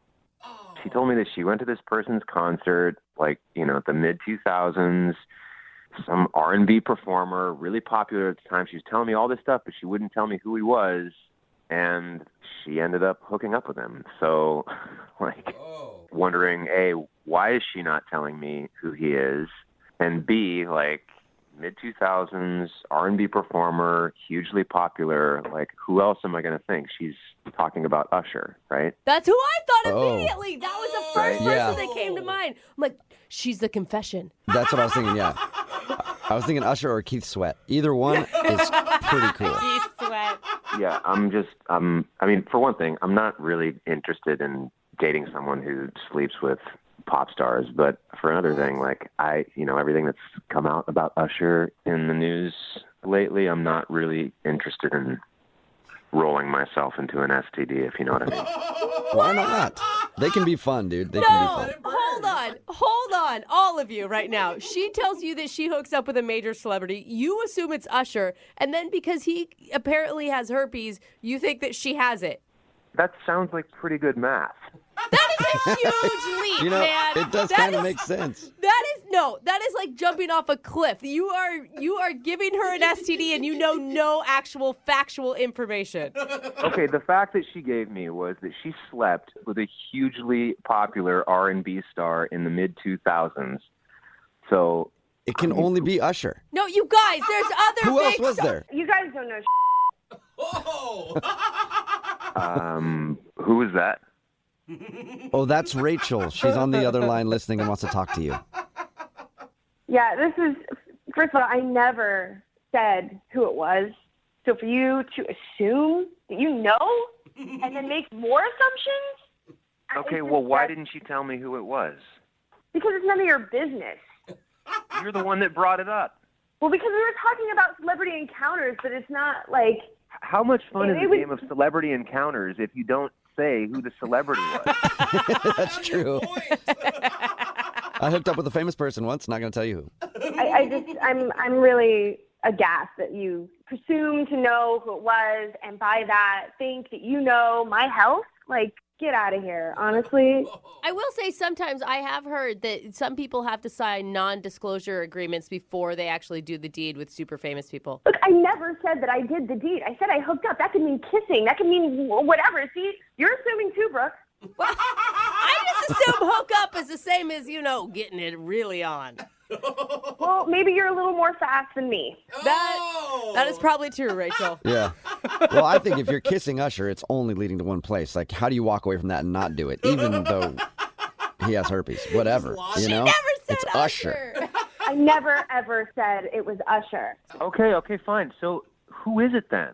[SPEAKER 19] She told me that she went to this person's concert, like, the mid-2000s, some R&B performer, really popular at the time. She was telling me all this stuff, but she wouldn't tell me who he was, and she ended up hooking up with him. So, wondering, A, why is she not telling me who he is? And B, mid-2000s, R&B performer, hugely popular, who else am I going to think? She's talking about Usher, right?
[SPEAKER 3] That's who I thought immediately. That was the first person that came to mind. I'm like, she's the confession.
[SPEAKER 18] That's what I was thinking, yeah. I was thinking Usher or Keith Sweat. Either one is pretty cool.
[SPEAKER 3] Keith Sweat.
[SPEAKER 19] Yeah, for one thing, I'm not really interested in dating someone who sleeps with pop stars, but for another thing, everything that's come out about Usher in the news lately, I'm not really interested in rolling myself into an STD, if you know what I mean.
[SPEAKER 18] Why not? They can be fun, dude. They can be fun.
[SPEAKER 3] Hold on, all of you right now. She tells you that she hooks up with a major celebrity. You assume it's Usher, and then because he apparently has herpes, you think that she has it.
[SPEAKER 19] That sounds like pretty good math.
[SPEAKER 3] That is a huge leap, man.
[SPEAKER 18] It does kind of make sense.
[SPEAKER 3] That is like jumping off a cliff. You are giving her an STD and you know no actual factual information.
[SPEAKER 19] Okay, the fact that she gave me was that she slept with a hugely popular R&B star in the mid-2000s. So
[SPEAKER 18] it can only be Usher.
[SPEAKER 3] No, you guys, there's other
[SPEAKER 18] Who else was there?
[SPEAKER 2] You guys don't know.
[SPEAKER 19] Who is that?
[SPEAKER 18] Oh, that's Rachel. She's on the other line listening and wants to talk to you.
[SPEAKER 2] Yeah, first of all, I never said who it was. So for you to assume that you know and then make more assumptions?
[SPEAKER 19] Okay, well, why didn't you tell me who it was?
[SPEAKER 2] Because it's none of your business.
[SPEAKER 19] You're the one that brought it up.
[SPEAKER 2] Well, because we were talking about celebrity encounters, but it's not like...
[SPEAKER 19] How much fun is a game of celebrity encounters if you don't say who the celebrity was?
[SPEAKER 18] That's true. I hooked up with a famous person once. Not going to tell you who.
[SPEAKER 2] I'm really aghast that you presume to know who it was, and by that think that you know my health. Get out of here, honestly.
[SPEAKER 3] I will say sometimes I have heard that some people have to sign non-disclosure agreements before they actually do the deed with super famous people.
[SPEAKER 2] Look, I never said that I did the deed. I said I hooked up. That could mean kissing. That could mean whatever. See, you're assuming too, Brooke.
[SPEAKER 3] Well, I just assume hook up is the same as, getting it really on.
[SPEAKER 2] Well, maybe you're a little more fast than me.
[SPEAKER 3] That is probably true, Rachel.
[SPEAKER 18] Yeah. Well, I think if you're kissing Usher, it's only leading to one place. How do you walk away from that and not do it, even though he has herpes? Whatever.
[SPEAKER 3] She never said
[SPEAKER 18] it's Usher.
[SPEAKER 2] I never, ever said it was Usher.
[SPEAKER 19] Okay, fine. So who is it then?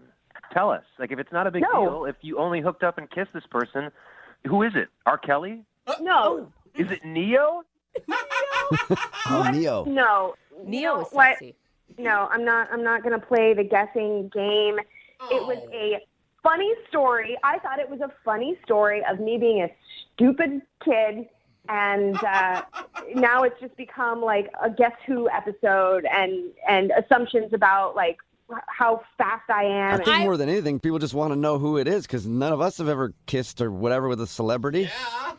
[SPEAKER 19] Tell us. If it's not a big deal, if you only hooked up and kissed this person, who is it? R. Kelly?
[SPEAKER 2] No.
[SPEAKER 19] Is it Neo?
[SPEAKER 18] Oh, Neo.
[SPEAKER 2] No.
[SPEAKER 3] Neo is sexy.
[SPEAKER 2] No, I'm not going to play the guessing game. It was a funny story. I thought it was a funny story of me being a stupid kid And now it's just become like a Guess Who episode and assumptions about like how fast I am.
[SPEAKER 18] I think more than anything, people just want to know who it is because none of us have ever kissed or whatever with a celebrity.
[SPEAKER 2] Yeah.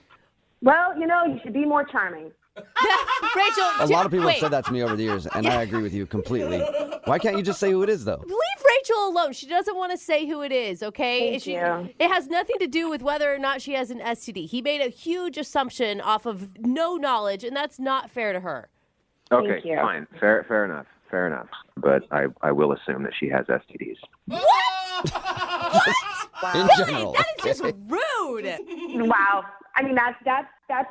[SPEAKER 2] Well, you should be more charming.
[SPEAKER 3] Rachel,
[SPEAKER 18] A lot of people have said that to me over the years, and I agree with you completely. Why can't you just say who it is, though?
[SPEAKER 3] Leave Rachel alone. She doesn't want to say who it is, okay?
[SPEAKER 2] Thank you.
[SPEAKER 3] It has nothing to do with whether or not she has an STD. He made a huge assumption off of no knowledge, and that's not fair to her.
[SPEAKER 19] Okay, fine. Fair enough. Fair enough. But I will assume that she has STDs.
[SPEAKER 18] In general.
[SPEAKER 3] That is just rude.
[SPEAKER 2] Wow. I mean, that's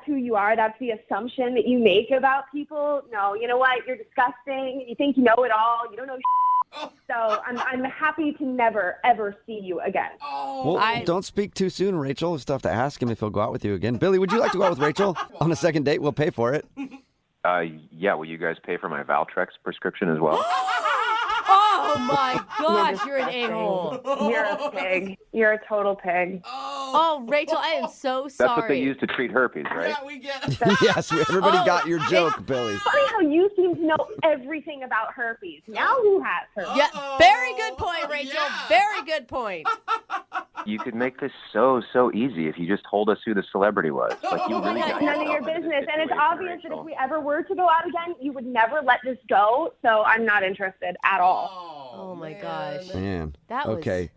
[SPEAKER 2] who you are. That's the assumption that you make about people. No, you know what? You're disgusting. You think you know it all. You don't know shit. So I'm happy to never, ever see you again.
[SPEAKER 18] Well, don't speak too soon, Rachel. We'll still have to ask him if he'll go out with you again. Billy, would you like to go out with Rachel on a second date? We'll pay for it.
[SPEAKER 19] Yeah, will you guys pay for my Valtrex prescription as well?
[SPEAKER 3] Oh my gosh, you're an a-hole.
[SPEAKER 2] You're a pig. You're a total pig.
[SPEAKER 3] Oh, Rachel, I am so sorry.
[SPEAKER 19] That's what they use to treat herpes, right?
[SPEAKER 9] Yeah, we get.
[SPEAKER 18] Yes, everybody got your joke, Billy.
[SPEAKER 2] Funny how you seem to know everything about herpes. Now who has herpes?
[SPEAKER 3] Yeah, very good point, Rachel. Yeah. Very good point.
[SPEAKER 19] You could make this so easy if you just told us who the celebrity was. Like you really got
[SPEAKER 2] None of your business. And it's obvious that if we ever were to go out again, you would never let this go. So I'm not interested at all.
[SPEAKER 3] Oh my gosh.
[SPEAKER 18] Man.
[SPEAKER 3] That was...
[SPEAKER 18] Okay.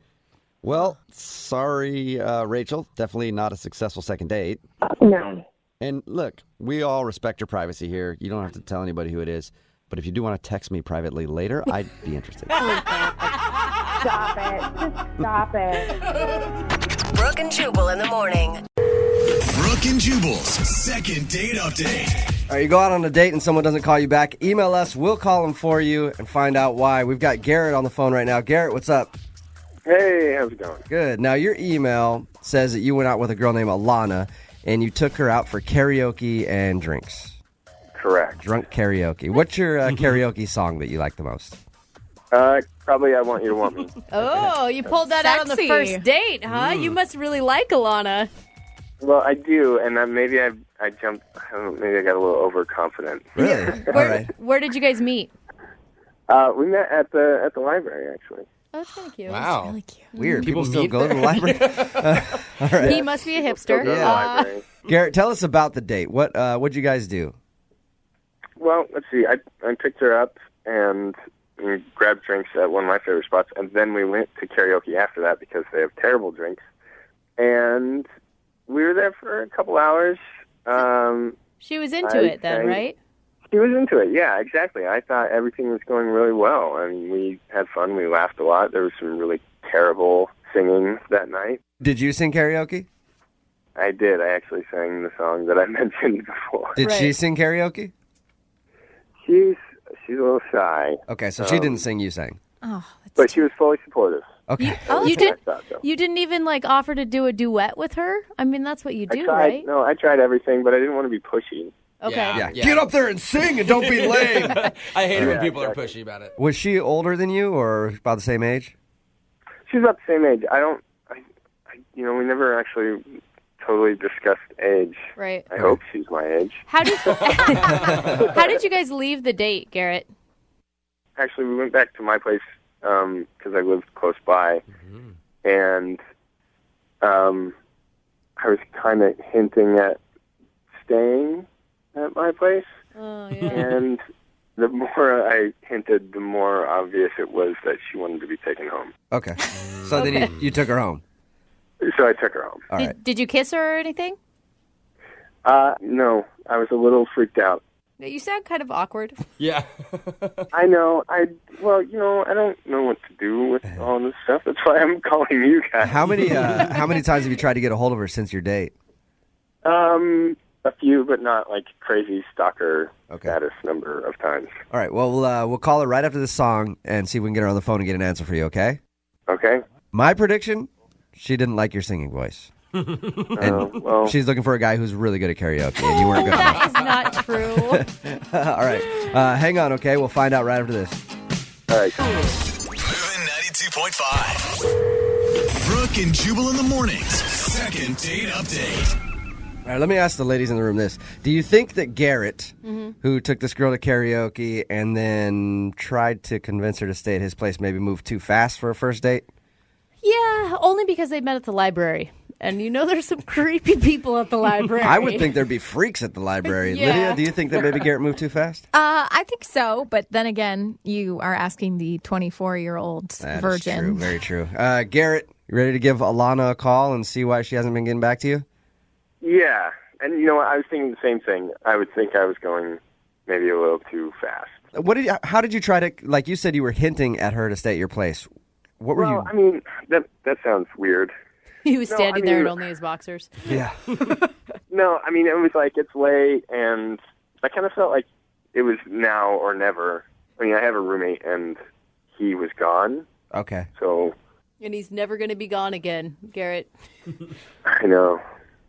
[SPEAKER 18] Well, sorry, Rachel. Definitely not a successful second date.
[SPEAKER 2] No.
[SPEAKER 18] And look, we all respect your privacy here. You don't have to tell anybody who it is. But if you do want to text me privately later, I'd be interested.
[SPEAKER 2] Stop it. Just stop it.
[SPEAKER 7] Brooke and Jubal in the morning.
[SPEAKER 6] Brooke and Jubal's second date update.
[SPEAKER 20] All right, you go out on a date and someone doesn't call you back. Email us. We'll call them for you and find out why. We've got Garrett on the phone right now. Garrett, what's up?
[SPEAKER 10] Hey, how's it going?
[SPEAKER 20] Good. Now, your email says that you went out with a girl named Alana and you took her out for karaoke and drinks.
[SPEAKER 10] Correct.
[SPEAKER 20] Drunk karaoke. What's your karaoke song that you like the most?
[SPEAKER 10] Probably I Want You to Want Me.
[SPEAKER 3] Oh, you pulled that out on the first date, huh? You must really like Alana.
[SPEAKER 10] Well, I do, and maybe I jumped. Maybe I got a little overconfident.
[SPEAKER 20] Really?
[SPEAKER 3] Where did you guys meet?
[SPEAKER 10] We met at the library, actually.
[SPEAKER 3] Oh, that's kind of cute.
[SPEAKER 20] Wow.
[SPEAKER 3] That's really cute.
[SPEAKER 20] Weird. People still go to the library? All right.
[SPEAKER 3] He must be a hipster.
[SPEAKER 20] Yeah. Garrett, tell us about the date. What'd you guys do?
[SPEAKER 10] Well, let's see. I picked her up and we grabbed drinks at one of my favorite spots, and then we went to karaoke after that because they have terrible drinks. And we were there for a couple hours.
[SPEAKER 3] She was into it then, right?
[SPEAKER 10] She was into it, yeah, exactly. I thought everything was going really well, and we had fun. We laughed a lot. There was some really terrible singing that night.
[SPEAKER 20] Did you sing karaoke?
[SPEAKER 10] I did. I actually sang the song that I mentioned before.
[SPEAKER 20] Did she sing karaoke?
[SPEAKER 10] She's a little shy.
[SPEAKER 20] Okay, so she didn't sing, you sang.
[SPEAKER 3] Oh,
[SPEAKER 10] but she was fully supportive.
[SPEAKER 20] Okay.
[SPEAKER 3] You didn't even offer to do a duet with her? I mean, that's what you do, right?
[SPEAKER 10] No, I tried everything, but I didn't want to be pushy.
[SPEAKER 3] Okay.
[SPEAKER 20] Yeah. Get up there and sing and don't be lame.
[SPEAKER 9] I hate it when people are pushy about it.
[SPEAKER 20] Was she older than you or about the same age?
[SPEAKER 10] She's about the same age. We never actually totally discussed age.
[SPEAKER 3] Right.
[SPEAKER 10] I hope she's my age.
[SPEAKER 3] How did you guys leave the date, Garrett?
[SPEAKER 10] Actually, we went back to my place because I lived close by, and I was kind of hinting at staying at my place.
[SPEAKER 3] Oh, yeah.
[SPEAKER 10] And the more I hinted, the more obvious it was that she wanted to be taken home.
[SPEAKER 20] Okay. So then you took her home?
[SPEAKER 10] So I took her home.
[SPEAKER 20] All right.
[SPEAKER 3] Did you kiss her or anything?
[SPEAKER 10] No. I was a little freaked out.
[SPEAKER 3] You sound kind of awkward.
[SPEAKER 9] Yeah.
[SPEAKER 10] I know. I don't know what to do with all this stuff. That's why I'm calling you guys.
[SPEAKER 20] How many times have you tried to get a hold of her since your date?
[SPEAKER 10] A few, but not like crazy stalker status number of times.
[SPEAKER 20] All right. Well, we'll call her right after this song and see if we can get her on the phone and get an answer for you, okay?
[SPEAKER 10] Okay.
[SPEAKER 20] My prediction, she didn't like your singing voice. And she's looking for a guy who's really good at karaoke, and you weren't good enough.
[SPEAKER 3] That is not true.
[SPEAKER 20] All right. Hang on, okay? We'll find out right after this.
[SPEAKER 10] All right.
[SPEAKER 6] Moving 92.5. Brooke and Jubal in the mornings. Second date update.
[SPEAKER 20] All right, let me ask the ladies in the room this. Do you think that Garrett, who took this girl to karaoke and then tried to convince her to stay at his place, maybe moved too fast for a first date?
[SPEAKER 21] Yeah, only because they met at the library. And there's some creepy people at the library.
[SPEAKER 20] I would think there'd be freaks at the library.
[SPEAKER 21] Yeah.
[SPEAKER 20] Lydia, do you think that maybe Garrett moved too fast?
[SPEAKER 5] I think so, but then again, you are asking the 24-year-old
[SPEAKER 20] That is
[SPEAKER 5] virgin.
[SPEAKER 20] true, very true. Garrett, you ready to give Alana a call and see why she hasn't been getting back to you?
[SPEAKER 19] Yeah, and you know what? I was thinking the same thing. I would think I was going maybe a little too fast.
[SPEAKER 20] How did you try to, like you said you were hinting at her to stay at your place. What were you?
[SPEAKER 19] I mean, that sounds weird.
[SPEAKER 3] He was standing there in only his boxers.
[SPEAKER 20] Yeah.
[SPEAKER 19] No, I mean, it was like it's late, and I kind of felt like it was now or never. I mean, I have a roommate, and he was gone.
[SPEAKER 20] Okay.
[SPEAKER 19] So.
[SPEAKER 3] And he's never going to be gone again, Garrett.
[SPEAKER 19] I know.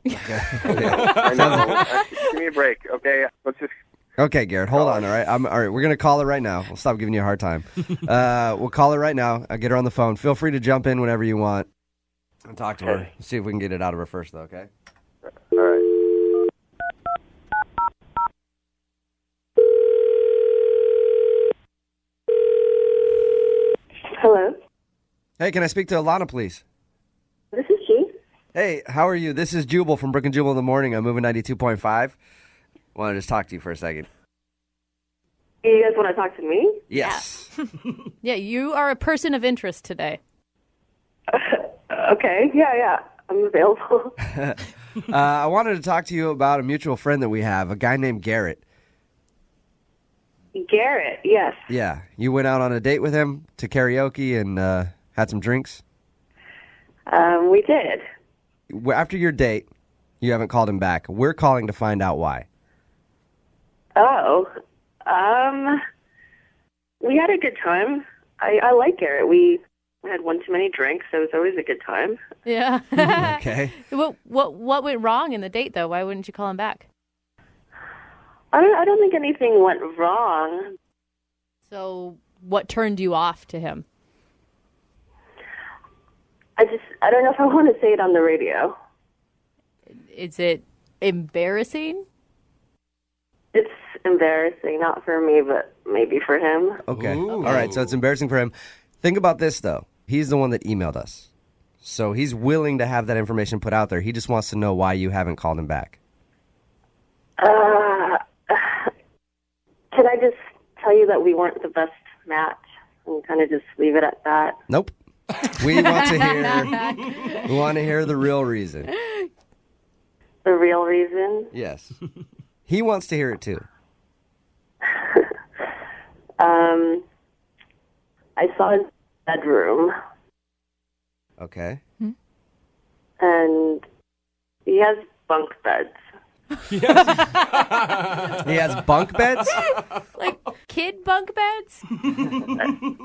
[SPEAKER 20] Okay.
[SPEAKER 19] I know. Give me a break, okay? Let's just.
[SPEAKER 20] Okay, Garrett, hold on, all right? All right, we're going to call her right now. We'll stop giving you a hard time. We'll call her right now. I'll get her on the phone. Feel free to jump in whenever you want and talk to her. See if we can get it out of her first, though, okay?
[SPEAKER 19] All right.
[SPEAKER 2] Hello?
[SPEAKER 20] Hey, can I speak to Alana, please?
[SPEAKER 2] This is she.
[SPEAKER 20] Hey, how are you? This is Jubal from Brooke and Jubal in the Morning. I'm moving 92.5. Want to just talk to you for a second.
[SPEAKER 2] You guys want to talk to me?
[SPEAKER 20] Yes.
[SPEAKER 3] Yeah, you are a person of interest today.
[SPEAKER 2] Okay, yeah, I'm available.
[SPEAKER 20] I wanted to talk to you about a mutual friend that we have, a guy named Garrett.
[SPEAKER 2] Garrett, yes.
[SPEAKER 20] Yeah, you went out on a date with him to karaoke and had some drinks?
[SPEAKER 2] We did.
[SPEAKER 20] After your date, you haven't called him back. We're calling to find out why.
[SPEAKER 2] Oh, we had a good time. I like Garrett. We had one too many drinks, so it was always a good time.
[SPEAKER 3] Yeah.
[SPEAKER 20] Okay.
[SPEAKER 3] What went wrong in the date, though? Why wouldn't you call him back?
[SPEAKER 2] I don't think anything went wrong.
[SPEAKER 3] So what turned you off to him?
[SPEAKER 2] I don't know if I want to say it on the radio.
[SPEAKER 3] Is it embarrassing?
[SPEAKER 2] It's embarrassing, not for me, but maybe for him.
[SPEAKER 20] Okay. Ooh. All right, so it's embarrassing for him. Think about this, though. He's the one that emailed us. So he's willing to have that information put out there. He just wants to know why you haven't called him back.
[SPEAKER 2] Can I just tell you that we weren't the best match and kind of just leave it at that?
[SPEAKER 20] Nope. We want to hear the real reason.
[SPEAKER 2] The real reason?
[SPEAKER 20] Yes. He wants to hear it too.
[SPEAKER 2] I saw his bedroom.
[SPEAKER 20] Okay.
[SPEAKER 2] And he has bunk beds.
[SPEAKER 20] He has bunk beds?
[SPEAKER 3] Like kid bunk beds?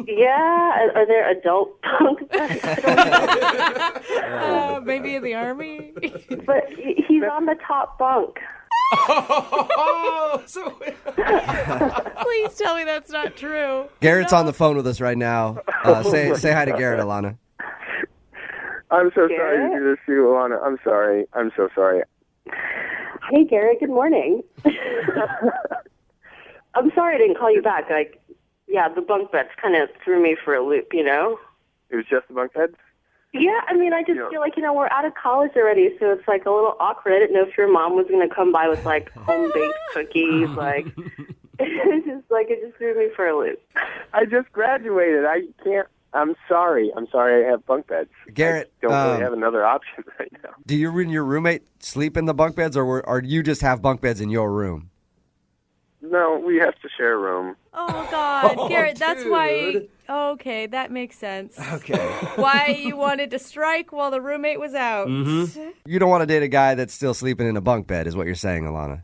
[SPEAKER 2] Yeah. Are there adult bunk beds?
[SPEAKER 3] Maybe in the Army?
[SPEAKER 2] But he's on the top bunk.
[SPEAKER 3] Please tell me that's not true.
[SPEAKER 20] Garrett's on the phone with us right now. Say hi to Garrett, Alana.
[SPEAKER 19] I'm so sorry to do this to you, Alana. I'm sorry. I'm so sorry.
[SPEAKER 2] Hey, Garrett. Good morning. I'm sorry I didn't call you back. The bunk beds kind of threw me for a loop, you know?
[SPEAKER 19] It was just the bunk beds?
[SPEAKER 2] Yeah, I mean, I just feel like, we're out of college already, so it's like a little awkward. I didn't know if your mom was going to come by with like home-baked cookies. It just threw me for a loop.
[SPEAKER 19] I just graduated. I can't. I'm sorry. I have bunk beds.
[SPEAKER 20] Garrett,
[SPEAKER 19] I don't really have another option right now.
[SPEAKER 20] Do you and your roommate sleep in the bunk beds, or you just have bunk beds in your room?
[SPEAKER 19] No, we have to share a room.
[SPEAKER 3] Oh, God. Garrett, that's why... Okay, that makes sense.
[SPEAKER 20] Okay.
[SPEAKER 3] Why you wanted to strike while the roommate was out.
[SPEAKER 20] Mm-hmm. You don't want to date a guy that's still sleeping in a bunk bed, is what you're saying, Alana.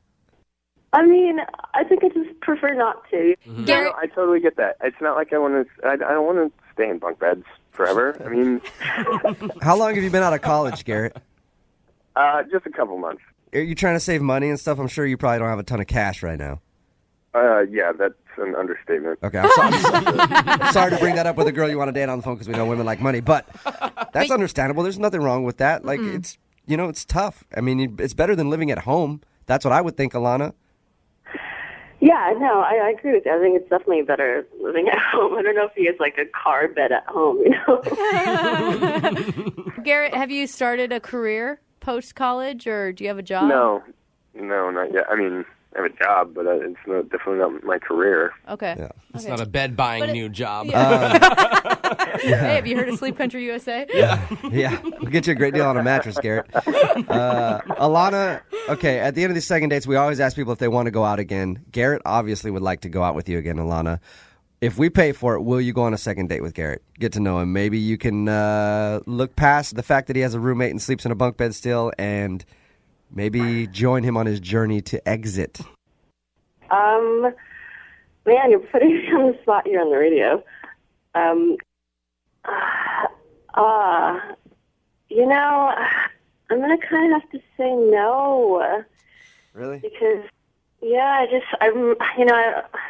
[SPEAKER 2] I mean, I think I just prefer not to.
[SPEAKER 19] Mm-hmm. No, I totally get that. It's not like I want to... I don't want to stay in bunk beds forever. I mean...
[SPEAKER 20] How long have you been out of college, Garrett?
[SPEAKER 19] Just a couple months.
[SPEAKER 20] Are you trying to save money and stuff? I'm sure you probably don't have a ton of cash right now.
[SPEAKER 19] Yeah, that's an understatement.
[SPEAKER 20] Okay, I'm sorry to bring that up with a girl you want to date on the phone because we know women like money, but that's understandable. There's nothing wrong with that. Like, it's tough. I mean, it's better than living at home. That's what I would think, Alana.
[SPEAKER 2] Yeah, no, I agree with you. I think it's definitely better living at home. I don't know if he has like a car bed at home,
[SPEAKER 21] Garrett, have you started a career post-college, or do you have a job?
[SPEAKER 11] No, not yet. I mean, I have a job, but it's definitely not my career.
[SPEAKER 21] Okay.
[SPEAKER 20] Yeah.
[SPEAKER 9] It's not a bed-buying new job.
[SPEAKER 21] Hey, have you heard of Sleep Country USA?
[SPEAKER 20] Yeah. We'll get you a great deal on a mattress, Garrett. Alana, okay, at the end of these second dates, we always ask people if they want to go out again. Garrett obviously would like to go out with you again, Alana. If we pay for it, will you go on a second date with Garrett? Get to know him. Maybe you can look past the fact that he has a roommate and sleeps in a bunk bed still, and maybe join him on his journey to exit.
[SPEAKER 2] Man, you're putting me on the spot here on the radio. I'm going to kind of have to say no.
[SPEAKER 20] Really?
[SPEAKER 2] Because, I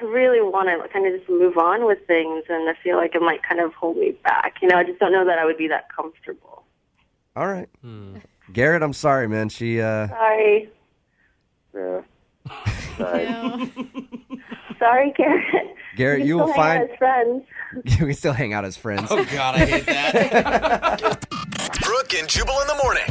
[SPEAKER 2] really want to kind of just move on with things, and I feel like it might kind of hold me back. I just don't know that I would be that comfortable.
[SPEAKER 20] All right. Garrett, I'm sorry, man.
[SPEAKER 2] Sorry.
[SPEAKER 11] Yeah. Sorry.
[SPEAKER 2] Sorry, Garrett.
[SPEAKER 20] Garrett, you
[SPEAKER 2] can
[SPEAKER 20] will
[SPEAKER 2] still hang
[SPEAKER 20] find...
[SPEAKER 2] out as friends.
[SPEAKER 20] We still hang out as friends.
[SPEAKER 9] Oh, God, I hate that.
[SPEAKER 6] Brooke and Jubal in the morning.